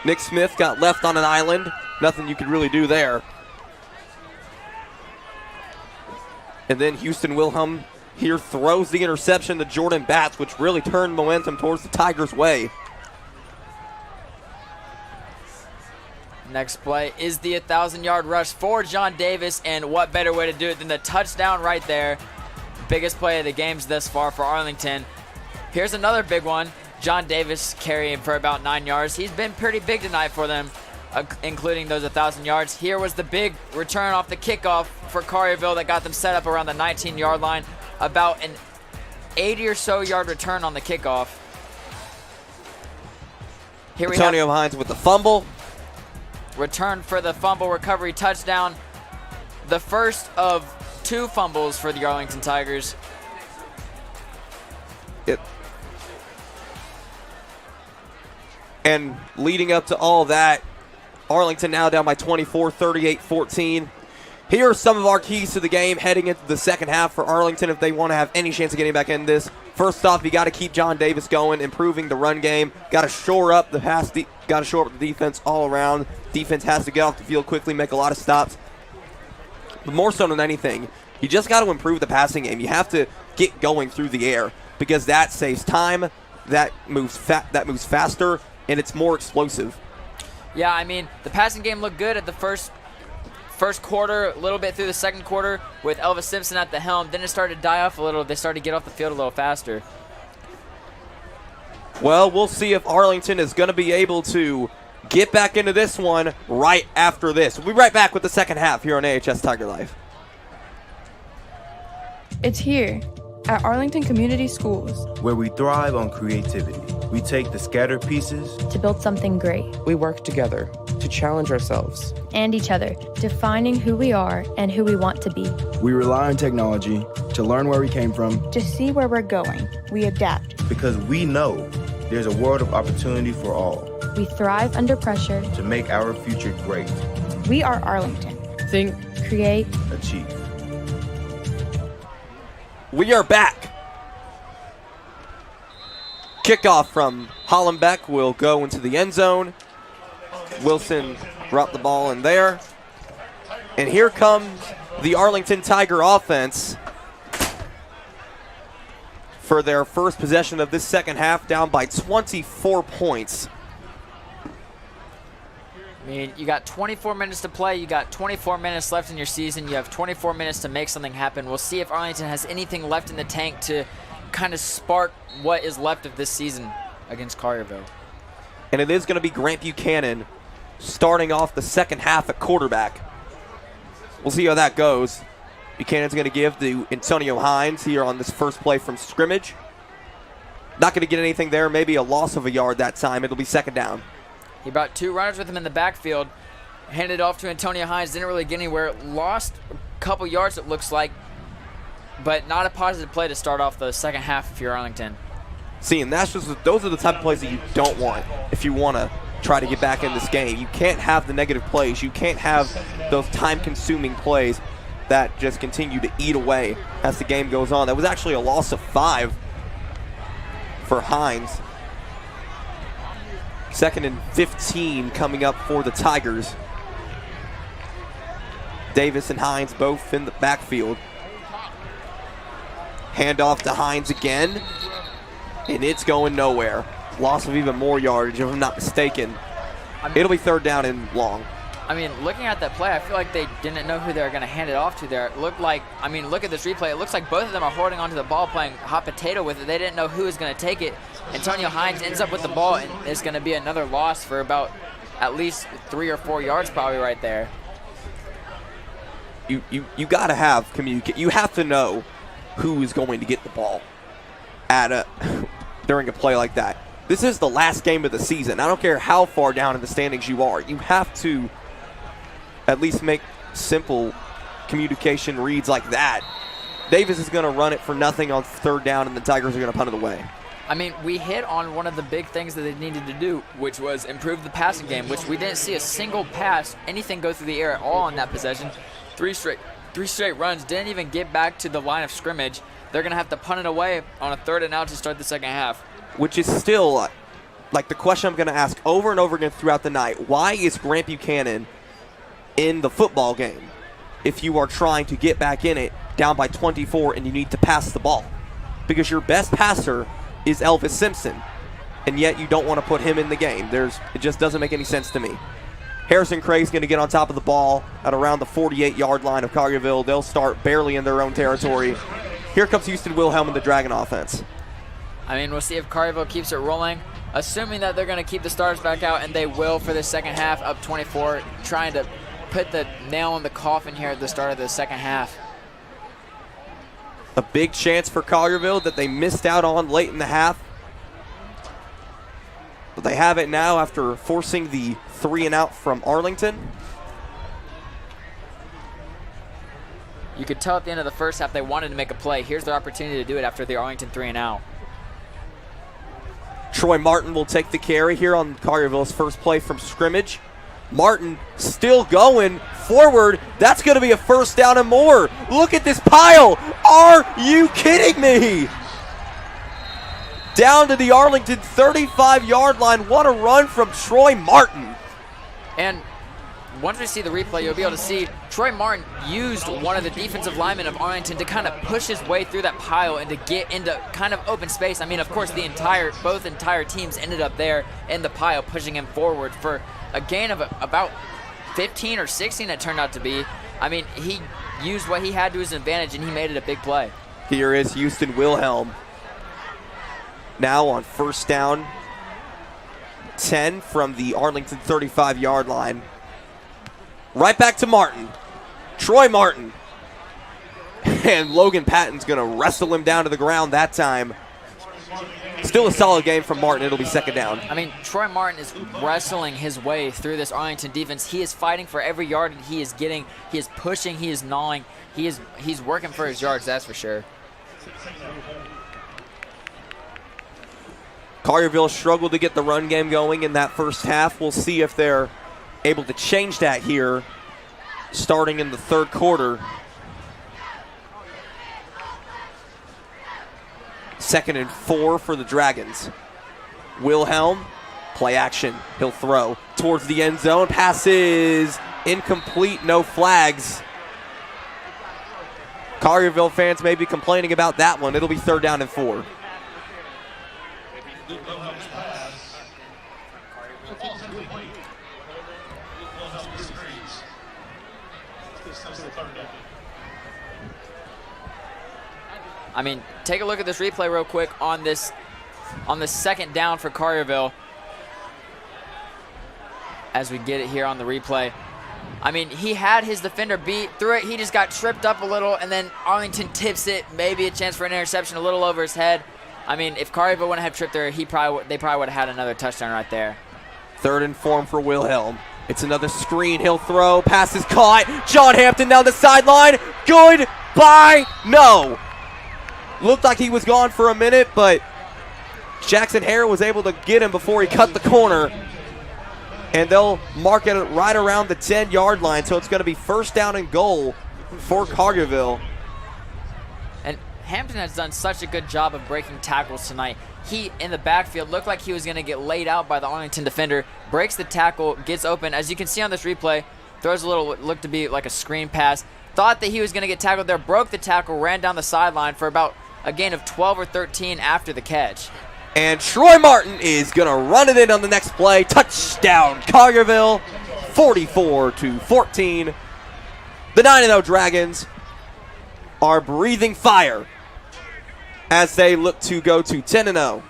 Nick Smith got left on an island. Nothing you could really do there. And then Houston Wilhelm here throws the interception to Jordan Batts, which really turned momentum towards the Tigers' way. Next play is the 1,000-yard rush for John Davis, and what better way to do it than the touchdown right there. Biggest play of the games thus far for Arlington. Here's another big one. John Davis carrying for about 9 yards. He's been pretty big tonight for them, including those 1,000 yards. Here was the big return off the kickoff for Collierville that got them set up around the 19-yard line. About an 80 or so yard return on the kickoff. Here we have Antonio Hines with the fumble. Return for the fumble recovery touchdown. The first of 2 fumbles for the Arlington Tigers. And leading up to all that, Arlington now down by 24, 38-14. Here are some of our keys to the game heading into the second half for Arlington if they want to have any chance of getting back in this. First off, you got to keep John Davis going, improving the run game. Got to shore up the pass. Got to shore up the defense all around. Defense has to get off the field quickly, make a lot of stops. But more so than anything, you just got to improve the passing game. You have to get going through the air because that saves time, that moves faster, and it's more explosive. Yeah, I mean, the passing game looked good at the first quarter, a little bit through the second quarter with Elvis Simpson at the helm. Then it started to die off a little. They started to get off the field a little faster. Well, we'll see if Arlington is going to be able to get back into this one right after this. We'll be right back with the second half here on AHS Tiger Life. It's here at Arlington Community Schools, where we thrive on creativity. We take the scattered pieces to build something great. We work together to challenge ourselves and each other, defining who we are and who we want to be. We rely on technology to learn where we came from, to see where we're going. We adapt because we know there's a world of opportunity for all. We thrive under pressure to make our future great. We are Arlington. Think, create, achieve. We are back. Kickoff from Hollenbeck will go into the end zone. Wilson dropped the ball in there. And here comes the Arlington Tiger offense for their first possession of this second half, down by 24 points. I mean, you got 24 minutes to play. You got 24 minutes left in your season. You have 24 minutes to make something happen. We'll see if Arlington has anything left in the tank to kind of spark what is left of this season against Collierville. And it is going to be Grant Buchanan starting off the second half at quarterback. We'll see how that goes. Buchanan's going to give to Antonio Hines here on this first play from scrimmage. Not going to get anything there. Maybe a loss of a yard that time. It'll be second down. He brought 2 runners with him in the backfield. Handed off to Antonio Hines. Didn't really get anywhere. Lost a couple yards, it looks like. but not a positive play to start off the second half if you're Arlington. See, and those are the type of plays that you don't want if you want to try to get back in this game. You can't have the negative plays. You can't have those time-consuming plays that just continue to eat away as the game goes on. That was actually a loss of 5 for Hines. 2nd and 15 coming up for the Tigers. Davis and Hines both in the backfield. Handoff to Hines again, and it's going nowhere. Loss of even more yardage, if I'm not mistaken. It'll be 3rd down and long. I mean, looking at that play, I feel like they didn't know who they were going to hand it off to there. It looked like, I mean, look at this replay. It looks like both of them are holding onto the ball, playing hot potato with it. They didn't know who was going to take it. Antonio Hines ends up with the ball, and it's going to be another loss for about at least 3 or 4 yards probably right there. You got to have communicate. You have to know who is going to get the ball during a play like that. This is the last game of the season. I don't care how far down in the standings you are. You have to at least make simple communication reads like that. Davis is going to run it for nothing on 3rd down, and the Tigers are going to punt it away. I mean, we hit on one of the big things that they needed to do, which was improve the passing game, which we didn't see a single pass, anything go through the air at all on that possession. Three straight runs, didn't even get back to the line of scrimmage. They're going to have to punt it away on a 3rd and out to start the second half. Which is still like the question I'm going to ask over and over again throughout the night. Why is Grant Buchanan in the football game if you are trying to get back in it down by 24 and you need to pass the ball? Because your best passer is Elvis Simpson, and yet you don't want to put him in the game. It just doesn't make any sense to me. Harrison Craig's going to get on top of the ball at around the 48-yard line of Collierville. They'll start barely in their own territory. Here comes Houston Wilhelm in the Dragon offense. I mean, we'll see if Collierville keeps it rolling, assuming that they're going to keep the starters back out, and they will for the second half, up 24, trying to put the nail in the coffin here at the start of the second half. A big chance for Collierville that they missed out on late in the half. But they have it now after forcing the 3 and out from Arlington. You could tell at the end of the first half they wanted to make a play. Here's their opportunity to do it after the Arlington 3 and out. Troy Martin will take the carry here on Collierville's first play from scrimmage. Martin still going forward. That's going to be a 1st down and more. Look at this pile. Are you kidding me? Down to the Arlington 35-yard line. What a run from Troy Martin. And once we see the replay, you'll be able to see Troy Martin used one of the defensive linemen of Arlington to kind of push his way through that pile and to get into kind of open space. I mean, of course, both entire teams ended up there in the pile, pushing him forward for a gain of about 15 or 16 it turned out to be. I mean, he used what he had to his advantage, and he made it a big play. Here is Houston Wilhelm. Now on 1st down, 10 from the Arlington 35-yard line. Right back to Martin. Troy Martin. And Logan Patton's going to wrestle him down to the ground that time. Still a solid game from Martin. It'll be 2nd down. I mean, Troy Martin is wrestling his way through this Arlington defense. He is fighting for every yard that he is getting. He is pushing. He is gnawing. He's working for his yards, that's for sure. Collierville struggled to get the run game going in that first half. We'll see if they're able to change that here starting in the 3rd quarter. 2nd and 4 for the Dragons. Wilhelm, play action. He'll throw towards the end zone. Passes incomplete, no flags. Collierville fans may be complaining about that one. It'll be 3rd down and 4. I mean, take a look at this replay real quick on the 2nd down for Collierville as we get it here on the replay. I mean, he had his defender beat through it. He just got tripped up a little, and then Arlington tips it. Maybe a chance for an interception a little over his head. I mean, if Collierville wouldn't have tripped there, they probably would have had another touchdown right there. 3rd and 4 for Wilhelm. It's another screen. He'll throw. Pass is caught. John Hampton down the sideline. Good. Bye. No. Looked like he was gone for a minute, but Jackson Hare was able to get him before he cut the corner. And they'll mark it right around the 10-yard line, so it's going to be first down and goal for Collierville. And Hampton has done such a good job of breaking tackles tonight. He, in the backfield, looked like he was going to get laid out by the Arlington defender, breaks the tackle, gets open. As you can see on this replay, throws a little, looked to be like a screen pass. Thought that he was going to get tackled there, broke the tackle, ran down the sideline for about a gain of 12 or 13 after the catch. And Troy Martin is going to run it in on the next play. Touchdown, Collierville, 44-14. The 9-0 Dragons are breathing fire as they look to go to 10-0.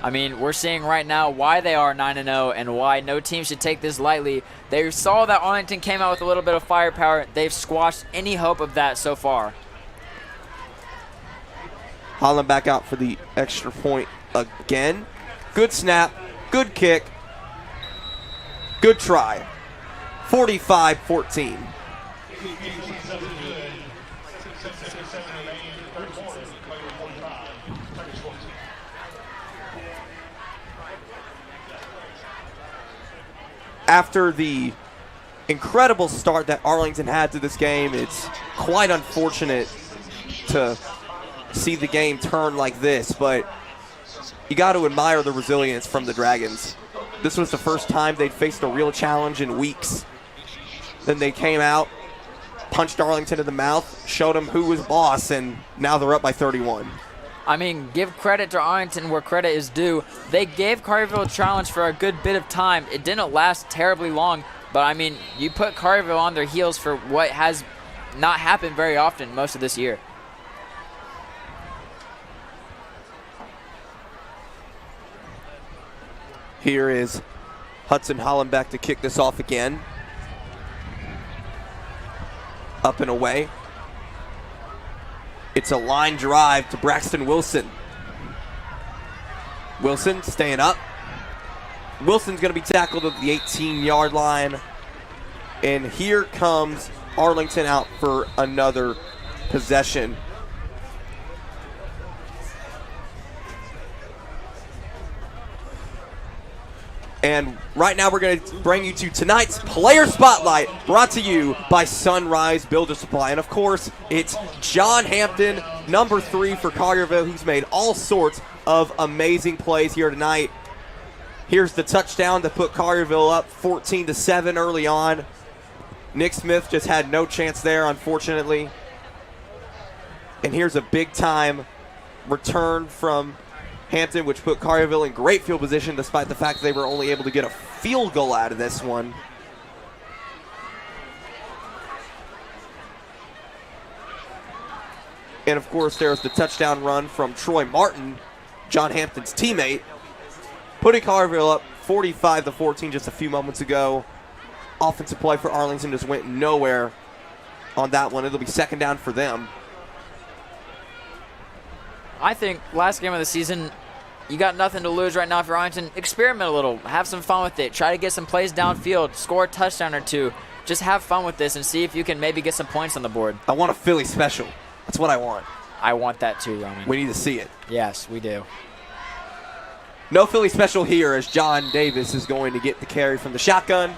I mean, we're seeing right now why they are 9-0 and why no team should take this lightly. They saw that Arlington came out with a little bit of firepower. They've squashed any hope of that so far. Holland back out for the extra point again. Good snap, good kick, good try. 45-14. After the incredible start that Arlington had to this game, it's quite unfortunate to see the game turn like this, but you got to admire the resilience from the Dragons. This was the first time they'd faced a real challenge in weeks. Then they came out, punched Arlington in the mouth, showed them who was boss, and now they're up by 31. I mean, give credit to Arlington where credit is due. They gave Collierville a challenge for a good bit of time. It didn't last terribly long, but I mean, you put Collierville on their heels for what has not happened very often most of this year. Here is Hudson Hollenbeck to kick this off again. Up and away. It's a line drive to Braxton Wilson. Wilson staying up. Wilson's going to be tackled at the 18-yard line. And here comes Arlington out for another possession. And right now we're going to bring you to tonight's Player Spotlight, brought to you by Sunrise Builder Supply. And of course, it's John Hampton, number 3 for Collierville, who's made all sorts of amazing plays here tonight. Here's the touchdown to put Collierville up 14-7 early on. Nick Smith just had no chance there, unfortunately. And here's a big-time return from Hampton, which put Collierville in great field position despite the fact they were only able to get a field goal out of this one. And of course, there's the touchdown run from Troy Martin, John Hampton's teammate, putting Collierville up 45-14 just a few moments ago. Offensive play for Arlington just went nowhere on that one. It'll be second down for them. I think last game of the season, you got nothing to lose right now if you're Arlington. Experiment a little. Have some fun with it. Try to get some plays downfield. Score a touchdown or two. Just have fun with this and see if you can maybe get some points on the board. I want a Philly special. That's what I want. I want that too, Roman. We need to see it. Yes, we do. No Philly special here as John Davis is going to get the carry from the shotgun.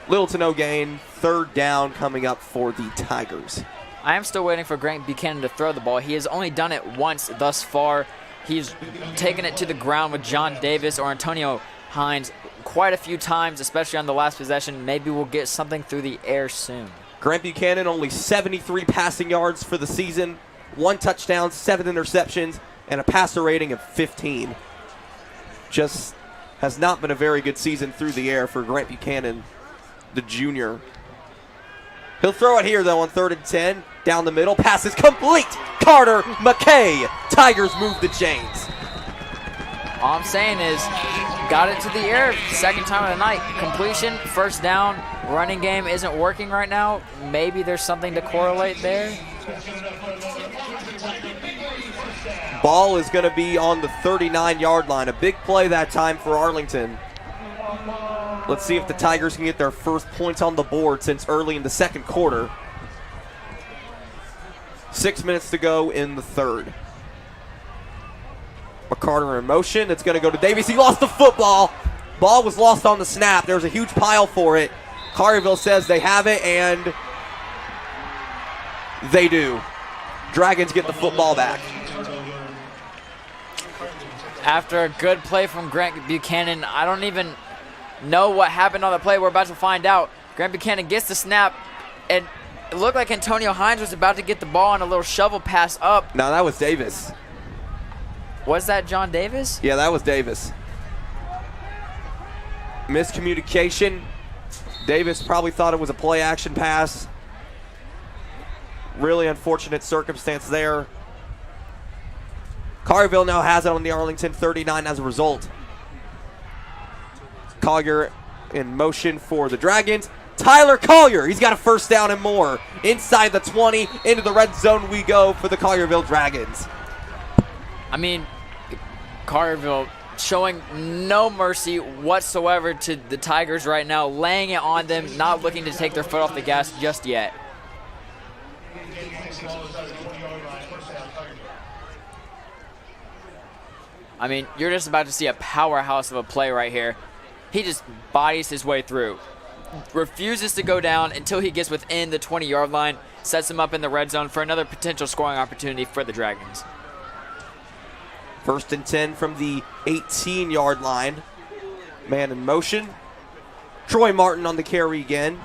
Little to no gain. Third down coming up for the Tigers. I am still waiting for Grant Buchanan to throw the ball. He has only done it once thus far. He's taken it to the ground with John Davis or Antonio Hines quite a few times, especially on the last possession. Maybe we'll get something through the air soon. Grant Buchanan, only 73 passing yards for the season, 1 touchdown, 7 interceptions, and a passer rating of 15. Just has not been a very good season through the air for Grant Buchanan, the junior. He'll throw it here, though, on 3rd and 10. Down the middle. Pass is complete. Carter McKay. Tigers move the chains. All I'm saying is, got it to the air. Second time of the night. Completion, first down. Running game isn't working right now. Maybe there's something to correlate there. Ball is going to be on the 39-yard line. A big play that time for Arlington. Let's see if the Tigers can get their first points on the board since early in the second quarter. 6 minutes to go in the third. McCarter in motion. It's going to go to Davies. He lost the football. Ball was lost on the snap. There was a huge pile for it. Collierville says they have it, and they do. Dragons get the football back. After a good play from Grant Buchanan, I don't even know what happened on the play. We're about to find out. Grant Buchanan gets the snap, and it looked like Antonio Hines was about to get the ball on a little shovel pass up. No, that was Davis. Was that John Davis? Yeah, that was Davis. Miscommunication. Davis probably thought it was a play action pass. Really unfortunate circumstance there. Collierville now has it on the Arlington 39 as a result. Collier in motion for the Dragons. Tyler Collier, he's got a first down and more. Inside the 20, into the red zone we go for the Collierville Dragons. I mean, Collierville showing no mercy whatsoever to the Tigers right now, laying it on them, not looking to take their foot off the gas just yet. I mean, you're just about to see a powerhouse of a play right here. He just bodies his way through. Refuses to go down until he gets within the 20-yard line, sets him up in the red zone for another potential scoring opportunity for the Dragons. 1st and 10 from the 18-yard line. Man in motion. Troy Martin on the carry again.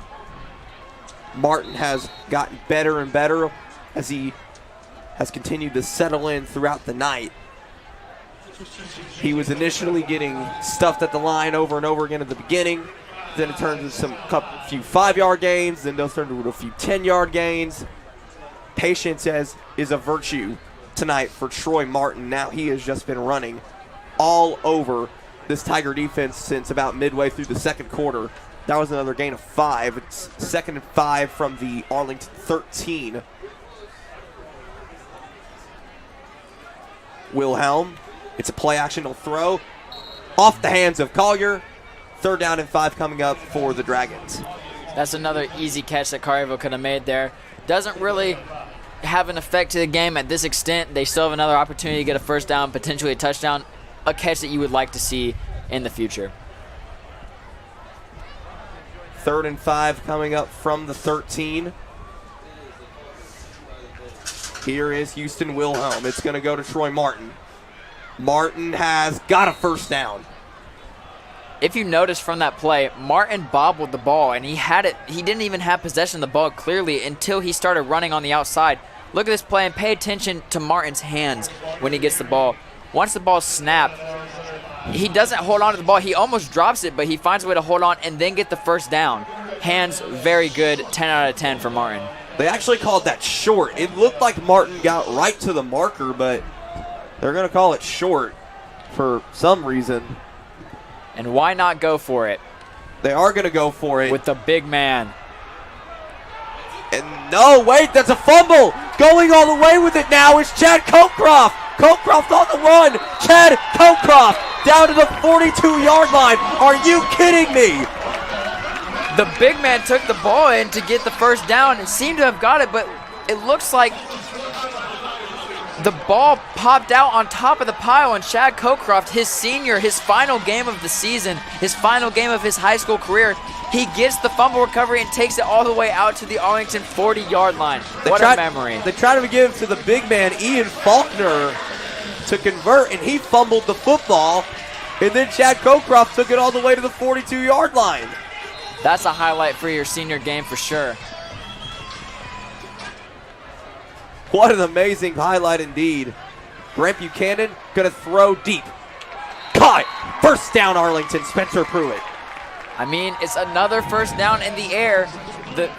Martin has gotten better and better as he has continued to settle in throughout the night. He was initially getting stuffed at the line over and over again at the beginning. Then it turned into a few 5-yard gains. Then they'll turn into a few 10-yard gains. Patience is a virtue tonight for Troy Martin. Now he has just been running all over this Tiger defense since about midway through the second quarter. That was another gain of 5. It's 2nd and 5 from the Arlington 13. Wilhelm, it's a play actional throw off the hands of Collier. 3rd down and 5 coming up for the Dragons. That's another easy catch that Collierville could have made there. Doesn't really have an effect to the game at this extent. They still have another opportunity to get a first down, potentially a touchdown, a catch that you would like to see in the future. 3rd and 5 coming up from the 13. Here is Houston Wilhelm. It's going to go to Troy Martin. Martin has got a first down. If you notice from that play, Martin bobbled the ball, and he didn't even have possession of the ball clearly until he started running on the outside. Look at this play and pay attention to Martin's hands when he gets the ball. Once the ball's snapped, he doesn't hold on to the ball. He almost drops it, but he finds a way to hold on and then get the first down. Hands very good, 10 out of 10 for Martin. They actually called that short. It looked like Martin got right to the marker, but they're going to call it short for some reason. And why not go for it? They are going to go for it. With the big man. And no, wait, that's a fumble. Going all the way with it now is Chad Cockcroft. Cockcroft on the run. Chad Cockcroft down to the 42-yard line. Are you kidding me? The big man took the ball in to get the first down and seemed to have got it, but it looks like the ball popped out on top of the pile, and Chad Cockcroft, his senior, his final game of the season, his final game of his high school career, he gets the fumble recovery and takes it all the way out to the Arlington 40-yard line. What a memory. They tried to give to the big man, Ian Faulkner, to convert, and he fumbled the football, and then Chad Cockcroft took it all the way to the 42-yard line. That's a highlight for your senior game for sure. What an amazing highlight indeed. Grant Buchanan going to throw deep. Caught it. First down, Arlington. Spencer Pruitt. I mean, it's another first down in the air.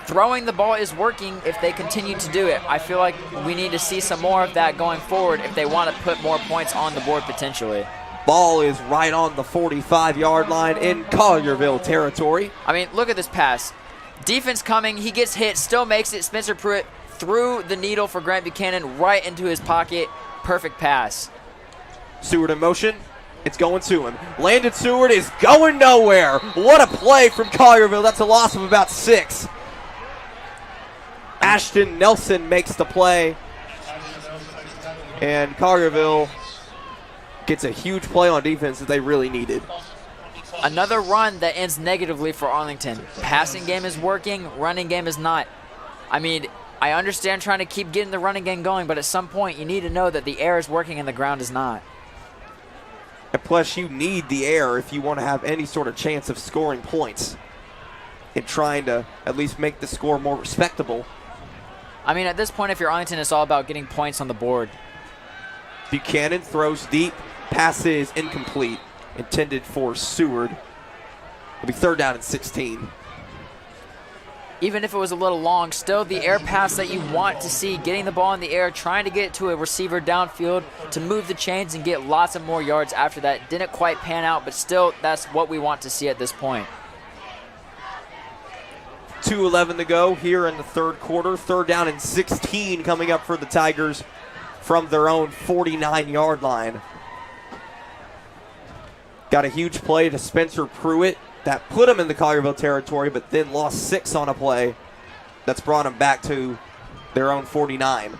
Throwing the ball is working if they continue to do it. I feel like we need to see some more of that going forward if they want to put more points on the board potentially. Ball is right on the 45-yard line in Collierville territory. I mean, look at this pass. Defense coming. He gets hit, still makes it. Spencer Pruitt threw the needle for Grant Buchanan right into his pocket. Perfect pass. Seward in motion. It's going to him. Landon Seward is going nowhere. What a play from Collierville. That's a loss of about 6. Ashton Nelson makes the play. And Collierville gets a huge play on defense that they really needed. Another run that ends negatively for Arlington. Passing game is working, running game is not. I mean, I understand trying to keep getting the running game going, but at some point you need to know that the air is working and the ground is not. And plus, you need the air if you want to have any sort of chance of scoring points and trying to at least make the score more respectable. I mean, at this point, if you're Arlington, it's all about getting points on the board. Buchanan throws deep, passes incomplete, intended for Seward. It'll be 3rd down and 16. Even if it was a little long, still the air pass that you want to see, getting the ball in the air, trying to get to a receiver downfield to move the chains and get lots of more yards after that. Didn't quite pan out, but still that's what we want to see at this point. 2:11 to go here in the 3rd quarter. 3rd down and 16 coming up for the Tigers from their own 49-yard line. Got a huge play to Spencer Pruitt that put him in the Collierville territory, but then lost 6 on a play that's brought him back to their own 49.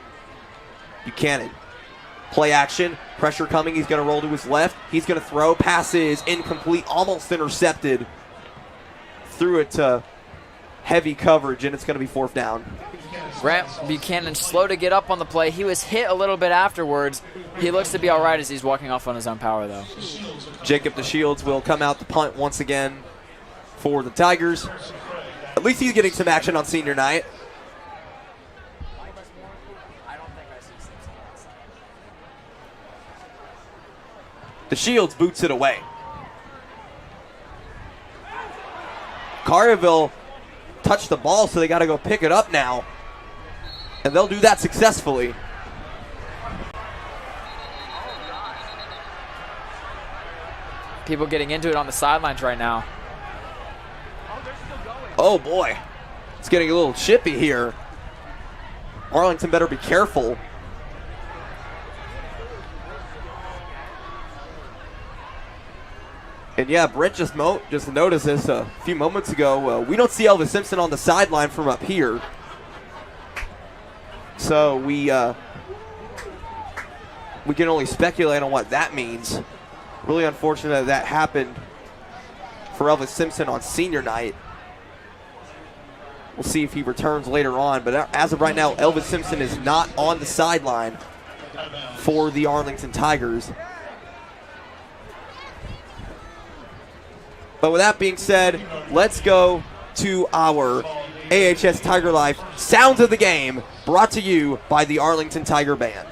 Buchanan, play action, pressure coming, he's going to roll to his left, he's going to throw, passes incomplete, almost intercepted, threw it to heavy coverage, and it's going to be 4th down. Grant Buchanan slow to get up on the play. He was hit a little bit afterwards. He looks to be all right as he's walking off on his own power, though. Jacob DeShields will come out to punt once again for the Tigers. At least he's getting some action on senior night. DeShields boots it away. Collierville touched the ball, so they got to go pick it up now. And they'll do that successfully. People getting into it on the sidelines right now. Oh boy, it's getting a little chippy here. Arlington better be careful. And yeah, Brent just noticed this a few moments ago. We don't see Elvis Simpson on the sideline from up here. So we can only speculate on what that means. Really unfortunate that happened for Elvis Simpson on senior night. We'll see if he returns later on. But as of right now, Elvis Simpson is not on the sideline for the Arlington Tigers. But with that being said, let's go to our AHS Tiger Life Sounds of the Game, brought to you by the Arlington Tiger Band.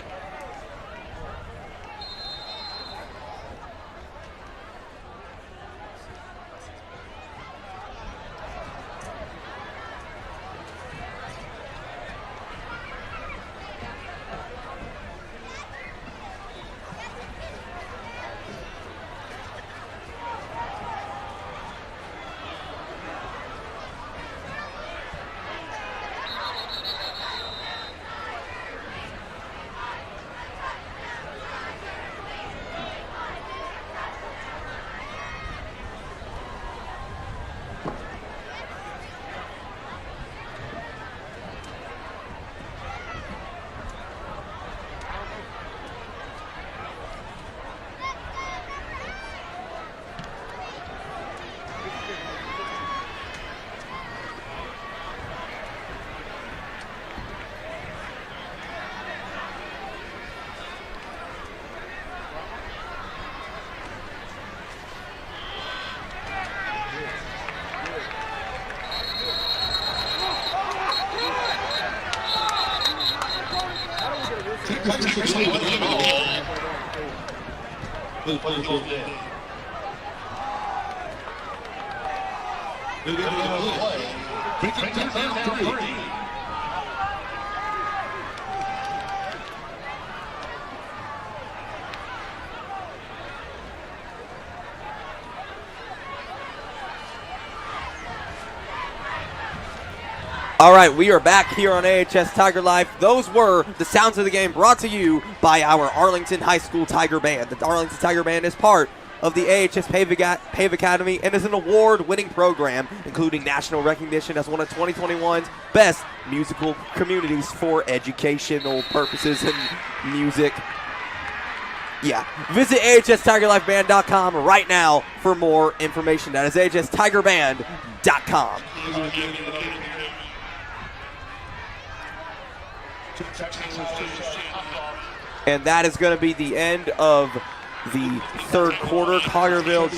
All right, we are back here on AHS Tiger Life. Those were the sounds of the game brought to you by our Arlington High School Tiger Band. The Arlington Tiger Band is part of the AHS PAVE Academy and is an award-winning program, including national recognition as one of 2021's best musical communities for educational purposes and music. Yeah, visit ahstigerlifeband.com right now for more information. That is ahstigerband.com. And that is going to be the end of the third quarter. Collierville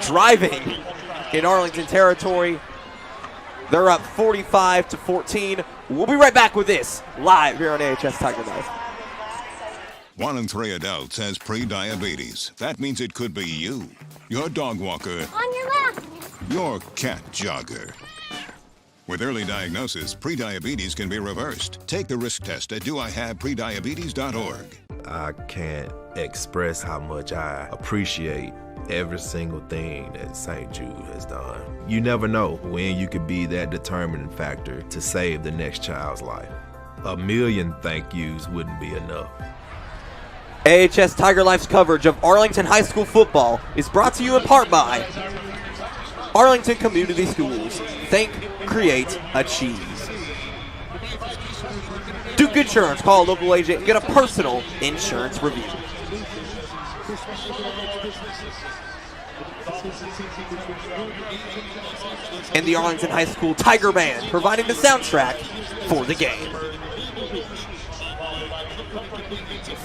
driving in Arlington territory. They're up 45-14. We'll be right back with this live here on AHS Tiger Life. 1 in 3 adults has pre-diabetes. That means it could be you, your dog walker, On your left. your cat jogger. With early diagnosis, pre-diabetes can be reversed. Take the risk test at doihaveprediabetes.org. I can't express how much I appreciate every single thing that St. Jude has done. You never know when you could be that determining factor to save the next child's life. 1 million thank yous wouldn't be enough. AHS Tiger Life's coverage of Arlington High School football is brought to you in part by Arlington Community Schools. Think, create, achieve. Duke Insurance. Call a local agent and get a personal insurance review. And the Arlington High School Tiger Band providing the soundtrack for the game.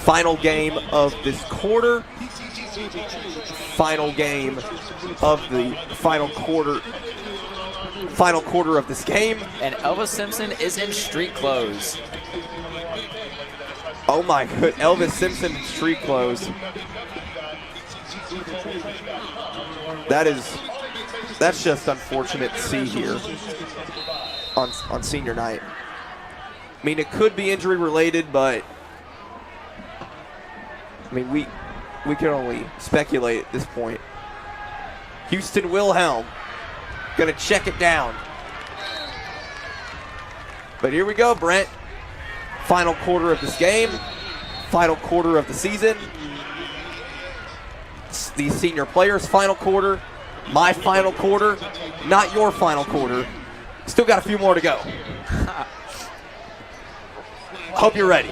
Final game of this quarter. Final game of the final quarter of this game. And Elvis Simpson is in street clothes. Oh my good, Elvis Simpson in street clothes. That's just unfortunate to see here on senior night. I mean, it could be injury related, but I mean, we can only speculate at this point. Houston Wilhelm gonna check it down. But here we go, Brent. Final quarter of this game. Final quarter of the season. These senior players' final quarter. My final quarter. Not your final quarter. Still got a few more to go. Hope you're ready.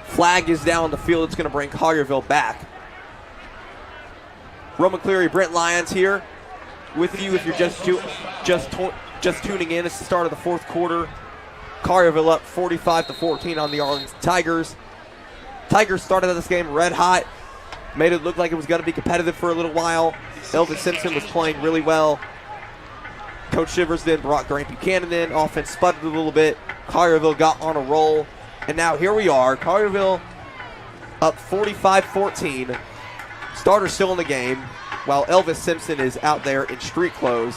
Flag is down on the field. It's going to bring Collierville back. Roman Cleary, Brent Lyons here with you if you're just tuning in. It's the start of the fourth quarter. Collierville up 45-14 on the Arlington Tigers. Tigers started this game red hot. Made it look like it was going to be competitive for a little while. Elvis Simpson was playing really well. Coach Shivers then brought Grant Buchanan in. Offense sputtered a little bit. Collierville got on a roll. And now here we are. Collierville up 45-14. Starter still in the game while Elvis Simpson is out there in street clothes.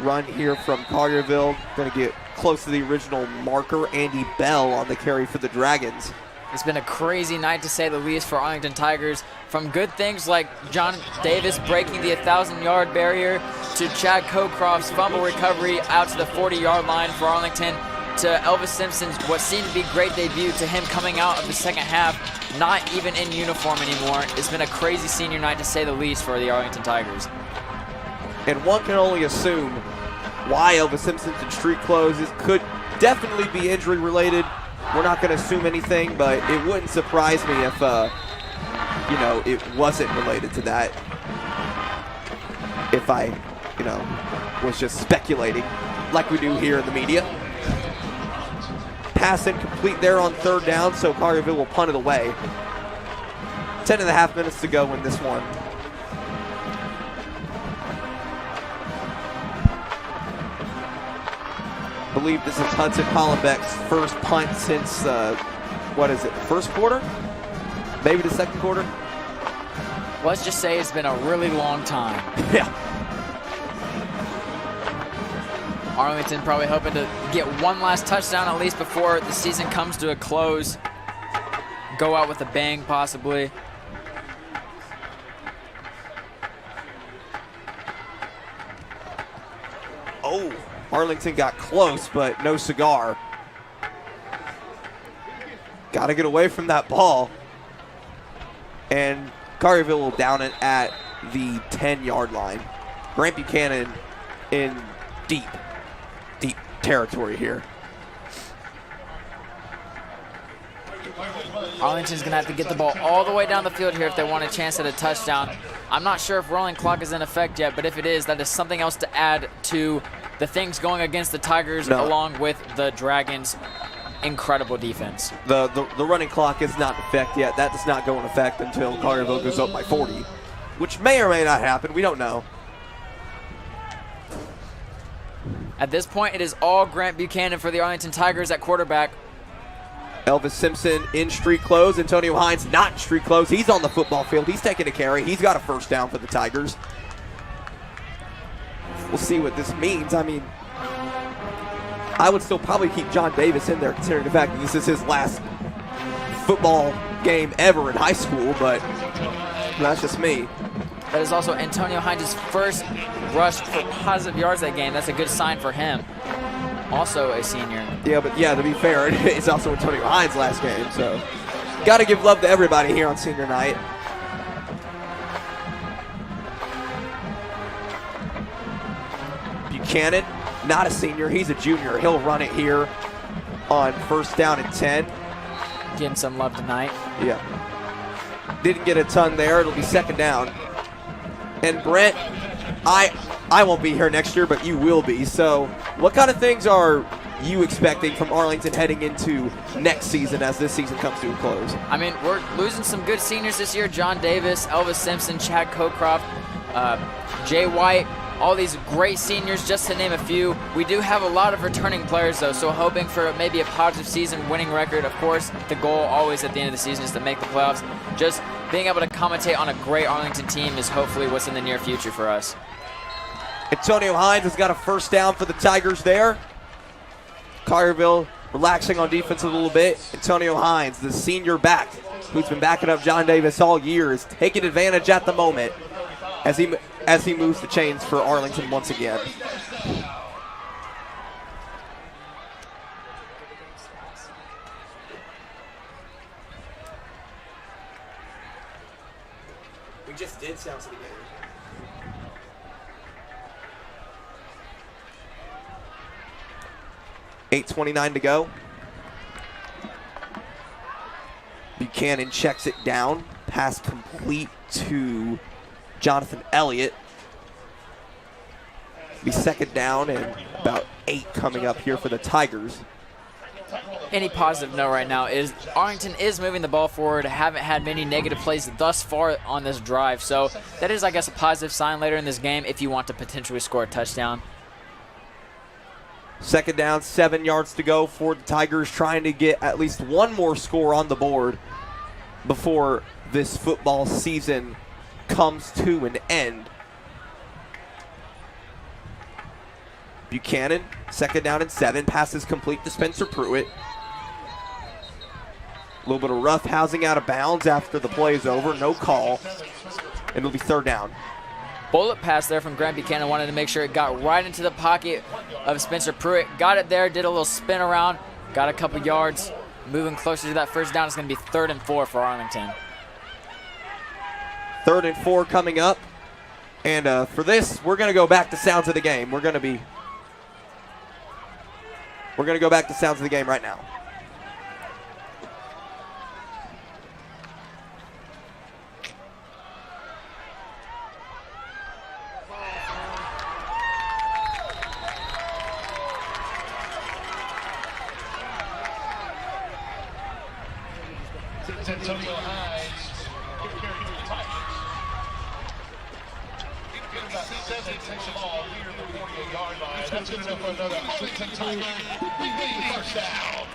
Run here from Collierville. Going to get close to the original marker, Andy Bell, on the carry for the Dragons. It's been a crazy night, to say the least, for Arlington Tigers. From good things like John Davis breaking the 1,000-yard barrier to Chad Cocroft's fumble recovery out to the 40-yard line for Arlington, to Elvis Simpson's what seemed to be great debut, to him coming out of the second half not even in uniform anymore. It's been a crazy senior night, to say the least, for the Arlington Tigers. And one can only assume why Elvis Simpson's in street clothes. It could definitely be injury related. We're not going to assume anything, but it wouldn't surprise me if, it wasn't related to that. If I, was just speculating like we do here in the media. Pass incomplete there on third down, so Collierville will punt it away. 10.5 minutes to go in this one. I believe this is Hudson Hollenbeck's first punt since, first quarter? Maybe the second quarter? Let's just say it's been a really long time. Yeah. Arlington probably hoping to get one last touchdown at least before the season comes to a close. Go out with a bang, possibly. Arlington got close, but no cigar. Got to get away from that ball. And Collierville will down it at the 10-yard line. Grant Buchanan in deep territory here. Arlington's going to have to get the ball all the way down the field here if they want a chance at a touchdown. I'm not sure if rolling clock is in effect yet, but if it is, that is something else to add to the things going against the Tigers along with the Dragons' incredible defense. The running clock is not in effect yet. That does not go in effect until Collierville goes up by 40, which may or may not happen. We don't know. At this point, it is all Grant Buchanan for the Arlington Tigers at quarterback. Elvis Simpson in street clothes. Antonio Hines not in street clothes. He's on the football field. He's taking a carry. He's got a first down for the Tigers. We'll see what this means. I mean, I would still probably keep John Davis in there considering the fact that this is his last football game ever in high school, but that's just me. That is also Antonio Hines' first rush for positive yards that game. That's a good sign for him. Also a senior. Yeah, but to be fair, it's also Antonio Hines' last game, so got to give love to everybody here on senior night. Buchanan, not a senior, he's a junior. He'll run it here on first down and 10. Getting some love tonight. Yeah. Didn't get a ton there. It'll be second down. And Brent, I won't be here next year, but you will be. So what kind of things are you expecting from Arlington heading into next season as this season comes to a close? I mean, we're losing some good seniors this year. John Davis, Elvis Simpson, Chad Cocroft, Jay White, all these great seniors, just to name a few. We do have a lot of returning players, though, so hoping for maybe a positive season, winning record. Of course, the goal always at the end of the season is to make the playoffs. Just being able to commentate on a great Arlington team is hopefully what's in the near future for us. Antonio Hines has got a first down for the Tigers there. Collierville relaxing on defense a little bit. Antonio Hines, the senior back, who's been backing up John Davis all year, is taking advantage at the moment as he moves the chains for Arlington once again. We just did sounds of the game. 8:29 to go. Buchanan checks it down. Pass complete to Jonathan Elliott. Be second down and about 8 coming up here for the Tigers. Any positive note right now is Arlington is moving the ball forward. Haven't had many negative plays thus far on this drive. So that is, I guess, a positive sign later in this game if you want to potentially score a touchdown. Second down, 7 yards to go for the Tigers, trying to get at least one more score on the board before this football season comes to an end. Buchanan, second down and 7, passes complete to Spencer Pruitt. A little bit of rough housing out of bounds after the play is over, no call, and it'll be third down. Bullet pass there from Grant Buchanan. Wanted to make sure it got right into the pocket of Spencer Pruitt. Got it there, did a little spin around, got a couple yards. Moving closer to that first down. It's going to be 3rd and 4 for Arlington. 3rd and 4 coming up. And for this, we're going to go back to sounds of the game. We're going to go back to sounds of the game right now. Antonio Hines, about 7, takes the ball near the 48-yard line. That's good enough for another Arlington Tigers first down.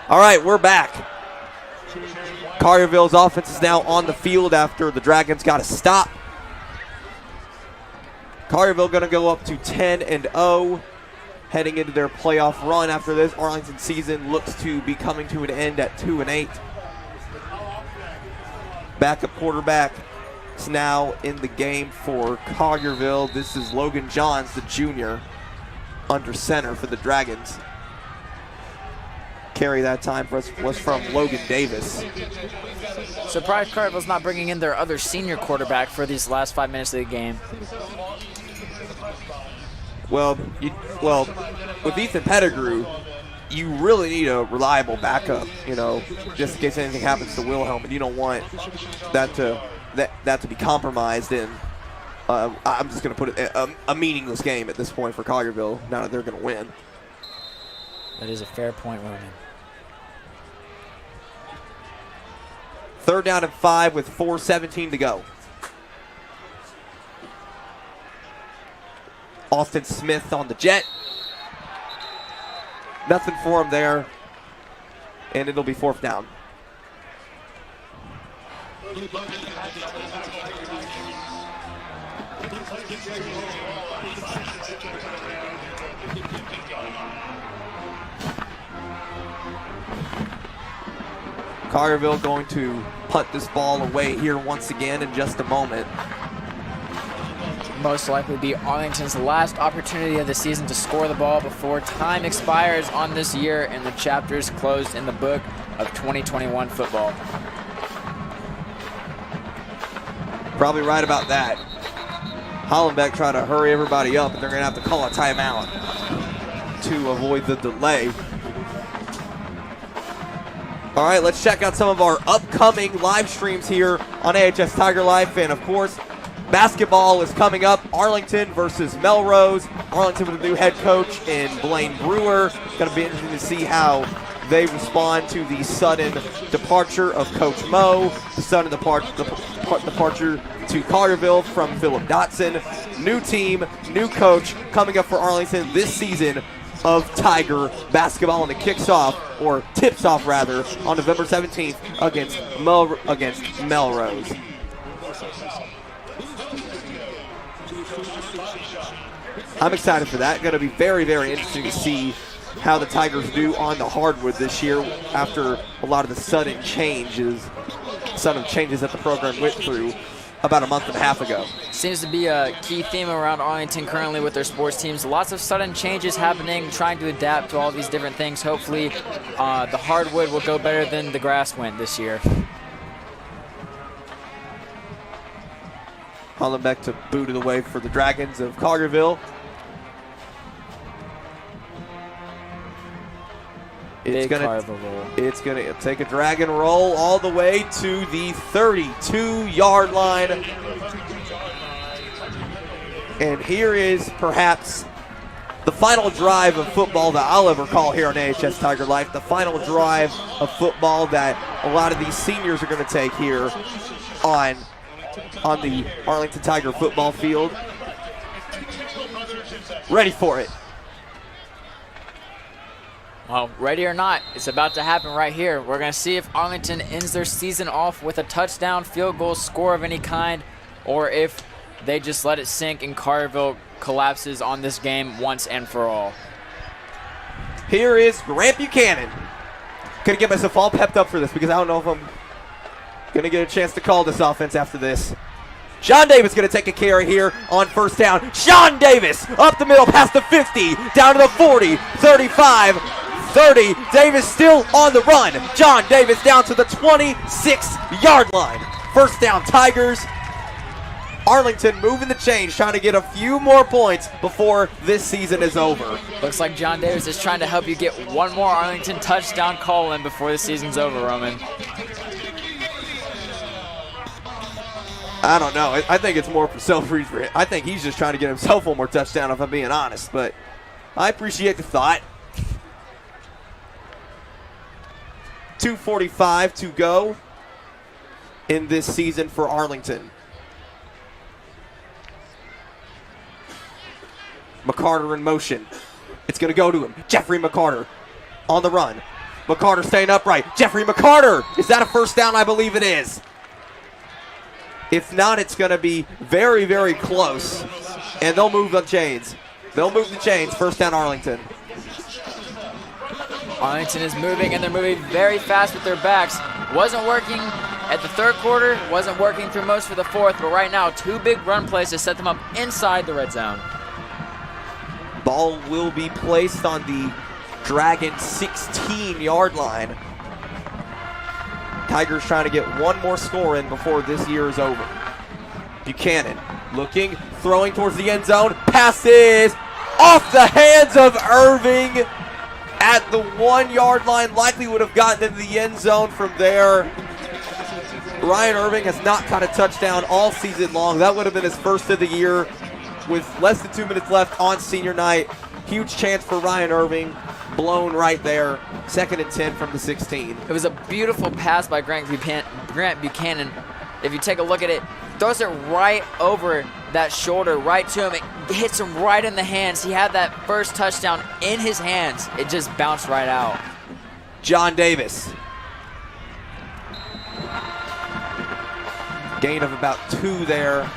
All right, we're back. Collierville's offense is now on the field after the Dragons got a stop. Collierville going to go up to 10-0, heading into their playoff run after this. Arlington season looks to be coming to an end at 2-8. Backup quarterback is now in the game for Collierville. This is Logan Johns, the junior, under center for the Dragons. Carry that time for us was from Logan Davis. Surprised Collierville's not bringing in their other senior quarterback for these last 5 minutes of the game. Well, with Ethan Pettigrew, you really need a reliable backup, just in case anything happens to Wilhelm, and you don't want that to be compromised in. I'm just going to put it a meaningless game at this point for Collierville, now that they're going to win. That is a fair point, Roman. 3rd down and 5 with 4:17 to go. Austin Smith on the jet. Nothing for him there. And it'll be 4th down. Collierville going to punt this ball away here once again in just a moment. Most likely be Arlington's last opportunity of the season to score the ball before time expires on this year and the chapters closed in the book of 2021 football. Probably right about that. Hollenbeck trying to hurry everybody up, and they're going to have to call a timeout to avoid the delay. All right, let's check out some of our upcoming live streams here on AHS Tiger Life. And, of course, Basketball is coming up. Arlington versus Melrose. Arlington with a new head coach in Blaine Brewer. Going to be interesting to see how they respond to the sudden departure of Coach Moe, the sudden departure to Collierville from Philip Dotson. New team, new coach coming up for Arlington this season of Tiger basketball, and it kicks off, or tips off rather, on November 17th against Melrose. I'm excited for that. Going to be very, very interesting to see how the Tigers do on the hardwood this year after a lot of the sudden changes that the program went through about a month and a half ago. Seems to be a key theme around Arlington currently with their sports teams. Lots of sudden changes happening, trying to adapt to all these different things. Hopefully the hardwood will go better than the grass went this year. Hollenbeck to boot it away for the Dragons of Collierville. It's going to take a Dragon roll all the way to the 32-yard line. And here is perhaps the final drive of football that I'll ever call here on AHS Tiger Life. The final drive of football that a lot of these seniors are going to take here on the Arlington Tiger football field. Ready for it. Well, ready or not, it's about to happen right here. We're going to see if Arlington ends their season off with a touchdown, field goal, score of any kind, or if they just let it sink and Collierville collapses on this game once and for all. Here is Grant Buchanan. Going to get myself all pepped up for this because I don't know if I'm going to get a chance to call this offense after this. Sean Davis going to take a carry here on first down. Sean Davis up the middle past the 50, down to the 40, 35, 30. Davis still on the run. John Davis down to the 26-yard line. First down Tigers. Arlington moving the chains, trying to get a few more points before this season is over. Looks like John Davis is trying to help you get one more Arlington touchdown call in before the season's over, Roman. I don't know. I think it's more for self-reason. I think he's just trying to get himself one more touchdown, if I'm being honest. But I appreciate the thought. 2:45 to go in this season for Arlington. McCarter in motion. It's going to go to him. Jeffrey McCarter on the run. McCarter staying upright. Jeffrey McCarter. Is that a first down? I believe it is. If not, it's going to be very, very close. And they'll move the chains. They'll move the chains. First down, Arlington. Arlington is moving, and they're moving very fast with their backs. Wasn't working at the third quarter. Wasn't working through most for the fourth. But right now, two big run plays to set them up inside the red zone. Ball will be placed on the Dragon 16-yard line. Tigers trying to get one more score in before this year is over. Buchanan looking, throwing towards the end zone. Passes off the hands of Irving at the 1-yard line. Likely would have gotten into the end zone from there. Ryan Irving has not caught a touchdown all season long. That would have been his first of the year with less than 2 minutes left on senior night. Huge chance for Ryan Irving. Blown right there. 2nd and 10 from the 16. It was a beautiful pass by Grant Buchanan. If you take a look at it, throws it right over that shoulder, right to him. It hits him right in the hands. He had that first touchdown in his hands. It just bounced right out. John Davis. Gain of about 2 there.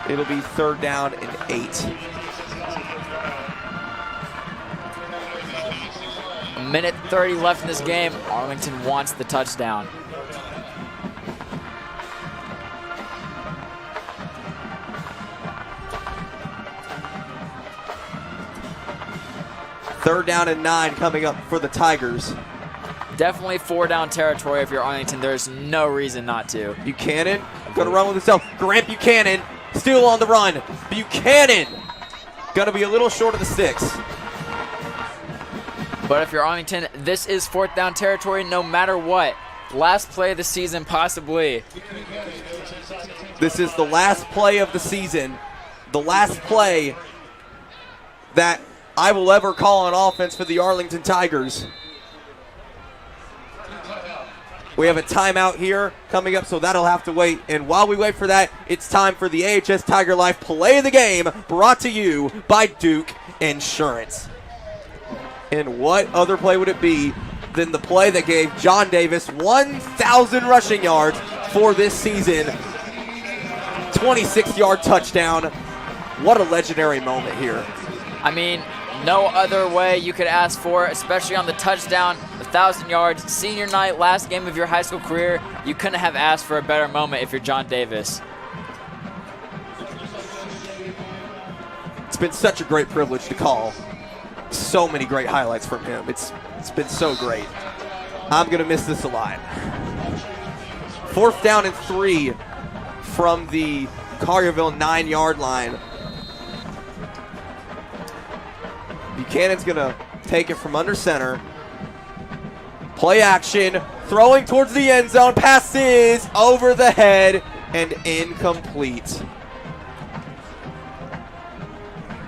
It'll be 3rd down and 8. A minute 30 left in this game. Arlington wants the touchdown. Third down and 9 coming up for the Tigers. Definitely 4-down territory if you're Arlington. There's no reason not to. Buchanan going to run with himself. Grant Buchanan still on the run. Buchanan going to be a little short of the 6. But if you're Arlington, this is 4th down territory no matter what. Last play of the season, possibly. This is the last play of the season. The last play that I will ever call on offense for the Arlington Tigers. We have a timeout here coming up, so that'll have to wait. And while we wait for that, it's time for the AHS Tiger Life Play of the Game, brought to you by Duke Insurance. And what other play would it be than the play that gave John Davis 1,000 rushing yards for this season? 26-yard touchdown. What a legendary moment here. I mean, no other way you could ask for, especially on the touchdown, 1,000 yards, senior night, last game of your high school career. You couldn't have asked for a better moment if you're John Davis. It's been such a great privilege to call. So many great highlights from him. It's been so great. I'm going to miss this a lot. 4th down and 3 from the Collierville 9-yard line. Buchanan's going to take it from under center. Play action, throwing towards the end zone. Passes over the head and incomplete.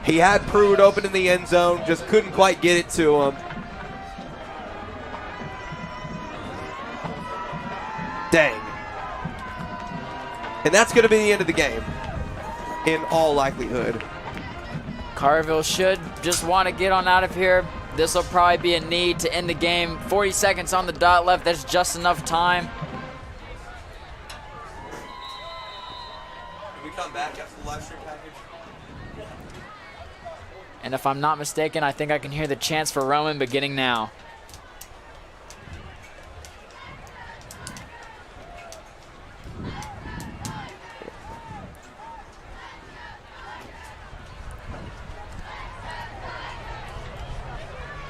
He had Pruitt open in the end zone, just couldn't quite get it to him. Dang. And that's going to be the end of the game, in all likelihood. Collierville should just want to get on out of here. This will probably be a need to end the game. 40 seconds on the dot left. That's just enough time. Can we come back after the live stream package? And if I'm not mistaken, I think I can hear the chants for Roman beginning now.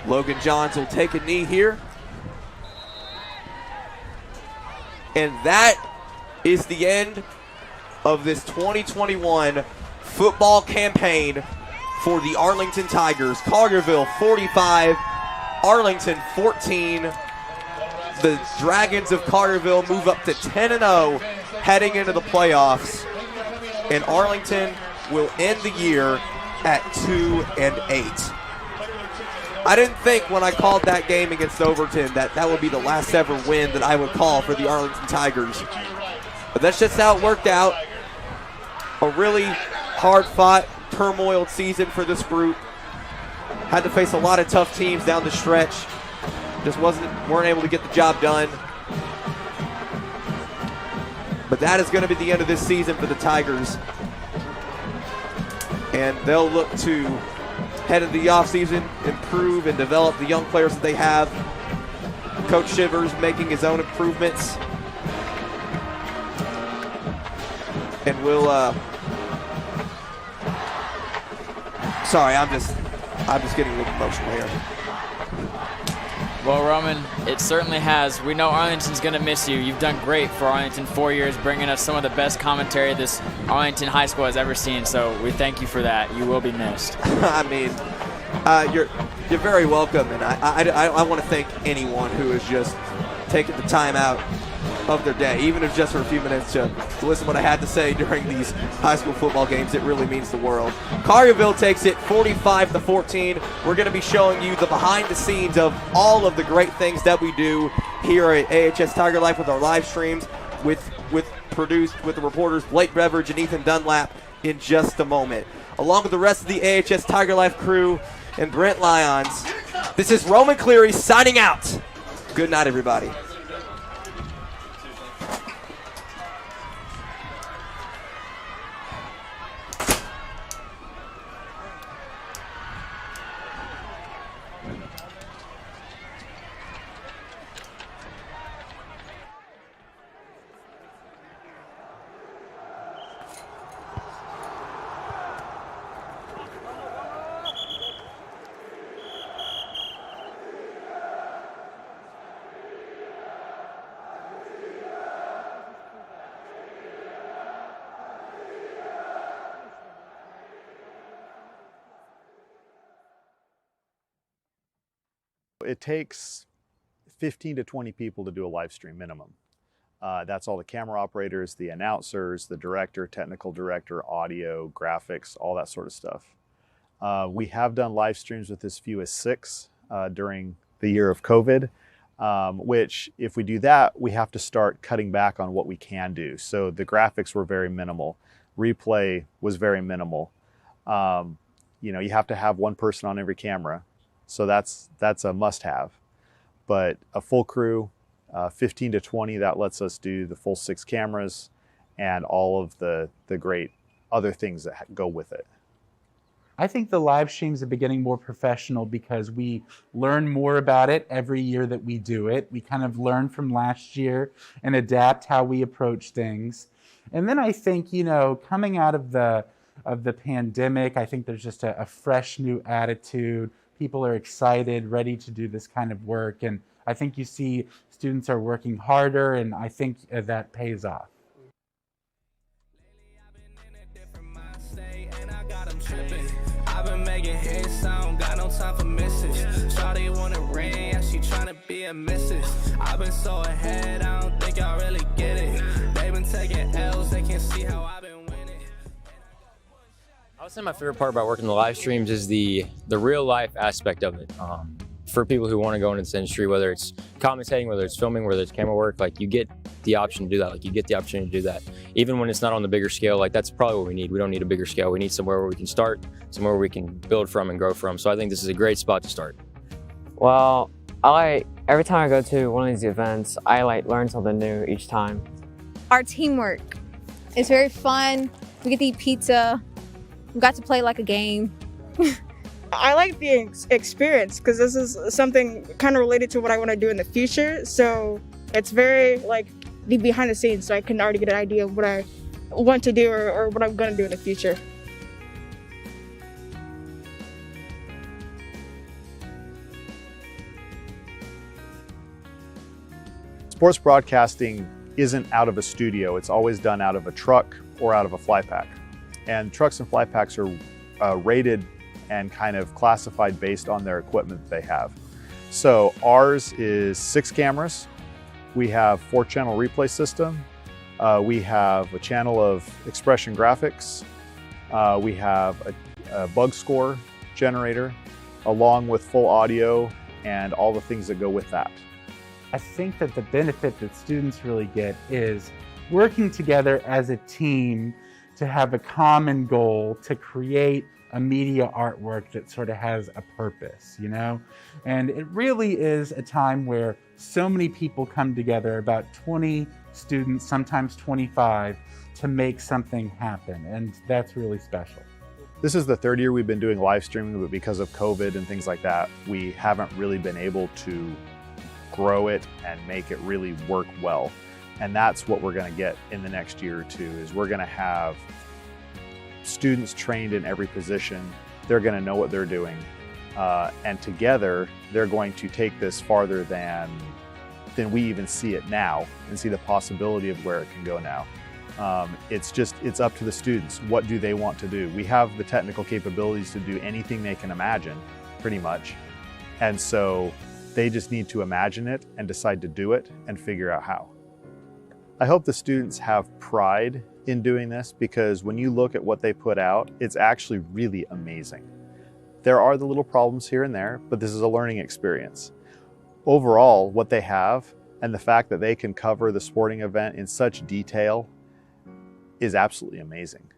Logan Johns will take a knee here. And that is the end of this 2021 football campaign for the Arlington Tigers. Collierville 45, Arlington 14. The Dragons of Collierville move up to 10-0 heading into the playoffs. And Arlington will end the year at 2-8. I didn't think when I called that game against Overton that that would be the last ever win that I would call for the Arlington Tigers. But that's just how it worked out. A really hard-fought, turmoiled season for this group. Had to face a lot of tough teams down the stretch. Just weren't able to get the job done. But that is going to be the end of this season for the Tigers. And they'll look to head into the offseason, improve and develop the young players that they have. Coach Shivers making his own improvements. And we'll sorry, I'm just getting a little emotional here. Well, Roman, it certainly has. We know Arlington's going to miss you. You've done great for Arlington 4 years, bringing us some of the best commentary this Arlington High School has ever seen. So we thank you for that. You will be missed. I mean, you're very welcome, and I want to thank anyone who has just taken the time out of their day, even if just for a few minutes, to listen to what I had to say during these high school football games. It really means the world. Collierville takes it 45-14. We're going to be showing you the behind the scenes of all of the great things that we do here at AHS Tiger Life with our live streams, with the reporters Blake Beveridge and Ethan Dunlap in just a moment. Along with the rest of the AHS Tiger Life crew and Brent Lyons, this is Roman Cleary signing out. Good night, everybody. It takes 15 to 20 people to do a live stream minimum. That's all the camera operators, the announcers, the director, technical director, audio, graphics, all that sort of stuff. We have done live streams with as few as 6 during the year of COVID, which if we do that, we have to start cutting back on what we can do. So the graphics were very minimal. Replay was very minimal. You know, you have to have one person on every camera. So that's a must-have. But a full crew, 15 to 20, that lets us do the full 6 cameras and all of the great other things that go with it. I think the live streams have been getting more professional because we learn more about it every year that we do it. We kind of learn from last year and adapt how we approach things. And then I think, you know, coming out of the pandemic, I think there's just a fresh new attitude. People are excited, ready to do this kind of work. And I think you see students are working harder, and I think that pays off. I've been making hits, I don't got no time for misses. Shawty wanna ring, yeah, she tryna be a missus. I've been so ahead, I don't think y'all really get it. They been taking L's, they can't see how I've been winning. I would say my favorite part about working the live streams is the real life aspect of it. For people who want to go into this industry, whether it's commentating, whether it's filming, whether it's camera work, like you get the option to do that. Like you get the opportunity to do that. Even when it's not on the bigger scale, like that's probably what we need. We don't need a bigger scale. We need somewhere where we can start, somewhere where we can build from and grow from. So I think this is a great spot to start. Well, every time I go to one of these events, I learn something new each time. Our teamwork is very fun. We get to eat pizza. We got to play like a game. I like the experience because this is something kind of related to what I want to do in the future. So it's very the behind the scenes, so I can already get an idea of what I want to do or what I'm going to do in the future. Sports broadcasting isn't out of a studio. It's always done out of a truck or out of a fly pack. And trucks and fly packs are rated and kind of classified based on their equipment that they have. So ours is 6 cameras. We have 4-channel replay system. We have a channel of expression graphics. We have a bug score generator along with full audio and all the things that go with that. I think that the benefit that students really get is working together as a team to have a common goal to create a media artwork that sort of has a purpose, you know? And it really is a time where so many people come together, about 20 students, sometimes 25, to make something happen. And that's really special. This is the 3rd year we've been doing live streaming, but because of COVID and things like that, we haven't really been able to grow it and make it really work well. And that's what we're gonna get in the next year or two, is we're gonna have students trained in every position. They're going to know what they're doing. And together, they're going to take this farther than we even see it now and see the possibility of where it can go now. It's up to the students. What do they want to do? We have the technical capabilities to do anything they can imagine, pretty much. And so they just need to imagine it and decide to do it and figure out how. I hope the students have pride in doing this, because when you look at what they put out, it's actually really amazing. There are the little problems here and there, but this is a learning experience. Overall, what they have and the fact that they can cover the sporting event in such detail is absolutely amazing.